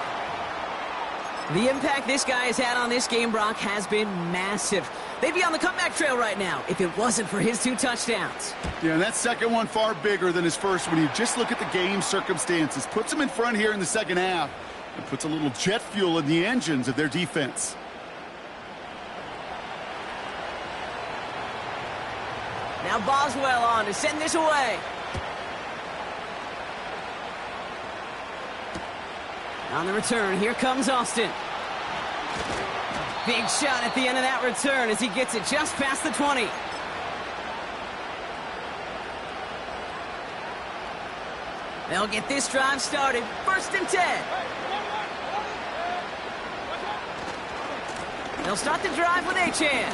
The impact this guy has had on this game, Brock, has been massive. They'd be on the comeback trail right now if it wasn't for his 2 touchdowns.
Yeah, and that second one far bigger than his first when you just look at the game circumstances. Puts him in front here in the 2nd half. And puts a little jet fuel in the engines of their defense.
Now Boswell on to send this away. On the return, here comes Austin. Big shot at the end of that return as he gets it just past the 20. They'll get this drive started. 1st and 10. They'll start the drive with A-Chan.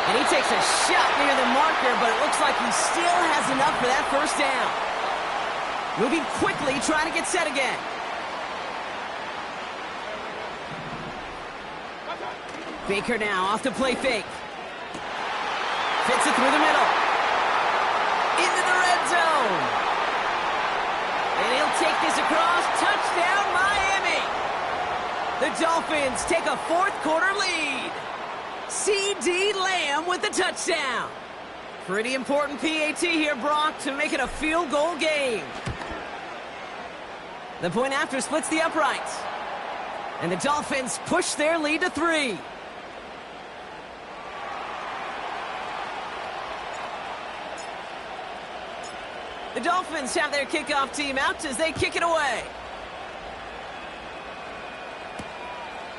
And he takes a shot near the marker, but it looks like he still has enough for that 1st down. Moving quickly, trying to get set again. Baker now off the play fake. Fits it through the middle. Into the red zone. And he'll take this across. Touchdown, Miami. The Dolphins take a fourth-quarter lead. C.D. Lamb with the touchdown. Pretty important PAT here, Brock, to make it a field goal game. The point after splits the uprights. And the Dolphins push their lead to 3. The Dolphins have their kickoff team out as they kick it away.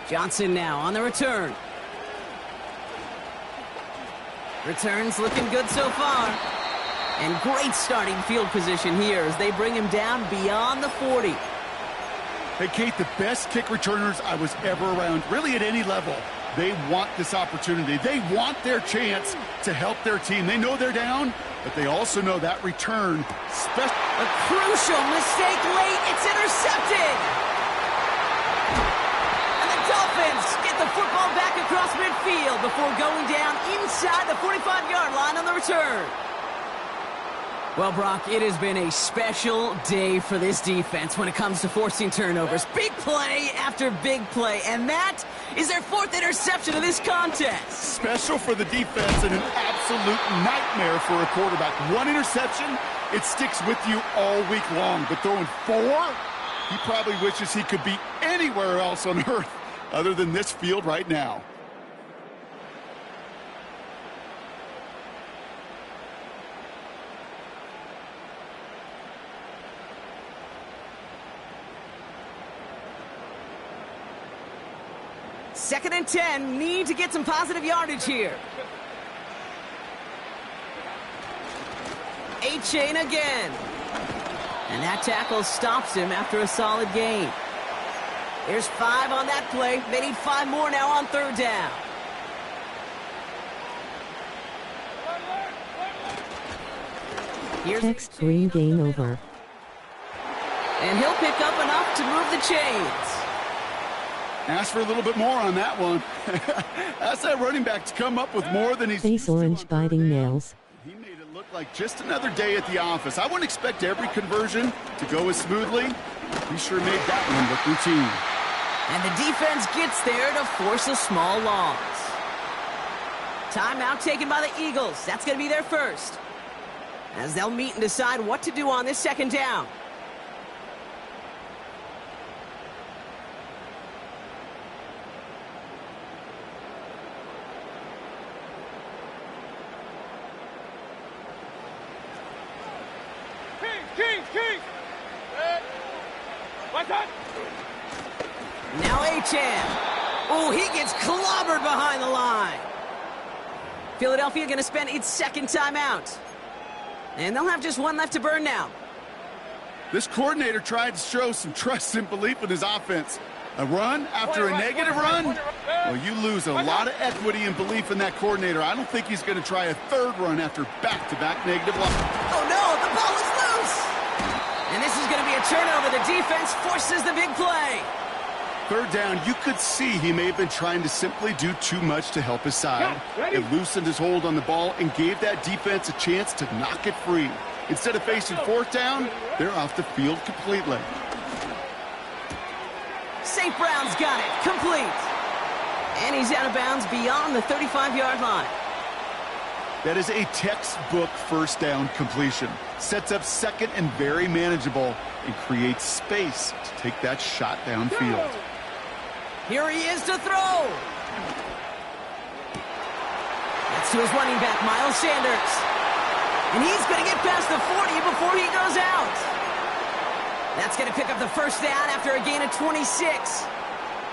Johnson now on the return. Returns looking good so far. And great starting field position here as they bring him down beyond the 40.
Hey, Kate, the best kick returners I was ever around, really at any level. They want this opportunity. They want their chance to help their team. They know they're down, but they also know that return.
A crucial mistake late. It's intercepted. And the Dolphins get the football back across midfield before going down inside the 45-yard line on the return. Well, Brock, it has been a special day for this defense when it comes to forcing turnovers. Big play after big play, and that is their 4th interception of this contest.
Special for the defense and an absolute nightmare for a quarterback. 1 interception, it sticks with you all week long. But throwing 4, he probably wishes he could be anywhere else on earth other than this field right now.
Second and 10, need to get some positive yardage here. A-chain again. And that tackle stops him after a solid gain. There's 5 on that play. They need 5 more now on 3rd down.
Check screen game over.
And he'll pick up enough to move the chains.
Ask for a little bit more on that one. Ask that running back to come up with more than he's...
Face orange biting nails.
He made it look like just another day at the office. I wouldn't expect every conversion to go as smoothly. He sure made that one look routine.
And the defense gets there to force a small loss. Timeout taken by the Eagles. That's going to be their first, as they'll meet and decide what to do on this 2nd down.
King! What's that?
Now Achane. Oh, he gets clobbered behind the line. Philadelphia going to spend its 2nd timeout. And they'll have just 1 left to burn now.
This coordinator tried to show some trust and belief in his offense. A run after a negative run? Well, you lose a lot of equity and belief in that coordinator. I don't think he's going to try a 3rd run after back-to-back negative losses.
Oh, no, the ball is loose. And this is going to be a turnover. The defense forces the big play.
3rd down, you could see he may have been trying to simply do too much to help his side. It loosened his hold on the ball and gave that defense a chance to knock it free. Instead of facing 4th down, they're off the field completely.
St. Brown's got it. Complete. And he's out of bounds beyond the 35-yard line.
That is a textbook 1st down completion. Sets up 2nd and very manageable and creates space to take that shot downfield.
Here he is to throw. That's to his running back, Miles Sanders. And he's going to get past the 40 before he goes out. That's going to pick up the 1st down after a gain of 26.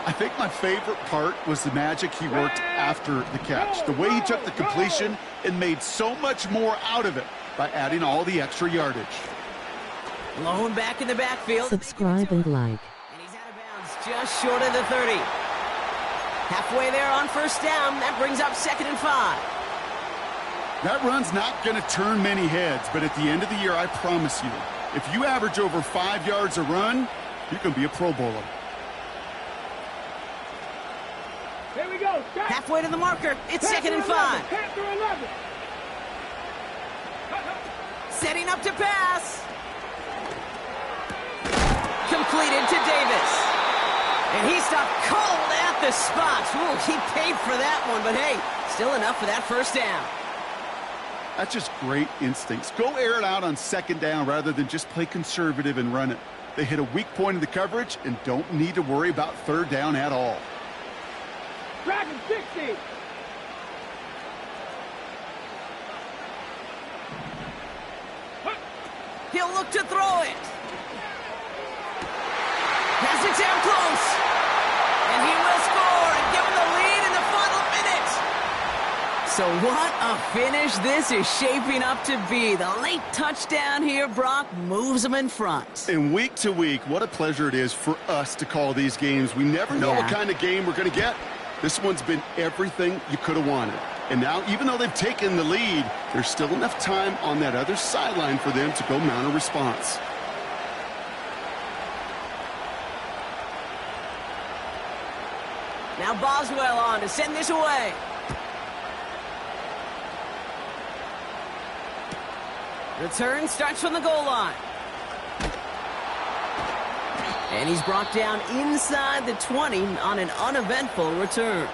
I think my favorite part was the magic he worked after the catch. The way he took the completion and made so much more out of it by adding all the extra yardage.
Blown back in the backfield.
Subscribe and like.
And he's out of bounds just short of the 30. Halfway there on 1st down. That brings up 2nd and 5.
That run's not going to turn many heads, but at the end of the year, I promise you, if you average over 5 yards a run, you're going to be a Pro Bowler.
Here we go.
Halfway to the marker. It's 2nd and 5. Setting up to pass. Completed to Davis. And he stopped cold at the spot. Ooh, he paid for that one, but hey, still enough for that first down.
That's just great instincts. Go air it out on 2nd down rather than just play conservative and run it. They hit a weak point in the coverage and don't need to worry about 3rd down at all.
Dragon 60.
He'll look to throw it. Has it down close. And he will score and give him the lead in the final minute. So what a finish this is shaping up to be. The late touchdown here, Brock, moves them in front.
And week to week, what a pleasure it is for us to call these games. We never know what kind of game we're going to get. This one's been everything you could have wanted. And now, even though they've taken the lead, there's still enough time on that other sideline for them to go mount a response.
Now Boswell on to send this away. Return starts from the goal line. And he's brought down inside the 20 on an uneventful return.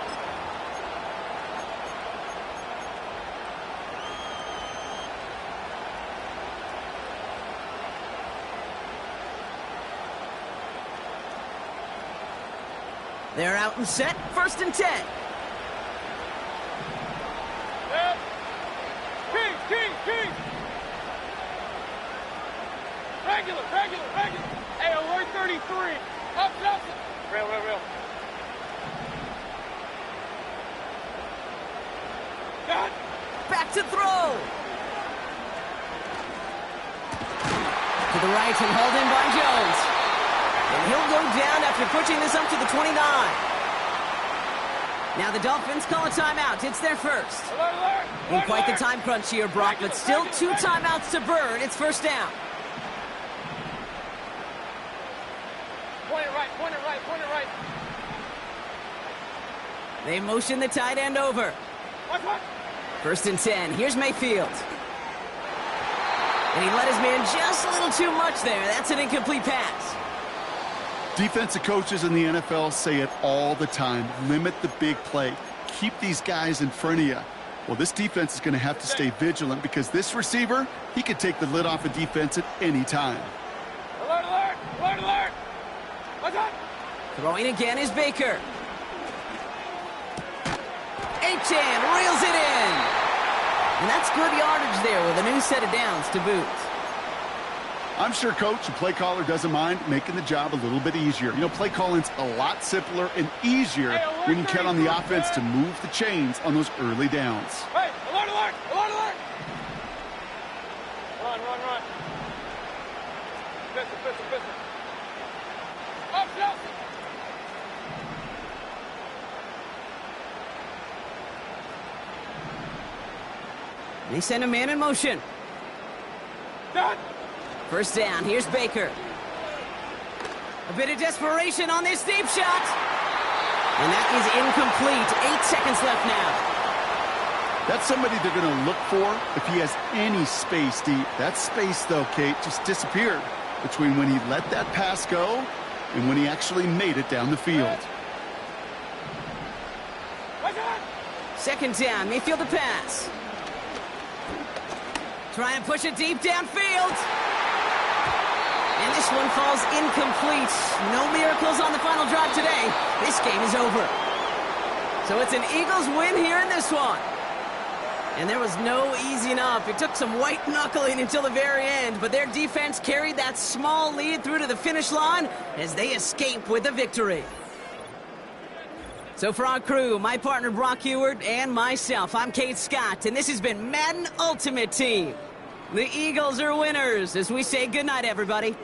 They're out and set, 1st and 10.
King. Regular. Hey, alert 33. Up. Real. Got.
Back to throw. To the right and hauled in by Jones. And he'll go down after pushing this up to the 29. Now the Dolphins call a timeout. It's their first. In quite the time crunch here, Brock, but still 2 timeouts to burn. It's 1st down.
Point it right.
They motion the tight end over.
What?
1st and 10. Here's Mayfield. And he let his man just a little too much there. That's an incomplete pass.
Defensive coaches in the NFL say it all the time. Limit the big play. Keep these guys in front of you. Well, this defense is going to have to stay vigilant because this receiver, he could take the lid off a defense at any time.
Alert! What's up?
Throwing again is Baker. Achane reels it in. And that's good yardage there with a new set of downs to boot.
I'm sure coach and play caller doesn't mind making the job a little bit easier. You know, play calling's a lot simpler and easier when you count on the offense to move the chains on those early downs.
Hey, alert! Run. Pistol. Up.
They send a man in motion.
Done.
1st down. Here's Baker. A bit of desperation on this deep shot. And that is incomplete. 8 seconds left now.
That's somebody they're going to look for if he has any space deep. That space, though, Kate, just disappeared between when he let that pass go and when he actually made it down the field.
2nd down. Mayfield the pass. Trying to push it deep downfield. And this one falls incomplete. No miracles on the final drive today. This game is over. So it's an Eagles win here in this one. And there was no easing up. It took some white knuckling until the very end, but their defense carried that small lead through to the finish line as they escape with a victory. So for our crew, my partner Brock Ewart and myself, I'm Kate Scott, and this has been Madden Ultimate Team. The Eagles are winners as we say goodnight, everybody.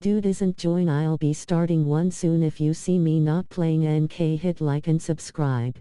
Dude isn't join, I'll be starting one soon. If you see me not playing NK, hit like and subscribe.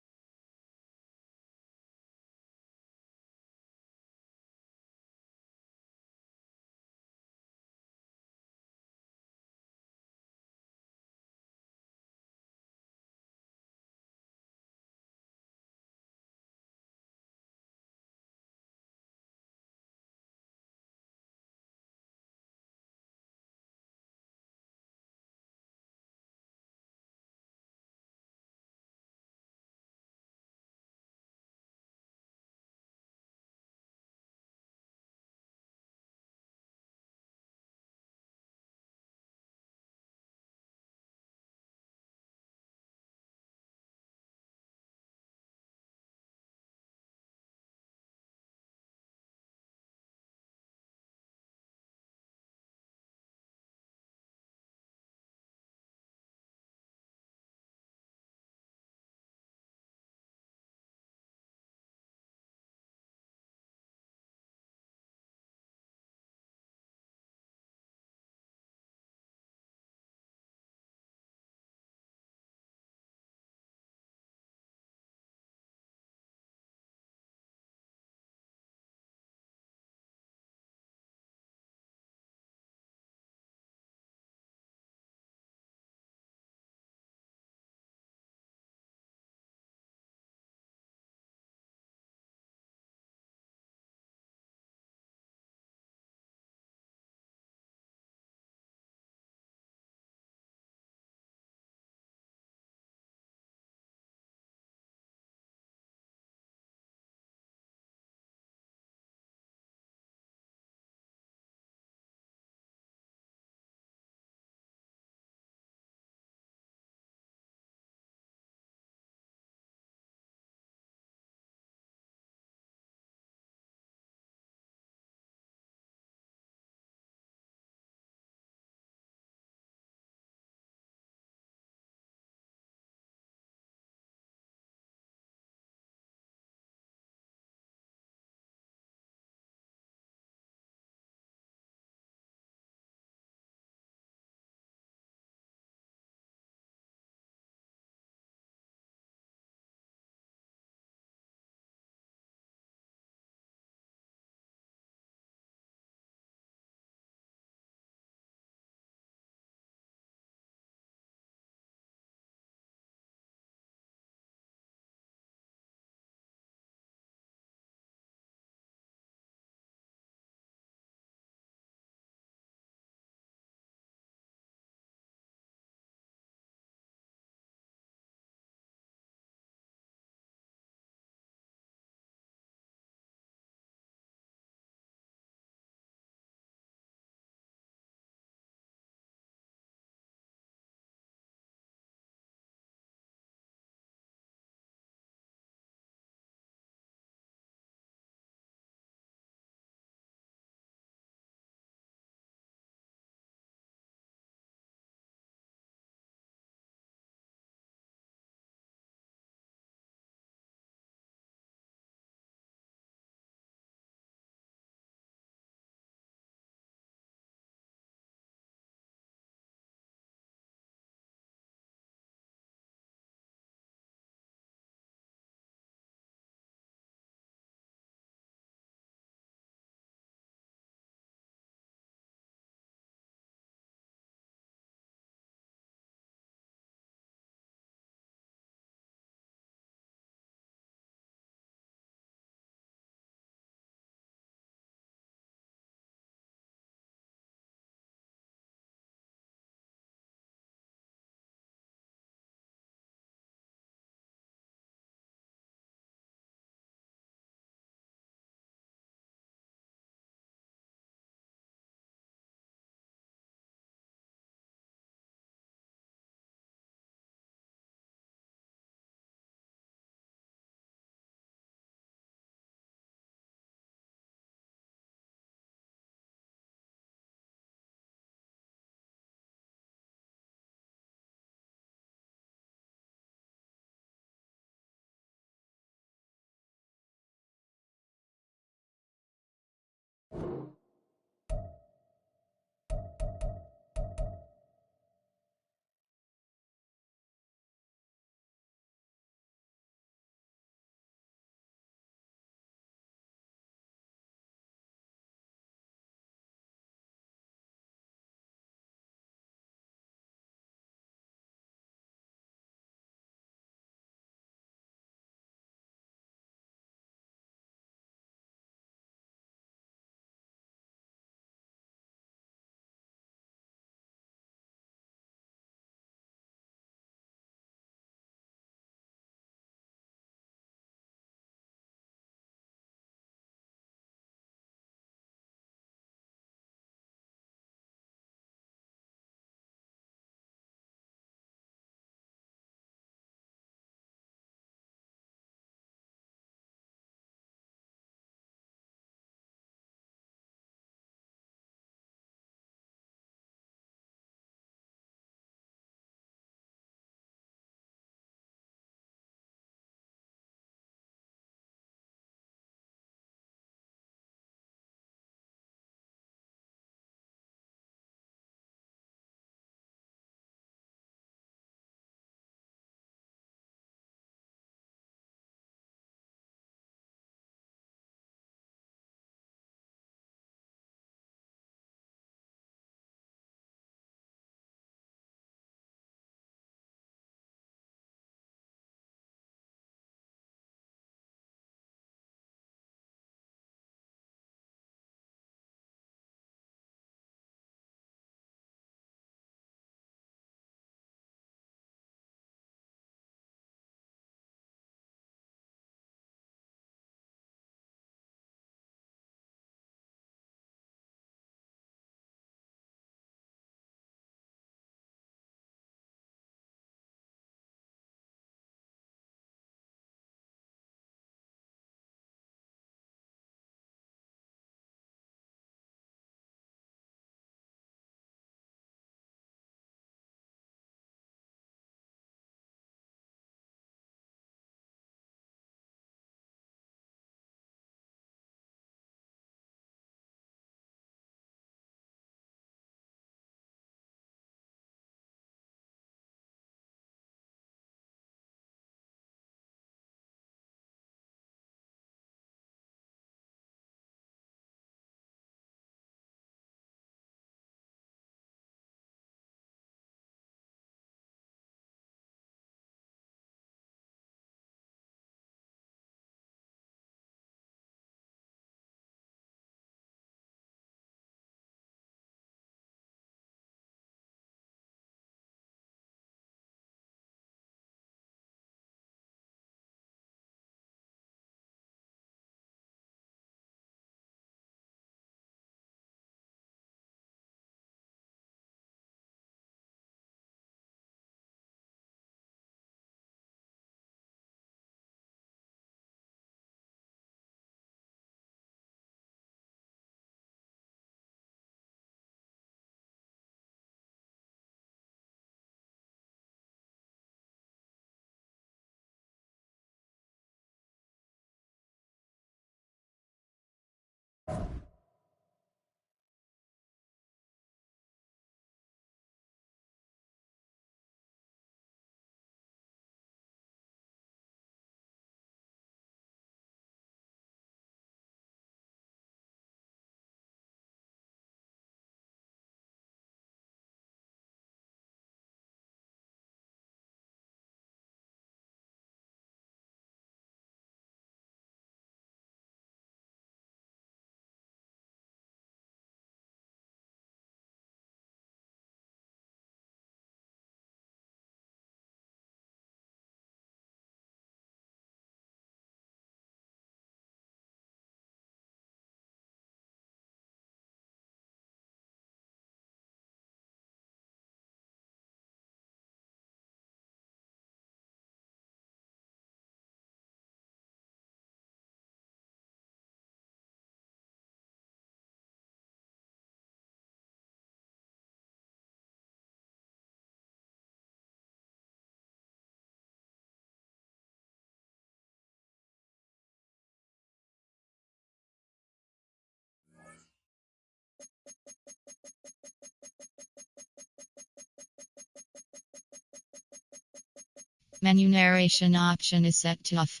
Menu narration option is set to off.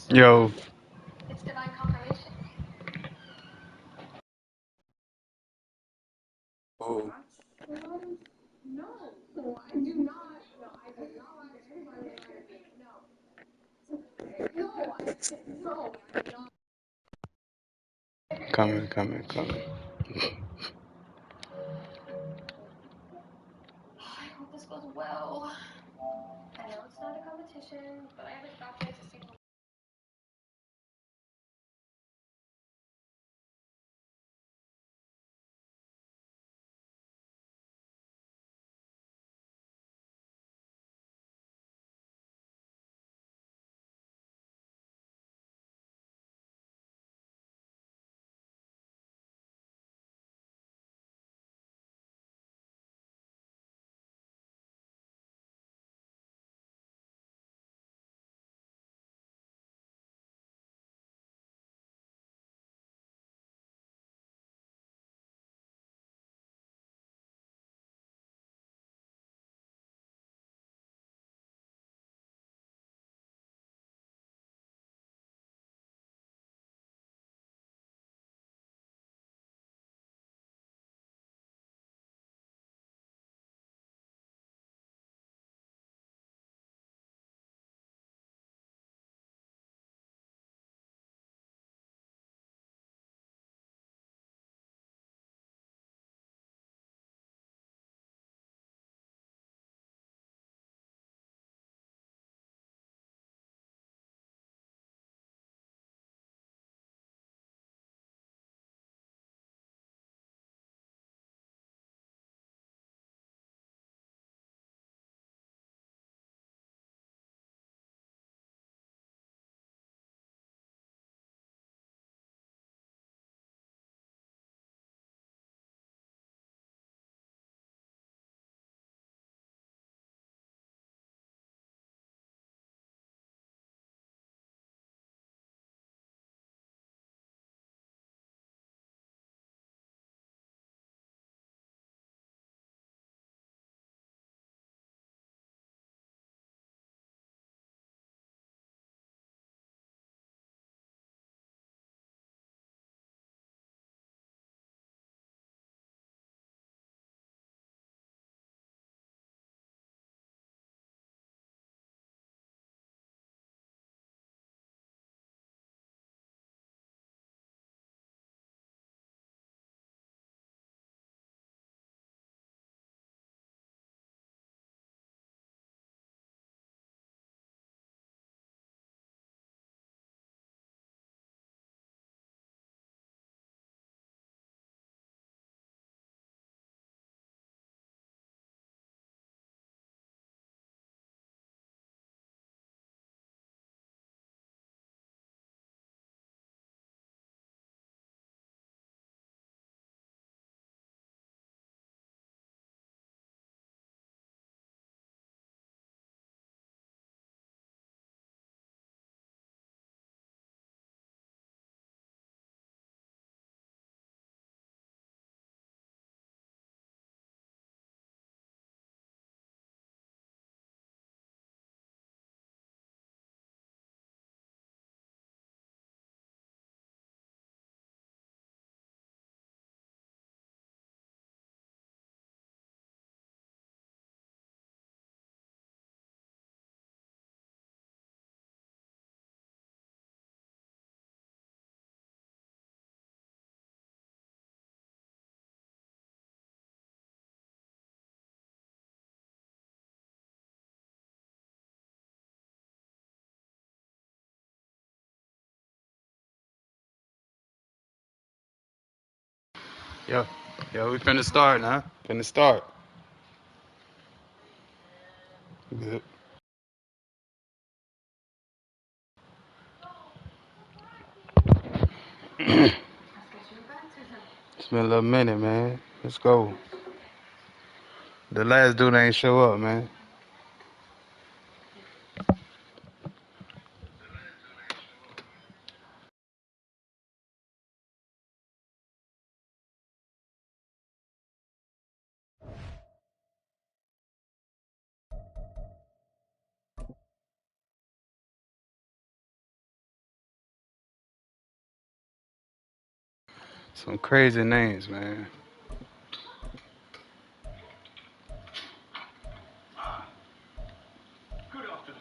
Yo. Oh. Coming. Yo, we finna start now. Finna start. Good. It's been a little minute, man. Let's go. The last dude ain't show up, man. Some crazy names, man.
Good afternoon.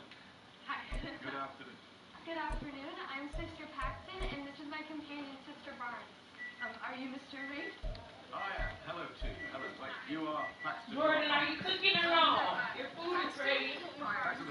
Hi.
Good afternoon.
Good afternoon. I'm Sister Paxton, and this is my companion, Sister Barnes. Are you Mr. Reed?
I am. Hello to you. Hello. Wait, you are Paxton.
Jordan, are you cooking or no? Your food is ready.
Paxton.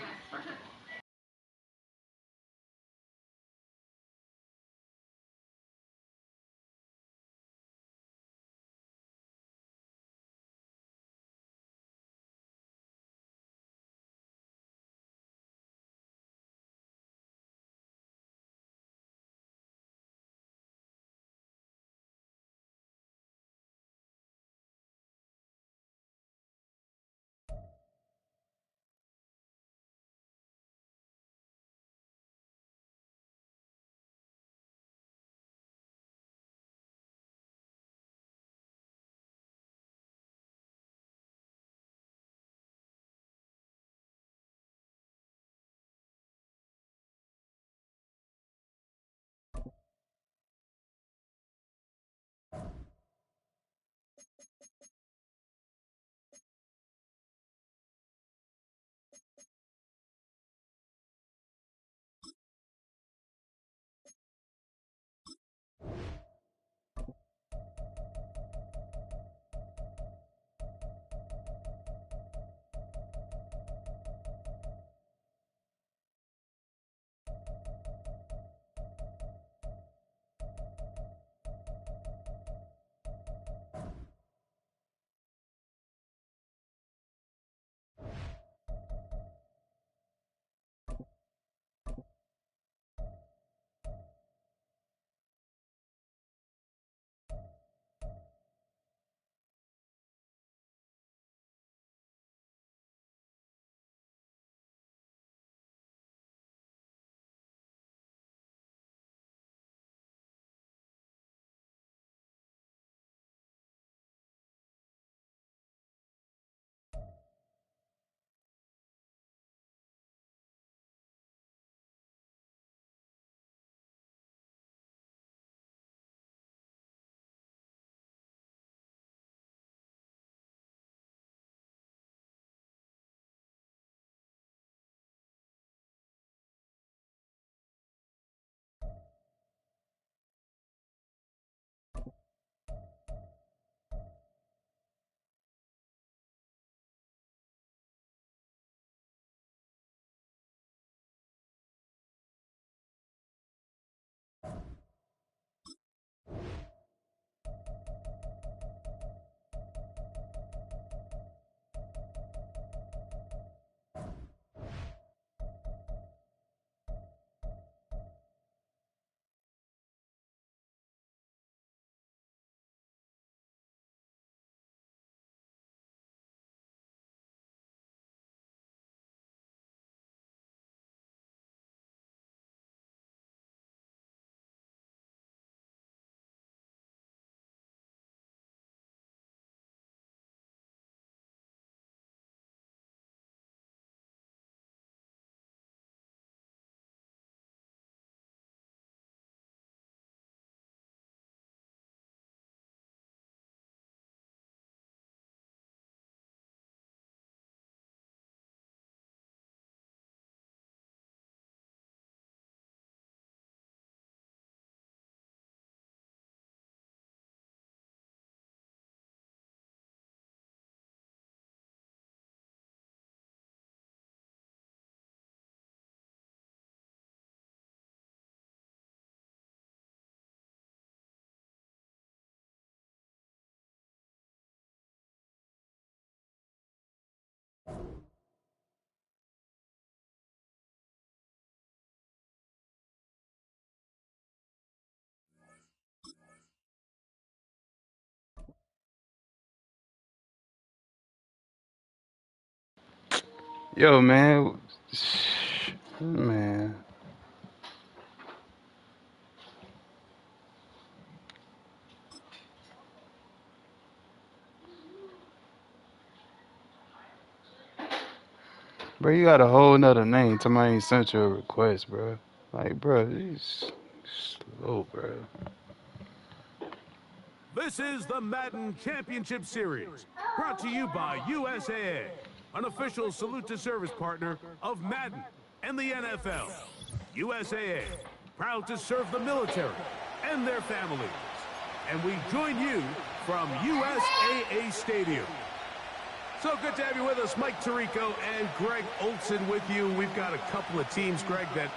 Yo, man. Man. Bro, you got a whole nother name. Somebody ain't sent you a request, bro. Like, bro, he's slow, bro.
This is the Madden Championship Series, brought to you by USAA, an official salute to service partner of Madden and the NFL. USAA, proud to serve the military and their families. And we join you from USAA Stadium. So good to have you with us, Mike Tirico and Greg Olson with you. We've got a couple of teams, Greg, that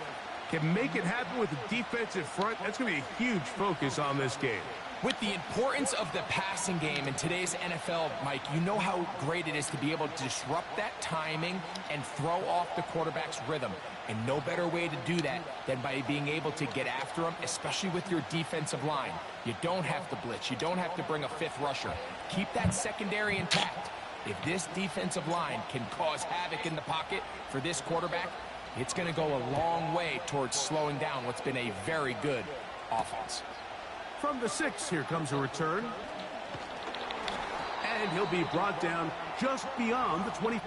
can make it happen with the defensive front. That's going to be a huge focus on this game.
With the importance of the passing game in today's NFL, Mike, you know how great it is to be able to disrupt that timing and throw off the quarterback's rhythm. And no better way to do that than by being able to get after them, especially with your defensive line. You don't have to blitz. You don't have to bring a fifth rusher. Keep that secondary intact. If this defensive line can cause havoc in the pocket for this quarterback, it's going to go a long way towards slowing down what's been a very good offense.
From the 6, here comes a return. And he'll be brought down just beyond the 20.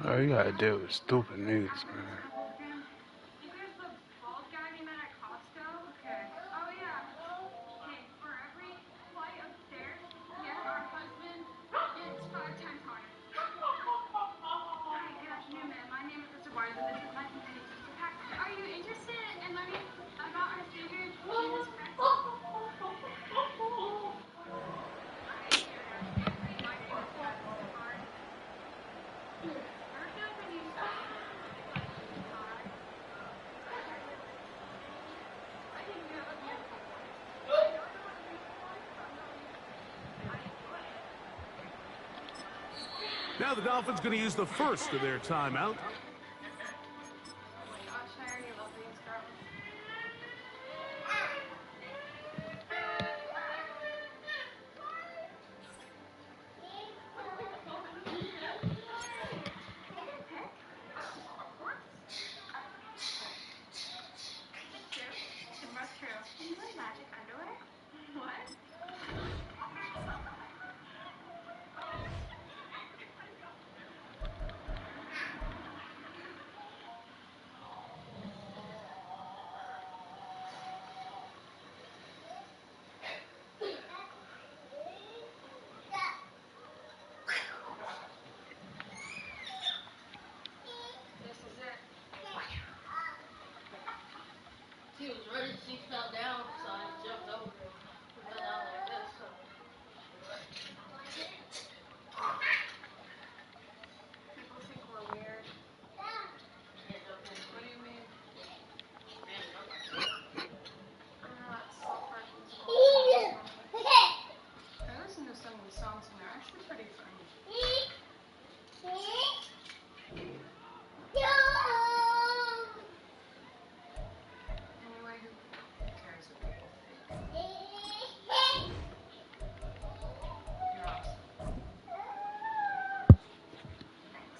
Oh, you gotta deal with stupid niggas, man.
Now the Dolphins going to use the first of their timeout.
He was ready, she fell down, so I jumped over him. He fell down like this, so. People think we're weird. What do you mean? I'm not self-working school. I listen to some of the songs and they're actually pretty funny. Anyway, who cares what people think? You're awesome. Thanks.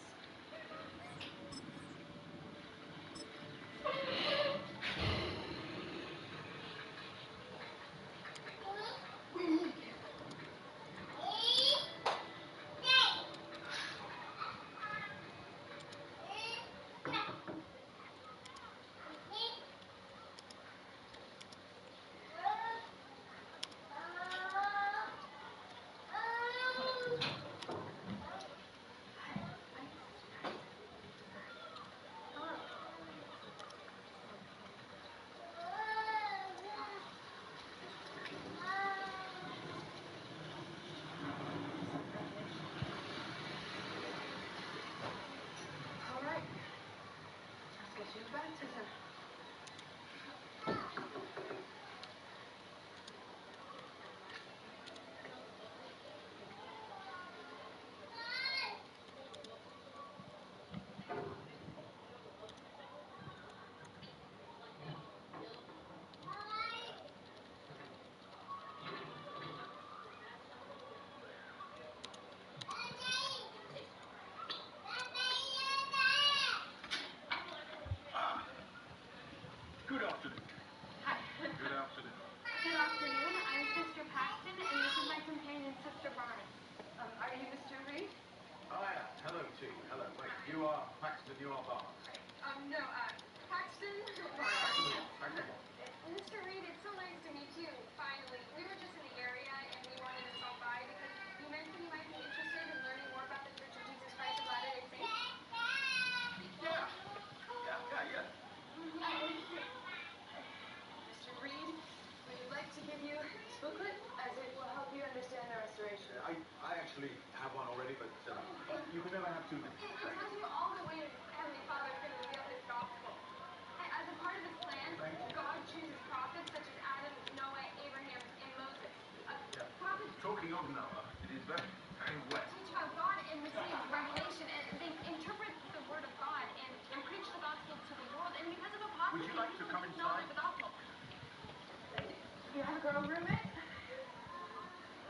girl roommate.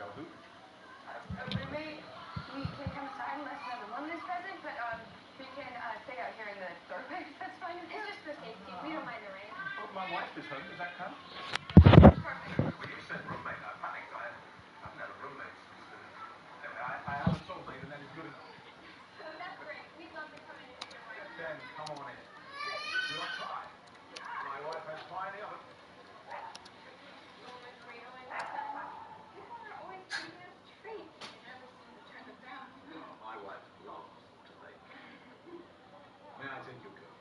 Girl who?
A roommate. We can come inside unless another woman is present, but we can stay out here in the doorway. That's fine. It's just for safety. We don't mind the rain.
Well, my wife is home. Does that count?
Perfect.
When you said roommate, I panicked. I haven't had a roommate. I have a soulmate, and that is good enough.
That's great. We'd love to come in and see your wife.
Then come on in. We'll try. My wife has pie in the oven.
You are always giving us treats. I never seem to turn them down.
Oh, my wife loves to bake. May I take your coat?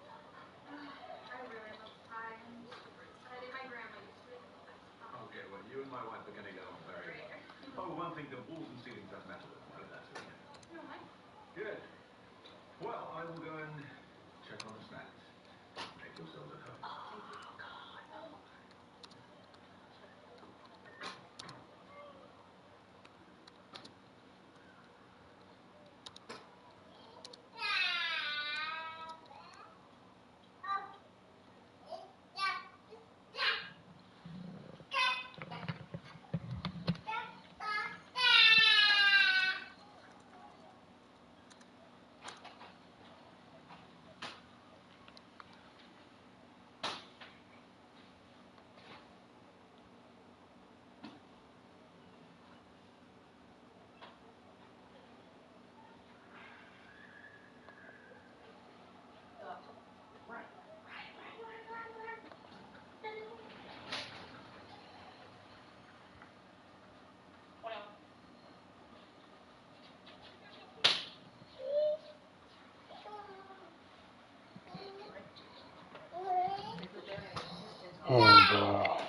I really love pie. I'm super excited. My grandma used to make the best pie.
Okay, well, you and my wife are going to get on very well. Oh, one thing, the walls and ceilings don't matter. That's okay.
You don't mind?
Good. Well, I will go and check on the snacks. Make yourselves at home.
Oh my God.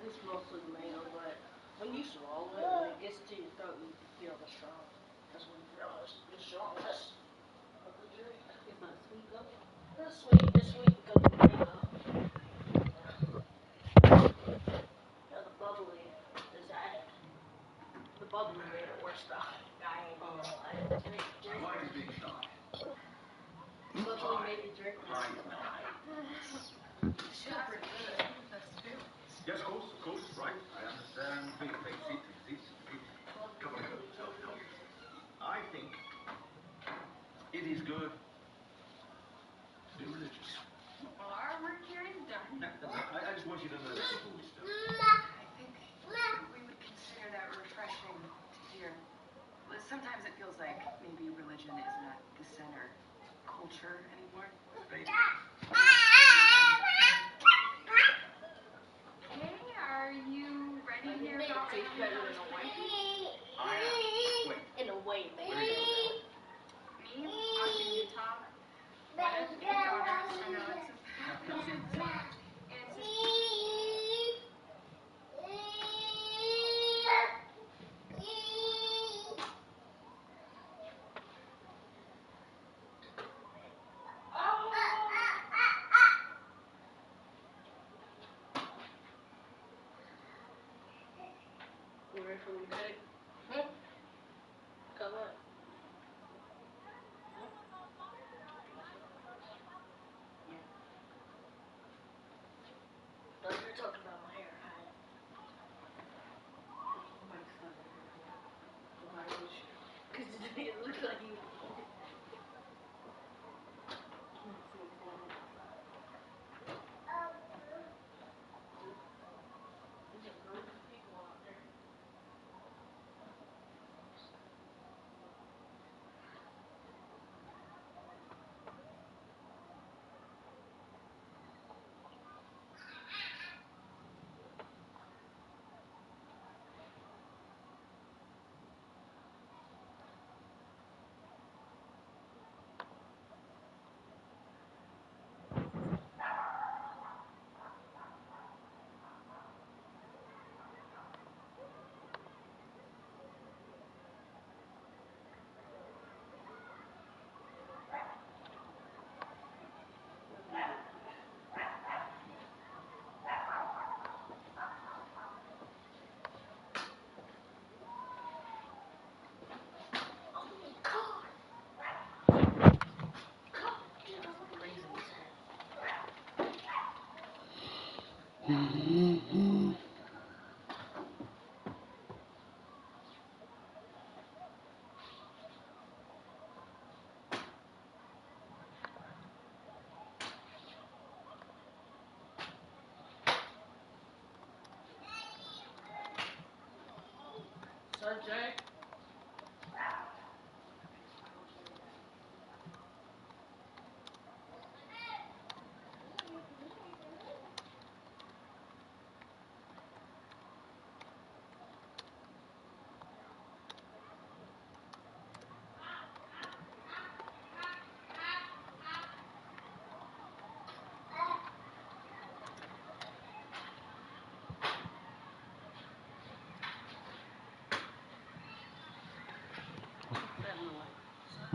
It's mostly tomato, but when you swallow it, when it gets to your throat, you can feel the strong. That's when you realize the strongness of the drink. It's not sweet though. It's sweet. It's sweet because of the tomato. Yeah, the bubbly is added. The bubbly made it worse though. I ain't gonna lie.
Why is being shy?
Bubbly made the drink worse. Super good.
Yes, of course, right. I understand. Please, seat. Come on, help. I think it is good to be religious.
Well, our work here is done.
I just want you to know that before we start.
I think we would consider that refreshing to hear. Well, sometimes it feels like maybe religion is not the center culture anymore.
Baby.
Hey, are you ready here?
It tastes better in a way.
Wait.
In a way,
Me? Watching you talk. What if you don't ask? I know it's
You ready for me to cut it? Cut what? Thought you were talking about my hair, right? Why would you? Because it looks like you. There's a group of people out there.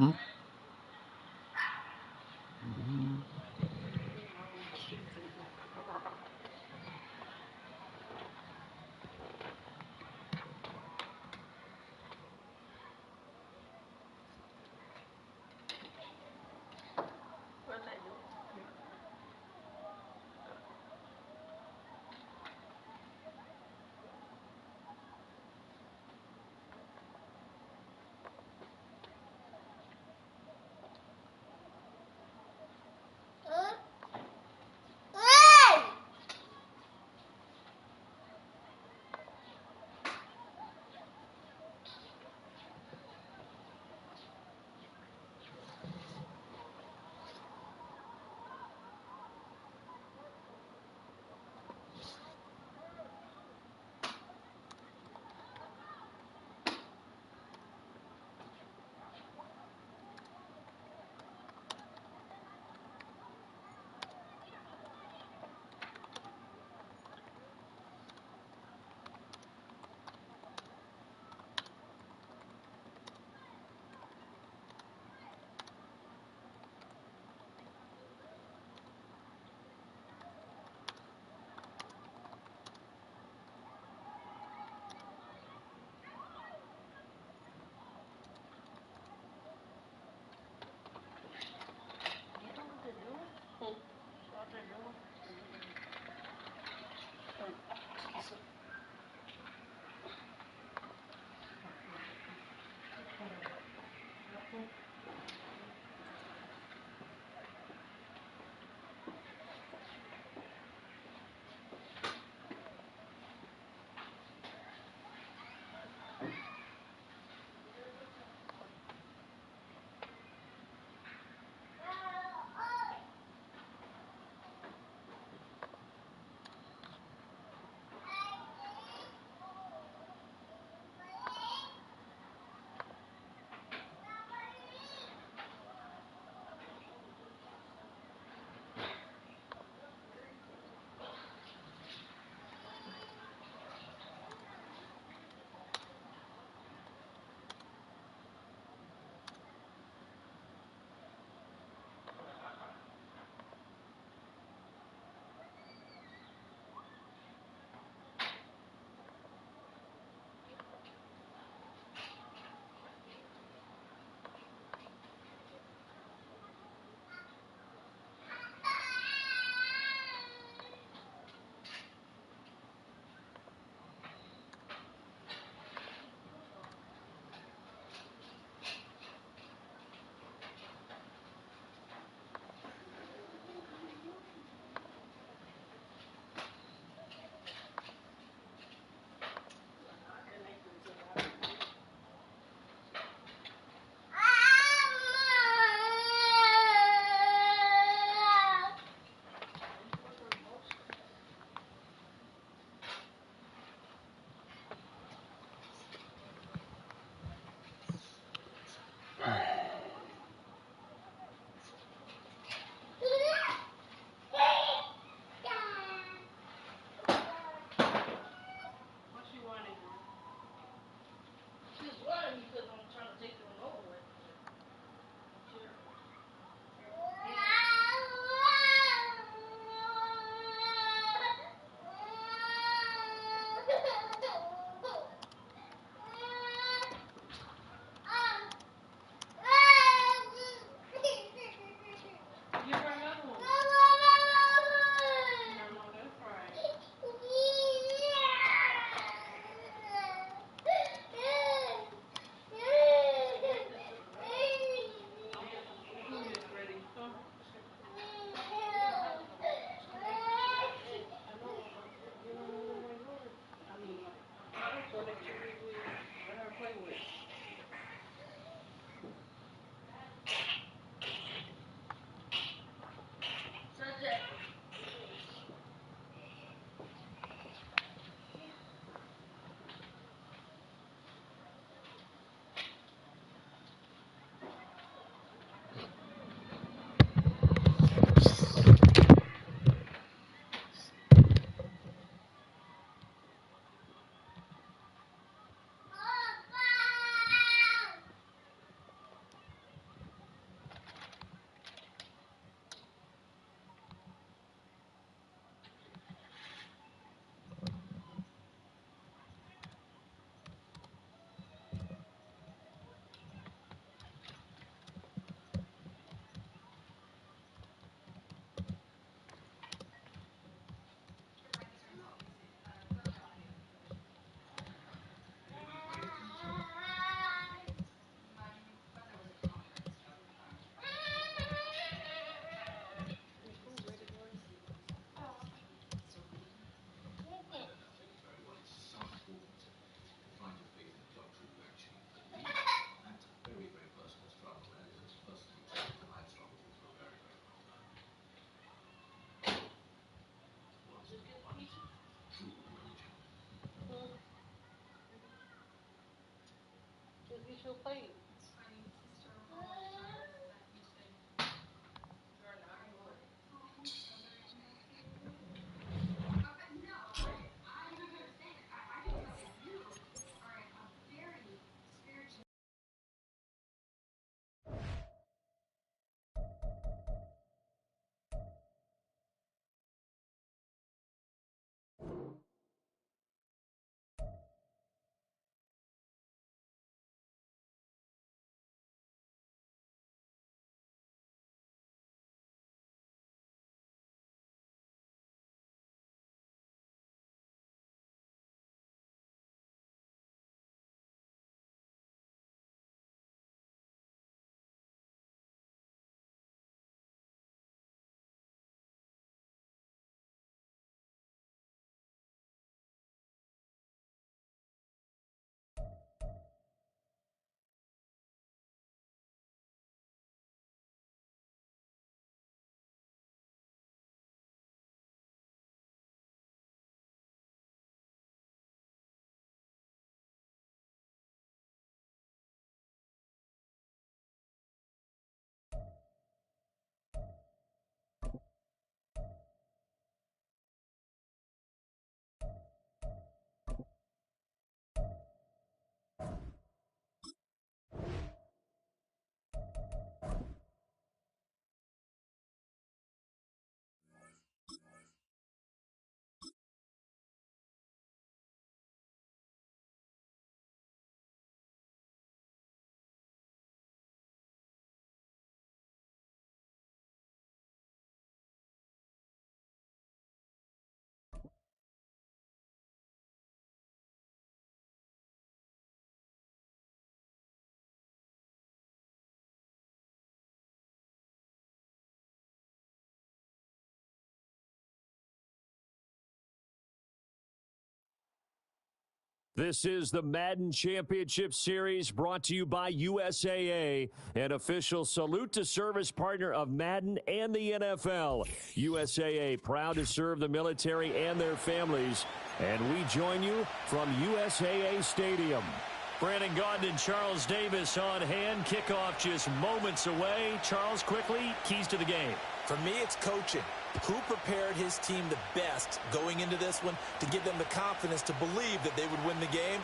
Hmm?
she'll play you.
This is the Madden Championship Series brought to you by USAA, an official salute to service partner of Madden and the NFL. USAA, proud to serve the military and their families. And we join you from USAA Stadium.
Brandon Gaudin and Charles Davis on hand. Kickoff just moments away. Charles, quickly, keys to the game.
For me, it's coaching. Who prepared his team the best going into this one to give them the confidence to believe that they would win the game?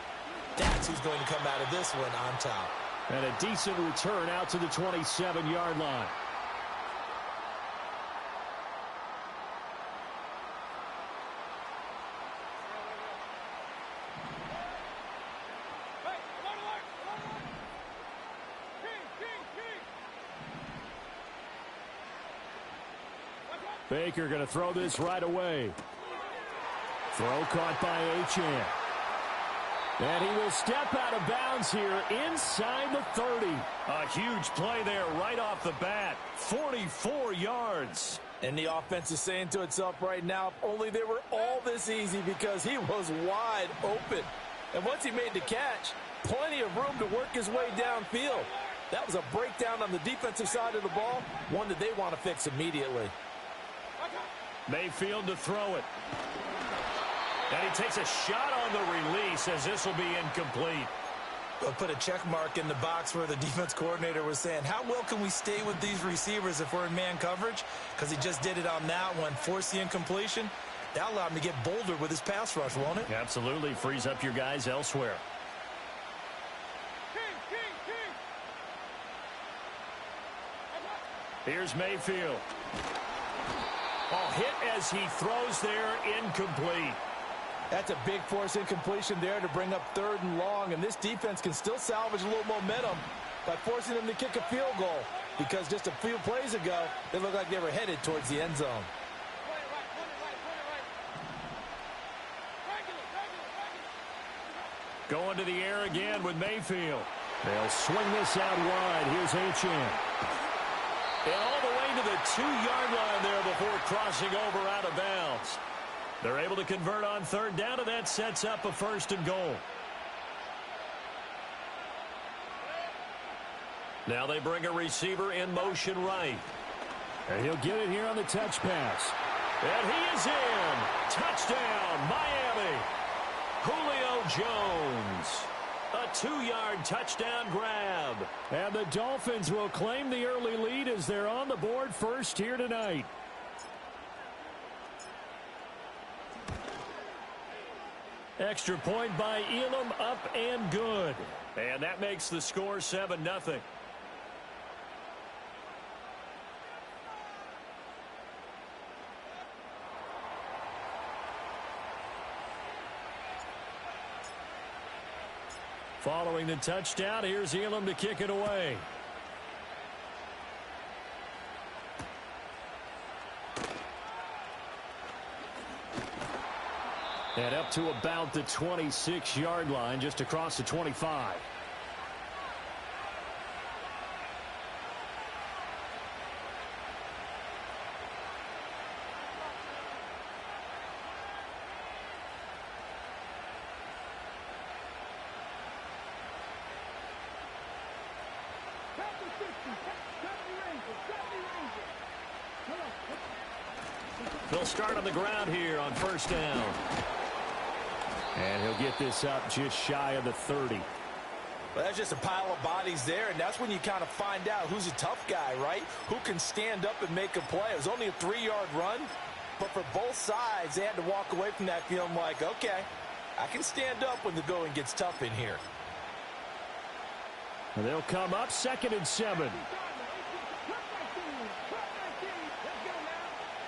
That's who's going to come out of this one on top.
And a decent return out to the 27-yard line. Baker going to throw this right away. Throw caught by Achane. And he will step out of bounds here inside the 30.
A huge play there right off the bat. 44 yards.
And the offense is saying to itself right now, if only they were all this easy, because he was wide open. And once he made the catch, plenty of room to work his way downfield. That was a breakdown on the defensive side of the ball, one that they want to fix immediately.
Mayfield to throw it. And he takes a shot on the release as this will be incomplete.
They'll put a check mark in the box where the defense coordinator was saying, how well can we stay with these receivers if we're in man coverage? Because he just did it on that one, forced the incompletion. That allowed him to get bolder with his pass rush, won't it?
Absolutely. Frees up your guys elsewhere. Here's Mayfield. Oh, hit as he throws there, incomplete.
That's a big force incompletion there to bring up 3rd and long, and this defense can still salvage a little momentum by forcing them to kick a field goal, because just a few plays ago, they looked like they were headed towards the end zone.
Going to the air again with Mayfield.
They'll swing this out wide. Here's Achane.
And all the way to the 2-yard line there before crossing over out of bounds. They're able to convert on 3rd down, and that sets up a 1st and goal. Now they bring a receiver in motion right.
And he'll get it here on the touch pass.
And he is in. Touchdown, Miami. Julio Jones. A 2-yard touchdown grab.
And the Dolphins will claim the early lead as they're on the board first here tonight. Extra point by Elam, up and good.
And that makes the score 7-0.
Following the touchdown, here's Elam to kick it away. And up to about the 26-yard line, just across the 25. They'll start on the ground here on first down. And he'll get this up just shy of the 30.
Well, that's just a pile of bodies there, and that's when you kind of find out who's a tough guy, right? Who can stand up and make a play. It was only a 3-yard run, but for both sides, they had to walk away from that feeling like, okay, I can stand up when the going gets tough in here.
And they'll come up 2nd and 7.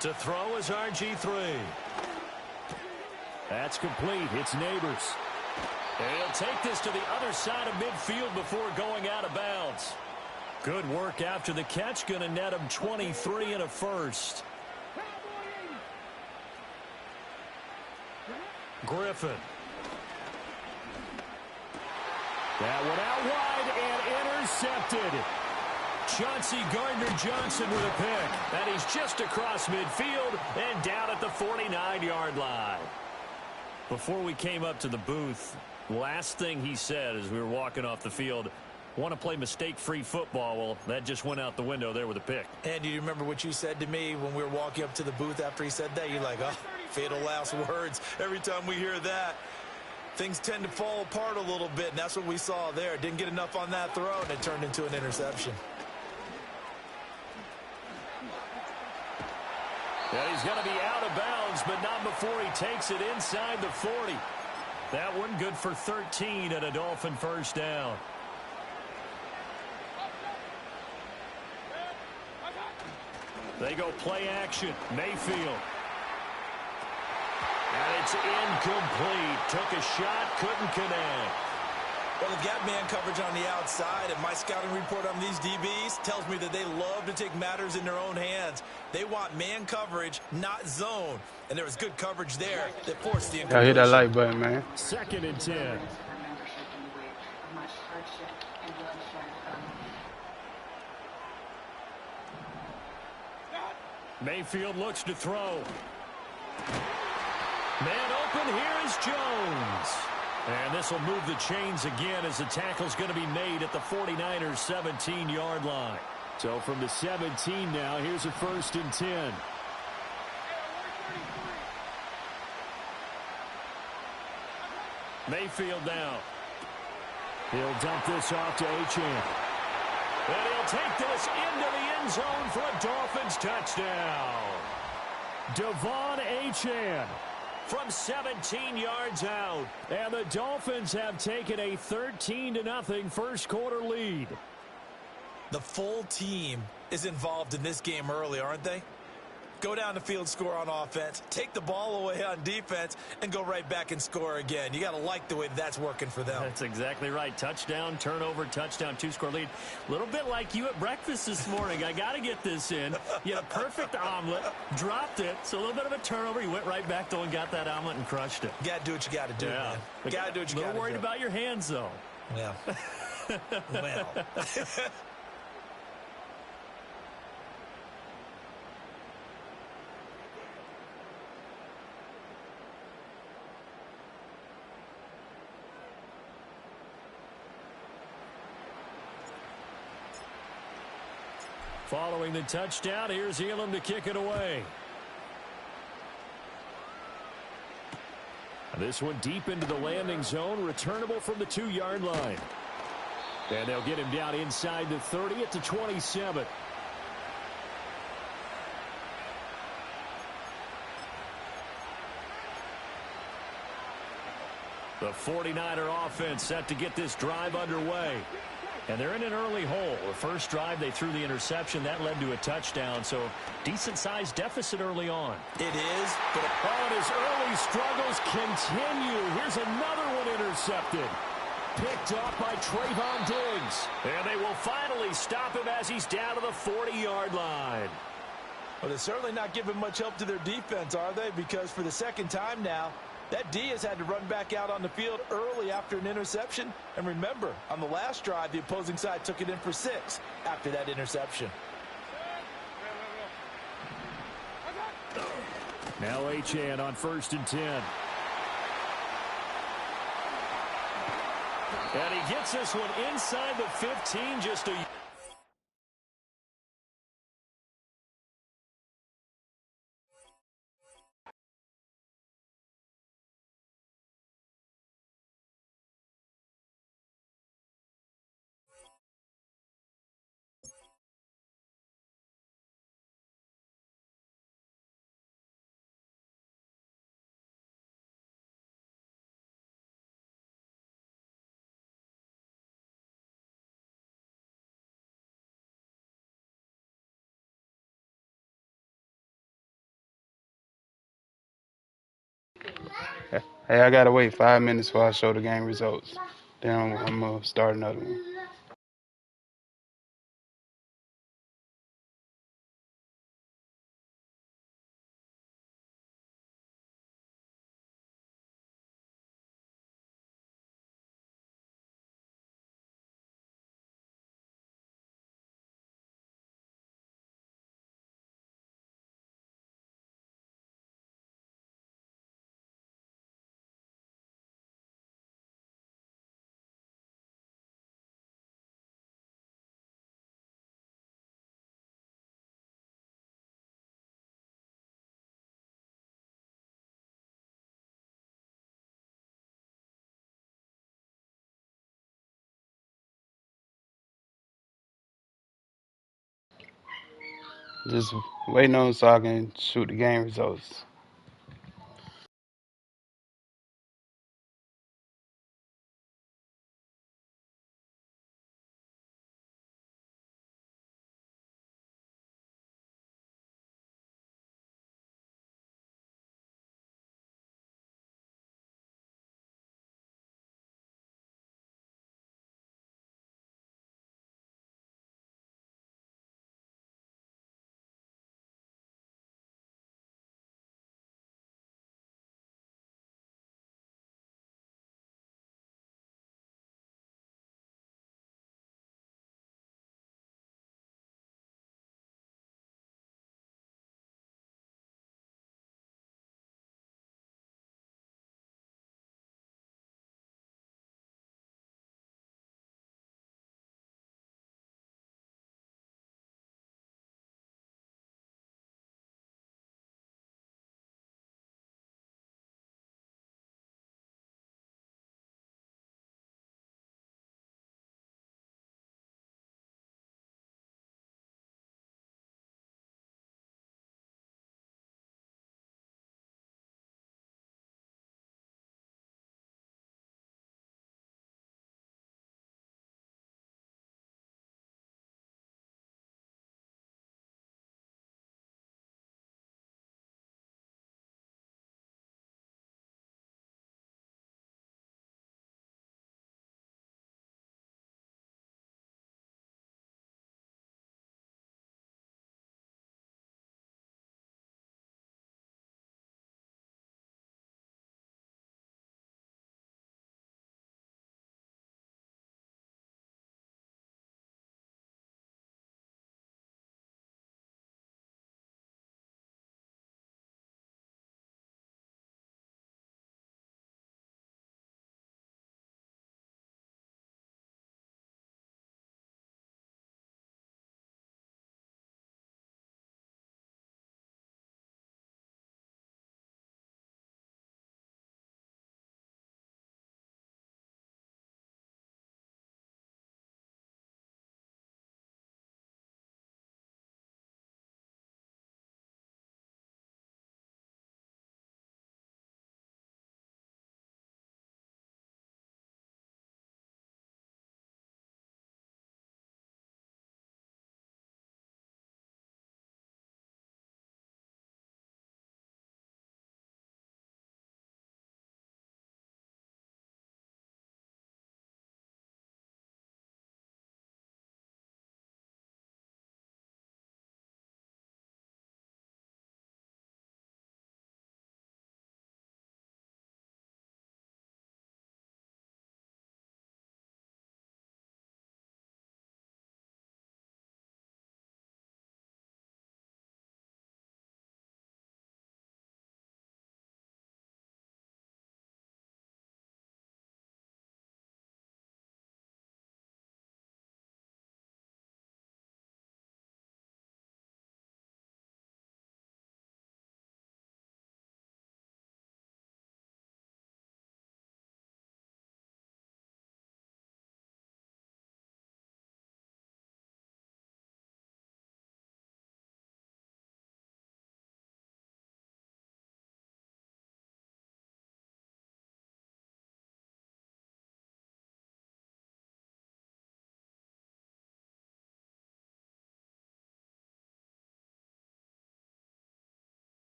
To throw is RG3.
That's complete. It's Neighbors.
And he'll take this to the other side of midfield before going out of bounds.
Good work after the catch. Going to net him 23 and a first. Griffin. That one out wide and intercepted. Chauncey Gardner-Johnson with a pick. And he's just across midfield and down at the 49-yard line. Before we came up to the booth, last thing he said as we were walking off the field, want to play mistake-free football. Well, that just went out the window there with a pick.
And do you remember what you said to me when we were walking up to the booth after he said that? You're like, oh, fatal last words. Every time we hear that, things tend to fall apart a little bit, and that's what we saw there. Didn't get enough on that throw, and it turned into an interception.
And he's going to be out of bounds, but not before he takes it inside the 40. That one good for 13 and a Dolphin first down. They go play action. Mayfield. And it's incomplete. Took a shot, couldn't connect.
Well, they've got man coverage on the outside, and my scouting report on these DBs tells me that they love to take matters in their own hands. They want man coverage, not zone. And there was good coverage there that forced the incompletion.
Hit that like button, man.
2nd and 10. Mayfield looks to throw. Man open, here is Jones. And this will move the chains again as the tackle's going to be made at the 49ers 17-yard line. So from the 17 now, here's a 1st and 10. Mayfield now. He'll dump this off to Achane. And he'll take this into the end zone for a Dolphins touchdown. Devon Achane from 17 yards out. And the Dolphins have taken a 13-0 first quarter lead.
The full team is involved in this game early, aren't they? Go down the field, score on offense, take the ball away on defense, and go right back and score again. You got to like the way that's working for them.
That's exactly right. Touchdown, turnover, touchdown, 2-score lead. A little bit like you at breakfast this morning. I got to get this in. You had a perfect omelet, dropped it, so a little bit of a turnover. You went right back, though, and got that omelet and crushed it.
You got to do what you got to do, man. You got to do what you got to do.
A little worried about your hands, though.
Yeah. Well.
Following the touchdown, here's Elam to kick it away. This one deep into the landing zone, returnable from the 2-yard line. And they'll get him down inside the 30 at the 27. The 49er offense set to get this drive underway. And they're in an early hole. The first drive, they threw the interception. That led to a touchdown, so decent-sized deficit early on.
It is, but
and his early struggles continue. Here's another one intercepted. Picked off by Trayvon Diggs. And they will finally stop him as he's down to the 40-yard line.
Well, they're certainly not giving much help to their defense, are they? Because for the second time now, that D has had to run back out on the field early after an interception. And remember, on the last drive, the opposing side took it in for 6 after that interception.
Now Achane on 1st and 10. And he gets this one inside the 15, just a...
Hey, I gotta wait 5 minutes before I show the game results. Then I'm gonna start another one. Just waiting on so I can shoot the game results.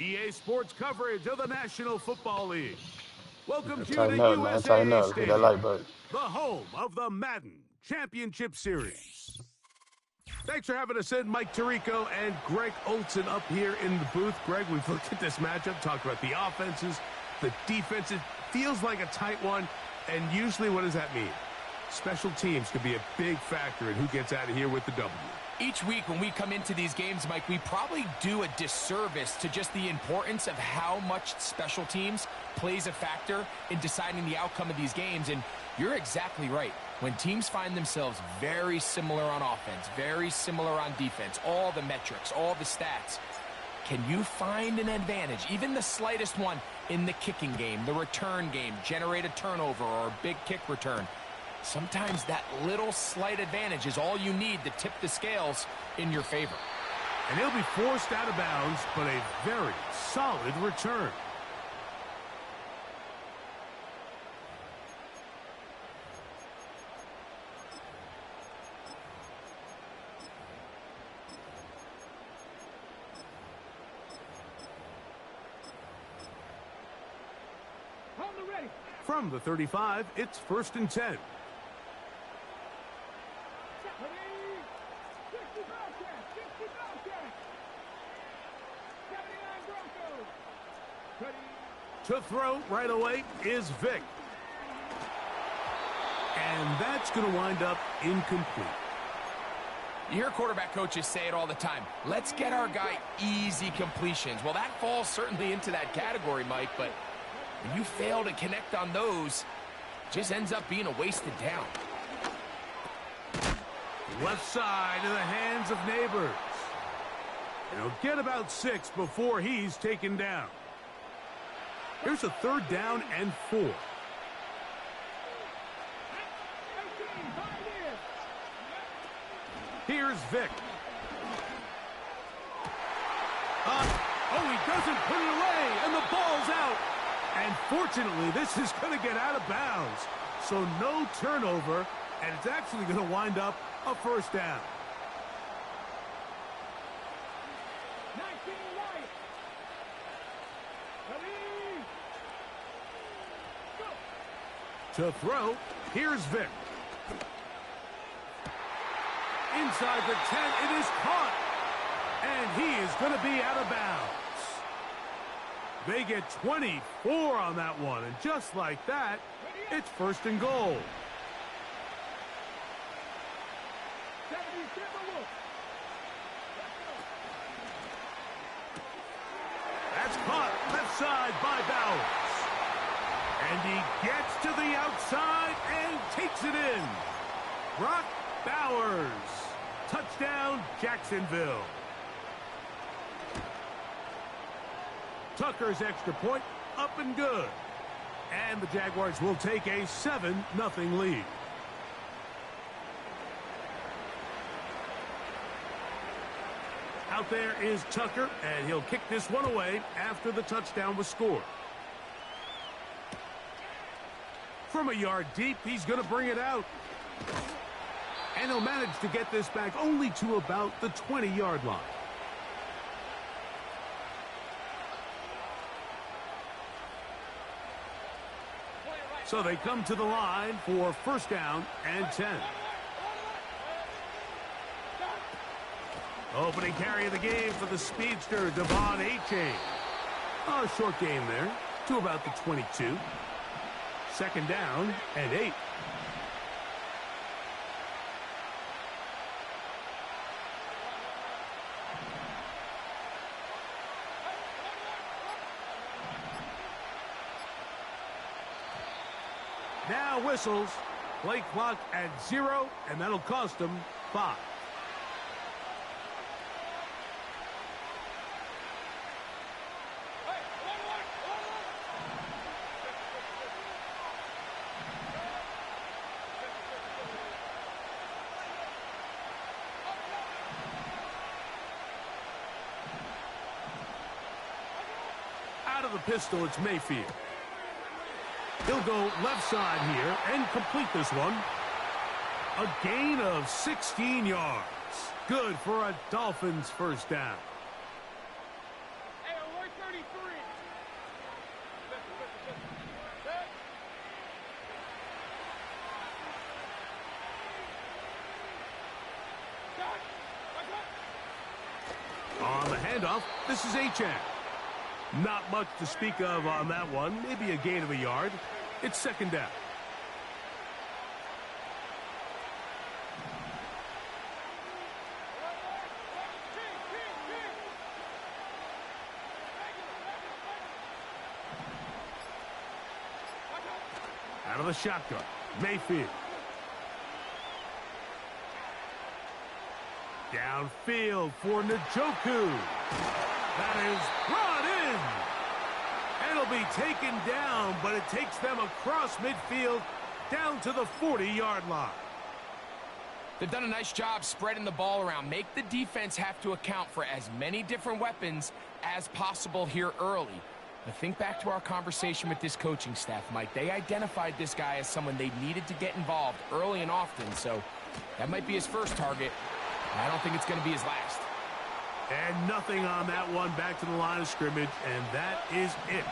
EA Sports coverage of the National Football League. Welcome to the
Tighten up, man. Tighten
USAA
up. Hit that
Stadium,
like button.
the home of the Madden Championship Series. Thanks for having us in, Mike Tirico and Greg Olson up here in the booth. Greg, we've looked at this matchup, talked about the offenses, the defenses. Feels like a tight one, and usually what does that mean? Special teams could be a big factor in who gets out of here with the W.
Each week when we come into these games, Mike, we probably do a disservice to just the importance of how much special teams plays a factor in deciding the outcome of these games. And you're exactly right. When teams find themselves very similar on offense, very similar on defense, all the metrics, all the stats, can you find an advantage, even the slightest one, in the kicking game, the return game, generate a turnover or a big kick return? Sometimes that little slight advantage is all you need to tip the scales in your favor.
And he'll be forced out of bounds, but a very solid return. From the 35, it's 1st and 10. To throw right away is Vic. And that's going to wind up incomplete.
You hear quarterback coaches say it all the time. Let's get our guy easy completions. Well, that falls certainly into that category, Mike, but when you fail to connect on those, it just ends up being a wasted down.
Left side in the hands of Neighbors. And he'll get about 6 before he's taken down. Here's a 3rd down and 4. Here's Vic. He doesn't put it away, and the ball's out. And fortunately, this is going to get out of bounds. So no turnover, and it's actually going to wind up a 1st down. To throw, here's Vic. Inside the 10, it is caught. And he is going to be out of bounds. They get 24 on that one, and just like that, it's 1st and goal. That's caught left side by Bowers. And he gets to the outside and takes it in. Brock Bowers. Touchdown, Jacksonville. Tucker's extra point, up and good. And the Jaguars will take a 7-0 lead. Out there is Tucker, and he'll kick this one away after the touchdown was scored. From a yard deep, he's going to bring it out. And he'll manage to get this back only to about the 20-yard line. So they come to the line for 1st down and 10. Opening carry of the game for the speedster, Devon A-Chain. A short game there to about the 22. 2nd down and 8. Now whistles. Play clock at 0, and that'll cost them 5. Out of the pistol, it's Mayfield. He'll go left side here and complete this one. A gain of 16 yards. Good for a Dolphins 1st down.
Hey, alert 33.
handoff. This is Achane. Not much to speak of on that one. Maybe a gain of a yard. It's second down. Out of the shotgun, Mayfield. Downfield for Njoku. That is brought in. It'll be taken down, but it takes them across midfield down to the 40-yard line.
They've done a nice job spreading the ball around. Make the defense have to account for as many different weapons as possible here early. But think back to our conversation with this coaching staff, Mike. They identified this guy as someone they needed to get involved early and often, so that might be his first target. I don't think it's going to be his last.
And nothing on that one, back to the line of scrimmage, and that is it.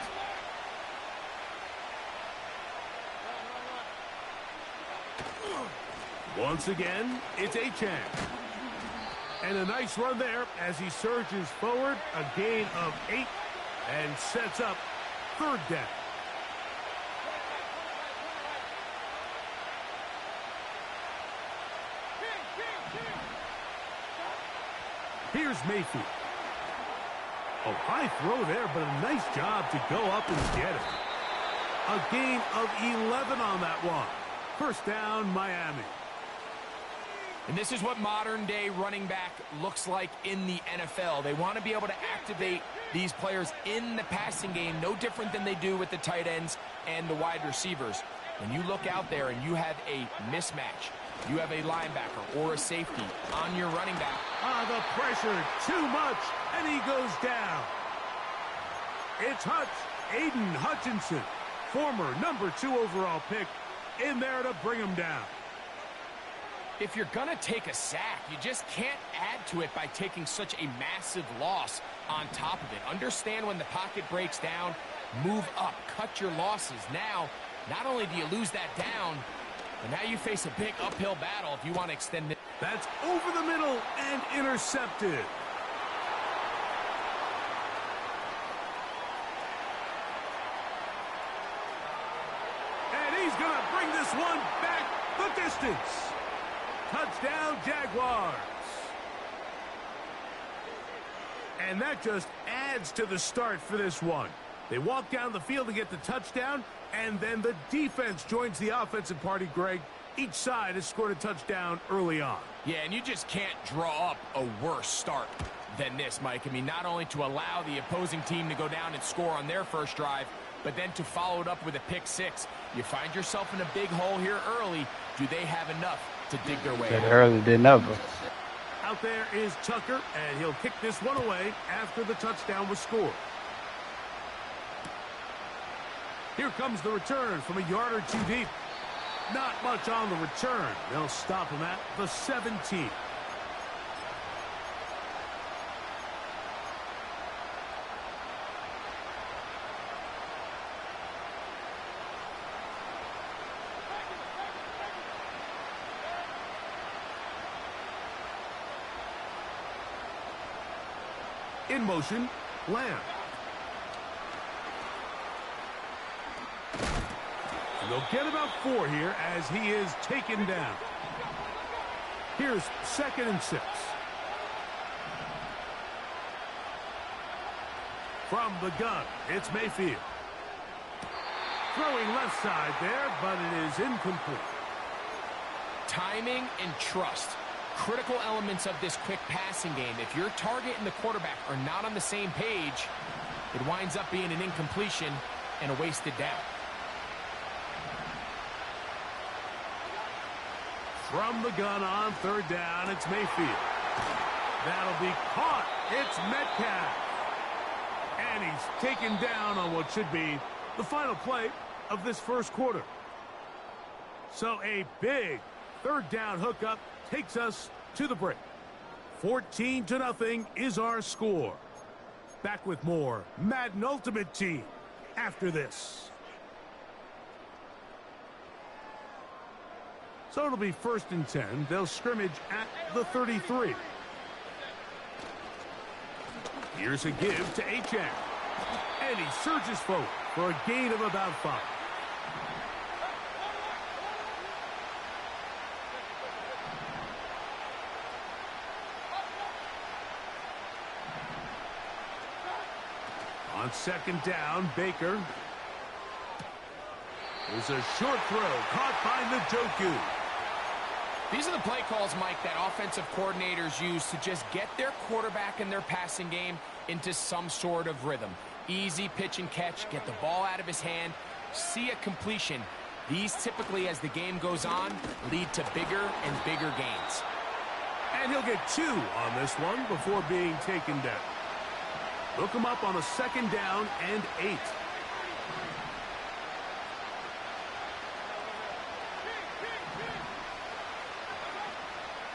Once again, it's Achane. And a nice run there as he surges forward, a gain of 8, and sets up third down. Here's Mayfield. A high throw there, but a nice job to go up and get it. A gain of 11 on that one. First down, Miami.
And this is what modern-day running back looks like in the NFL. They want to be able to activate these players in the passing game, no different than they do with the tight ends and the wide receivers. When you look out there and you have a mismatch, you have a linebacker or a safety on your running back.
The pressure, too much, and he goes down. It's Aiden Hutchinson, former number 2 overall pick, in there to bring him down.
If you're going to take a sack, you just can't add to it by taking such a massive loss on top of it. Understand when the pocket breaks down, move up, cut your losses. Now, not only do you lose that down, but now you face a big uphill battle if you want to extend it.
That's over the middle and intercepted. And he's going to bring this one back the distance. Touchdown, Jaguars. And that just adds to the start for this one. They walk down the field to get the touchdown, and then the defense joins the offensive party, Greg. Each side has scored a touchdown early on.
Yeah, and you just can't draw up a worse start than this, Mike. I mean, not only to allow the opposing team to go down and score on their first drive, but then to follow it up with a pick six. You find yourself in a big hole here early. Do they have enough to dig their way out?
Early than ever.
Out there is Tucker, and he'll kick this one away after the touchdown was scored. Here comes the return from a yard or two deep. Not much on the return. They'll stop him at the 17. In motion, Lamb. And they'll get about 4 here as he is taken down. Here's 2nd and 6. From the gun, it's Mayfield. Throwing left side there, but it is incomplete.
Timing and trust. Critical elements of this quick passing game. If your target and the quarterback are not on the same page, it winds up being an incompletion and a wasted down.
From the gun on 3rd down, it's Mayfield. That'll be caught. It's Metcalf. And he's taken down on what should be the final play of this first quarter. So a big 3rd down hookup takes us to the break. 14-0 is our score. Back with more Madden Ultimate Team after this. So it'll be 1st and 10. They'll scrimmage at the 33. Here's a give to Achane. And he surges forward for a gain of about 5. On second down, Baker. There's a short throw caught by Njoku.
These are the play calls, Mike, that offensive coordinators use to just get their quarterback and their passing game into some sort of rhythm. Easy pitch and catch, get the ball out of his hand, see a completion. These typically, as the game goes on, lead to bigger and bigger gains.
And he'll get 2 on this one before being taken down. Look him up on a second down and 8.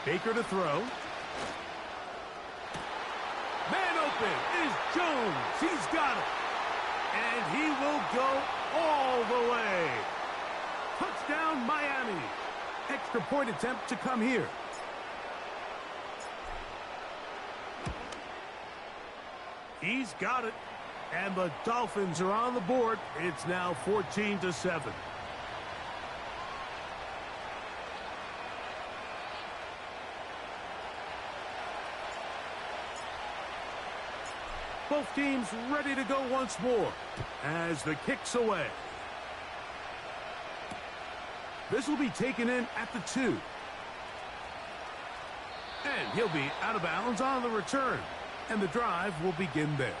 Baker to throw. Man open is Jones. He's got it. And he will go all the way. Touchdown, Miami. Extra point attempt to come here. He's got it. And the Dolphins are on the board. It's now 14-7. Both teams ready to go once more as the kick's away. This will be taken in at the 2. And he'll be out of bounds on the return. And the drive will begin there.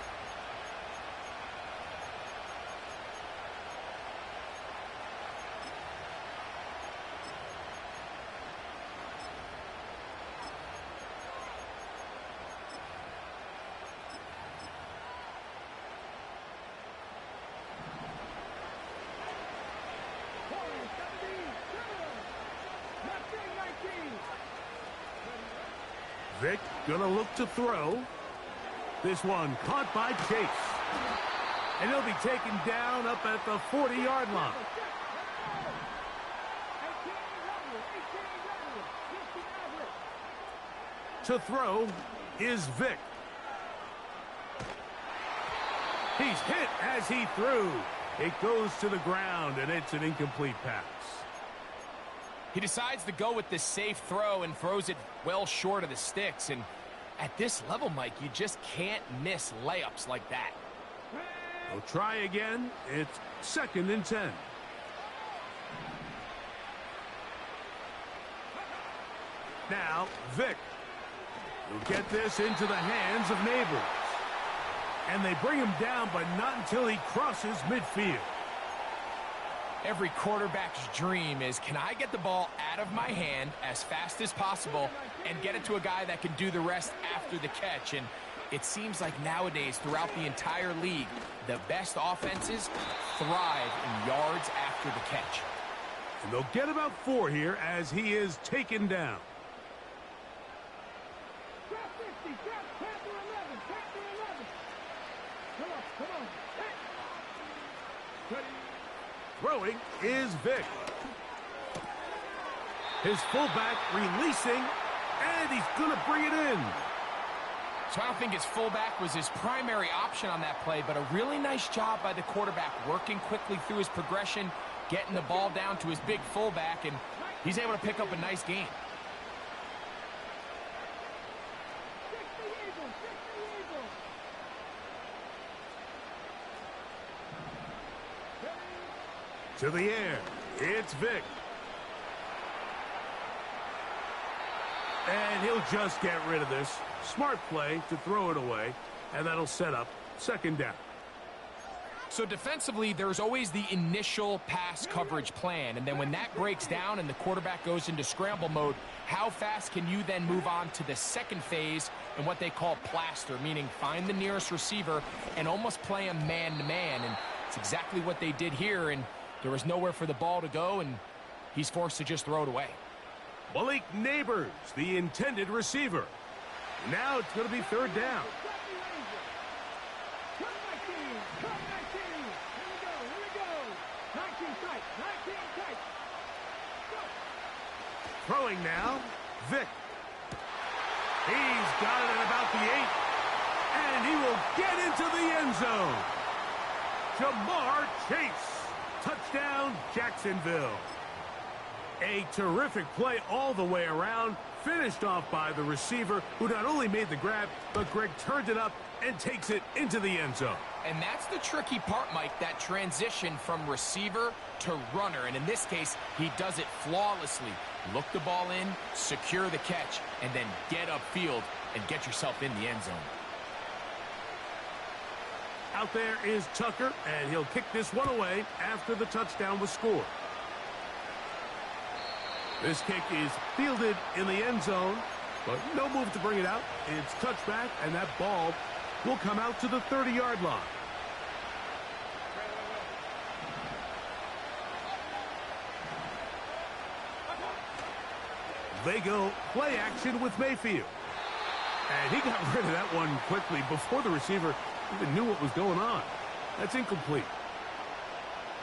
Vic gonna look to throw. This one caught by Chase. And he'll be taken down up at the 40-yard line. To throw is Vic. He's hit as he threw. It goes to the ground, and it's an incomplete pass.
He decides to go with the safe throw and throws it well short of the sticks. And at this level, Mike, you just can't miss layups like that.
We'll try again. It's 2nd and 10. Now, Vic will get this into the hands of Neighbors. And they bring him down, but not until he crosses midfield.
Every quarterback's dream is, can I get the ball out of my hand as fast as possible and get it to a guy that can do the rest after the catch? And it seems like nowadays, throughout the entire league, the best offenses thrive in yards after the catch.
And they'll get about 4 here as he is taken down. Throwing is Vic. His fullback releasing, and he's going to bring it in.
So I don't think his fullback was his primary option on that play, but a really nice job by the quarterback working quickly through his progression, getting the ball down to his big fullback, and he's able to pick up a nice gain.
To the air, it's Vic. And he'll just get rid of this. Smart play to throw it away, and that'll set up 2nd down.
So defensively, there's always the initial pass coverage plan, and then when that breaks down and the quarterback goes into scramble mode, how fast can you then move on to the second phase and what they call plaster, meaning find the nearest receiver and almost play him man-to-man, and it's exactly what they did here, and there was nowhere for the ball to go, and he's forced to just throw it away.
Malik Neighbors, the intended receiver. Now it's going to be 3rd down. Throwing now, Vic. He's got it at about the 8. And He will get into the end zone. Jamar Chase. Touchdown, Jacksonville. A terrific play all the way around, finished off by the receiver, who not only made the grab, but Greg turned it up and takes it into the end zone.
And that's the tricky part, Mike, that transition from receiver to runner. And in this case, he does it flawlessly. Look the ball in, secure the catch, and then get upfield and get yourself in the end zone.
Out there is Tucker, and he'll kick this one away after the touchdown was scored. This kick is fielded in the end zone, but no move to bring it out. It's touchback, and that ball will come out to the 30-yard line. They go play action with Mayfield. And he got rid of that one quickly before the receiver even knew what was going on. That's incomplete.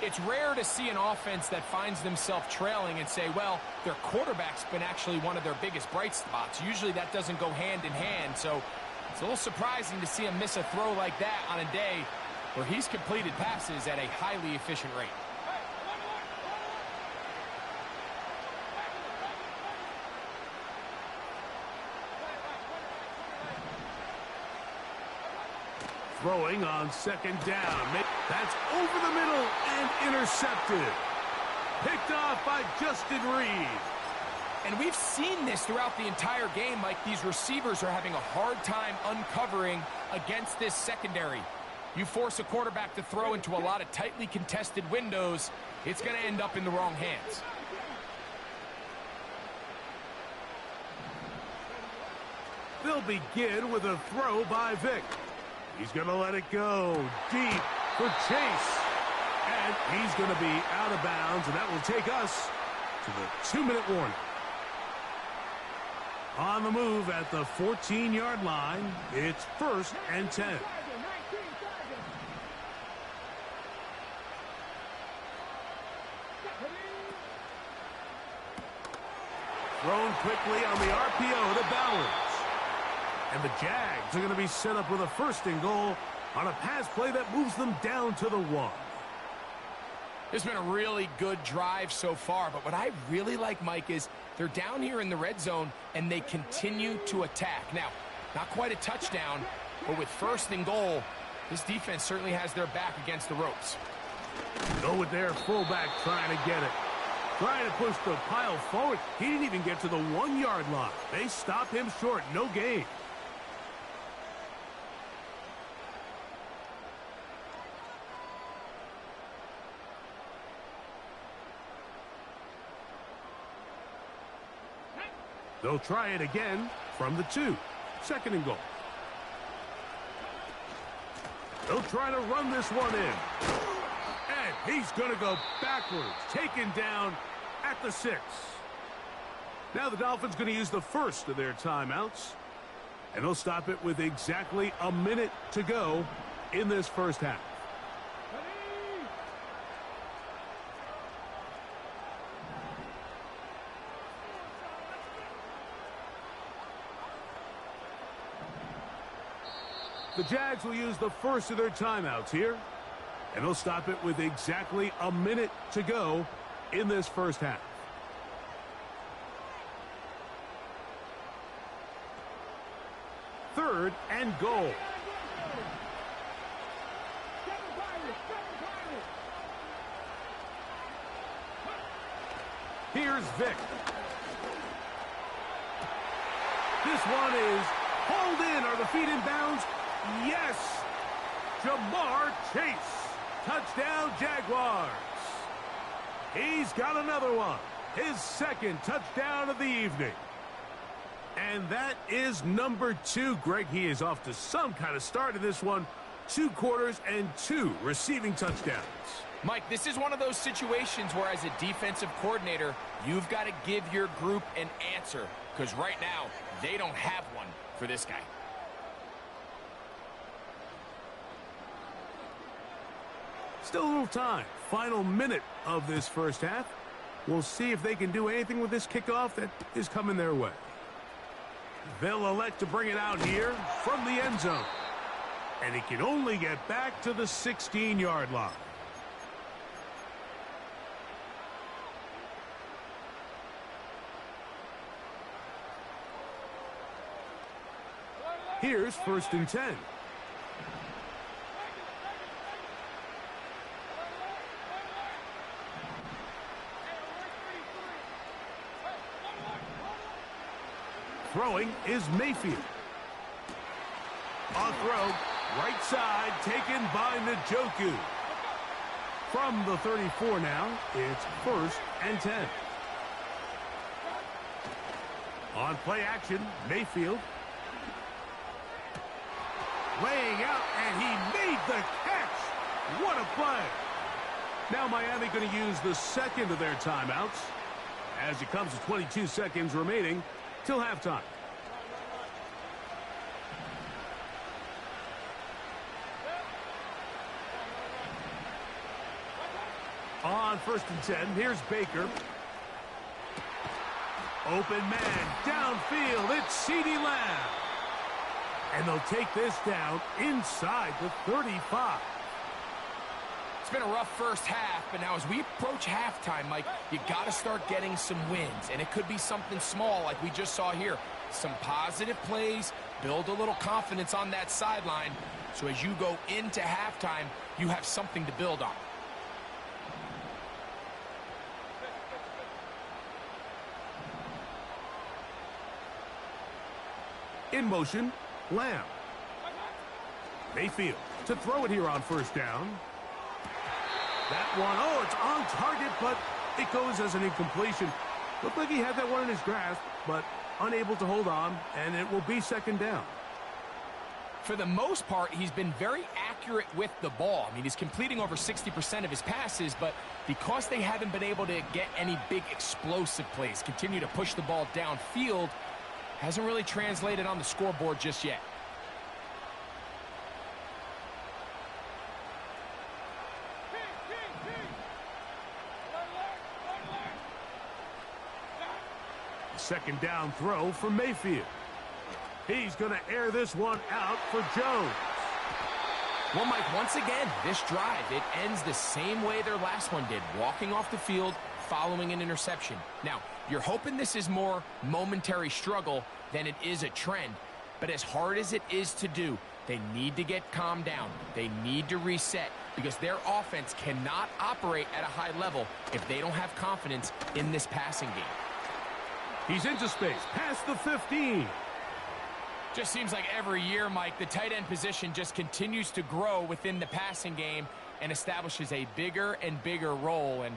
It's rare to see an offense that finds themselves trailing and say, well, their quarterback's been actually one of their biggest bright spots. Usually that doesn't go hand in hand, so it's a little surprising to see him miss a throw like that on a day where he's completed passes at a highly efficient rate.
Throwing on second down. That's over the middle and intercepted. Picked off by Justin Reed.
And we've seen this throughout the entire game, Mike. These receivers are having a hard time uncovering against this secondary. You force a quarterback to throw into a lot of tightly contested windows, it's going to end up in the wrong hands.
They'll begin with a throw by Vick. He's going to let it go deep for Chase. And he's going to be out of bounds, and that will take us to the 2-minute warning. On the move at the 14-yard line, it's 1st and 10. Thrown quickly on the RPO to Bowers. And the Jags are going to be set up with a 1st and goal on a pass play that moves them down to the 1.
It's been a really good drive so far, but what I really like, Mike, is they're down here in the red zone, and they continue to attack. Now, not quite a touchdown, but with 1st and goal, this defense certainly has their back against the ropes.
Go with their fullback trying to get it. Trying to push the pile forward. He didn't even get to the 1-yard line. They stop him short. No gain. They'll try it again from the 2. 2nd and goal. They'll try to run this one in. And he's going to go backwards. Taken down at the 6. Now the Dolphins going to use the first of their timeouts. And they'll stop it with exactly a minute to go in this first half. The Jags will use the first of their timeouts here, and they'll stop it with exactly a minute to go in this first half. Third and goal. Here's Vick. This one is hauled in. Are the feet in bounds? Yes! Jamar Chase. Touchdown, Jaguars. He's got another one. His 2nd touchdown of the evening. And that is number 2. Greg, he is off to some kind of start in this one. 2 quarters and 2 receiving touchdowns.
Mike, this is one of those situations where as a defensive coordinator, you've got to give your group an answer. Because right now, they don't have one for this guy.
Still a little time. Final minute of this first half. We'll see if they can do anything with this kickoff that is coming their way. They'll elect to bring it out here from the end zone. And he can only get back to the 16-yard line. Here's 1st and 10. Throwing is Mayfield. On throw, right side, taken by Njoku. From the 34 now, it's 1st and 10. On play action, Mayfield. Laying out, and he made the catch. What a play. Now Miami going to use the second of their timeouts as it comes to 22 seconds remaining till halftime. On 1st and 10, here's Baker. Open man, downfield, it's CeeDee Lamb. And they'll take this down inside the 35.
It's been a rough first half, but now as we approach halftime, Mike, you got to start getting some wins. And it could be something small like we just saw here. Some positive plays, build a little confidence on that sideline. So as you go into halftime, you have something to build on.
In motion, Lamb. Mayfield to throw it here on 1st down. That one, oh, it's on target, but it goes as an incompletion. Looked like he had that one in his grasp, but unable to hold on, and it will be 2nd down.
For the most part, he's been very accurate with the ball. I mean, he's completing over 60% of his passes, but because they haven't been able to get any big explosive plays, continue to push the ball downfield, hasn't really translated on the scoreboard just yet.
Second down throw for Mayfield. He's going to air this one out for Jones.
Well, Mike, once again, this drive, it ends the same way their last one did, walking off the field, following an interception. Now, you're hoping this is more momentary struggle than it is a trend. But as hard as it is to do, they need to get calmed down. They need to reset because their offense cannot operate at a high level if they don't have confidence in this passing game.
He's into space, past the 15.
Just seems like every year, Mike, the tight end position just continues to grow within the passing game and establishes a bigger and bigger role. And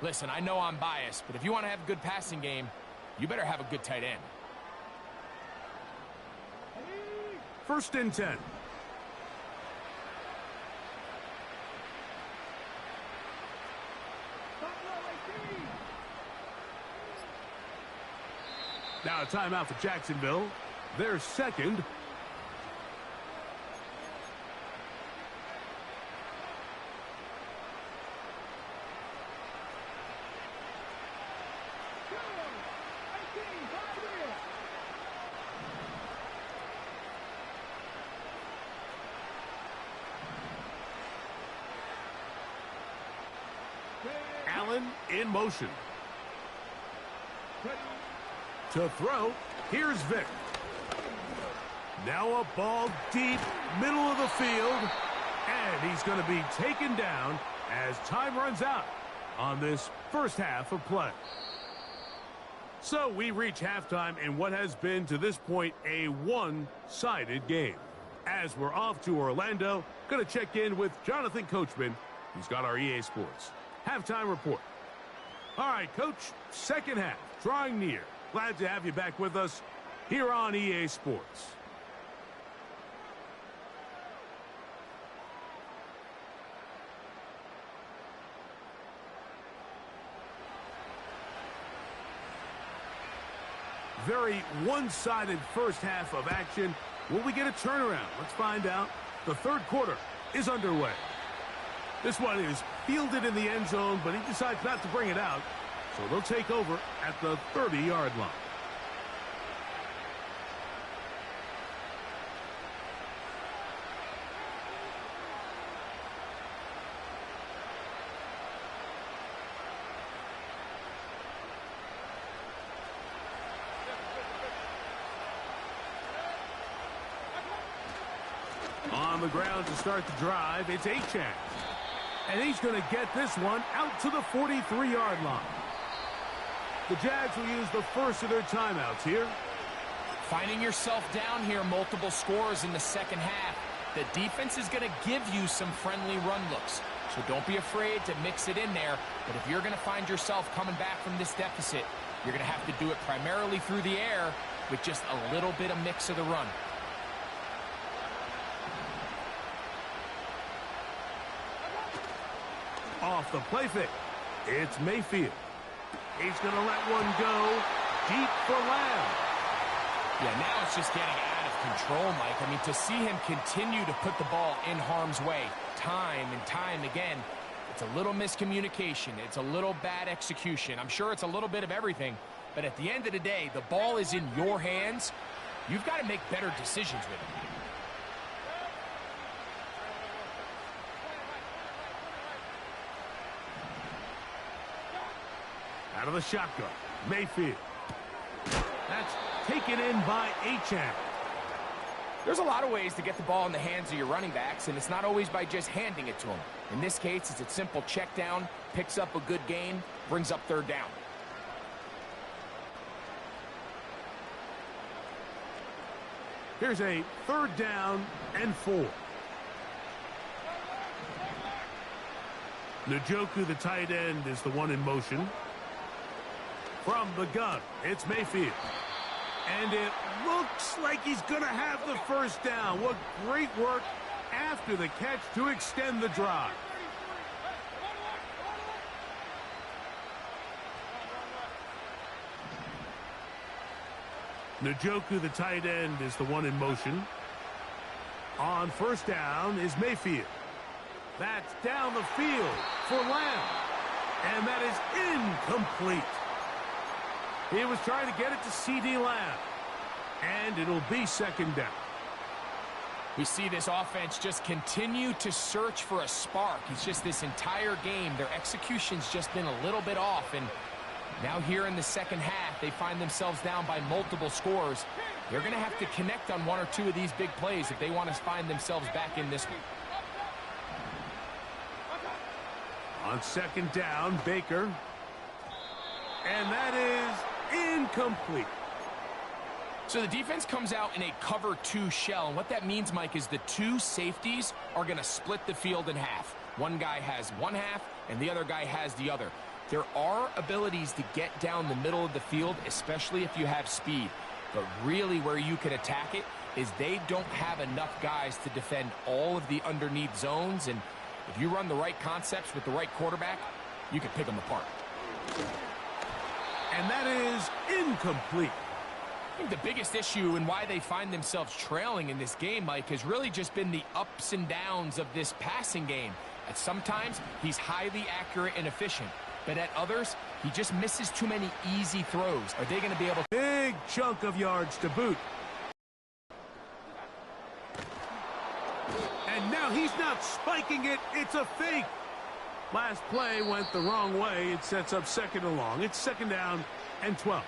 listen, I know I'm biased, but if you want to have a good passing game, you better have a good tight end.
1st and 10. Now a timeout for Jacksonville. Their second. Allen in motion. To throw, here's Vick. Now a ball deep, middle of the field, and he's going to be taken down as time runs out on this first half of play. So we reach halftime in what has been to this point a one-sided game. As we're off to Orlando, going to check in with Jonathan Coachman, who's got our EA Sports halftime report. All right, Coach, second half, drawing near. Glad to have you back with us here on EA Sports. Very one-sided first half of action. Will we get a turnaround? Let's find out. The third quarter is underway. This one is fielded in the end zone, but he decides not to bring it out. So they'll take over at the 30-yard line. the ground to start the drive. It's Achane. And he's going to get this one out to the 43-yard line. The Jags will use the first of their timeouts here.
Finding yourself down here, multiple scores in the second half. The defense is going to give you some friendly run looks. So don't be afraid to mix it in there. But if you're going to find yourself coming back from this deficit, you're going to have to do it primarily through the air with just a little bit of mix of the run.
Off the play fake, it's Mayfield. He's going to let one go deep for Lamb.
Yeah, now it's just getting out of control, Mike. I mean, to see him continue to put the ball in harm's way time and time again, it's a little miscommunication. It's a little bad execution. I'm sure it's a little bit of everything, but at the end of the day, the ball is in your hands. You've got to make better decisions with it.
Out of the shotgun, Mayfield. That's taken in by Achane.
There's a lot of ways to get the ball in the hands of your running backs, and it's not always by just handing it to them. In this case, it's a simple check down, picks up a good gain, brings up third down.
Here's a 3rd down and 4. Njoku, the tight end, is the one in motion. From the gun, it's Mayfield. And it looks like he's going to have the first down. What great work after the catch to extend the drive. Njoku, the tight end, is the one in motion. On 1st down is Mayfield. That's down the field for Lamb. And that is incomplete. He was trying to get it to C.D. Lamb. And it'll be 2nd down.
We see this offense just continue to search for a spark. It's just this entire game, their execution's just been a little bit off. And now here in the second half, they find themselves down by multiple scores. They're going to have to connect on 1 or 2 of these big plays if they want to find themselves back in this one.
On 2nd down, Baker. And that is incomplete.
So the defense comes out in a cover 2 shell. And what that means, Mike, is the 2 safeties are going to split the field in half. One guy has one half, and the other guy has the other. There are abilities to get down the middle of the field, especially if you have speed. But really where you can attack it is they don't have enough guys to defend all of the underneath zones. And if you run the right concepts with the right quarterback, you can pick them apart.
And that is incomplete.
I think the biggest issue and why they find themselves trailing in this game, Mike, has really just been the ups and downs of this passing game. At sometimes, he's highly accurate and efficient. But at others, he just misses too many easy throws. Are they going to be able to...
Big chunk of yards to boot. And now he's not spiking it. It's a fake. Last play went the wrong way. It sets up 2nd and long. It's 2nd down and 12.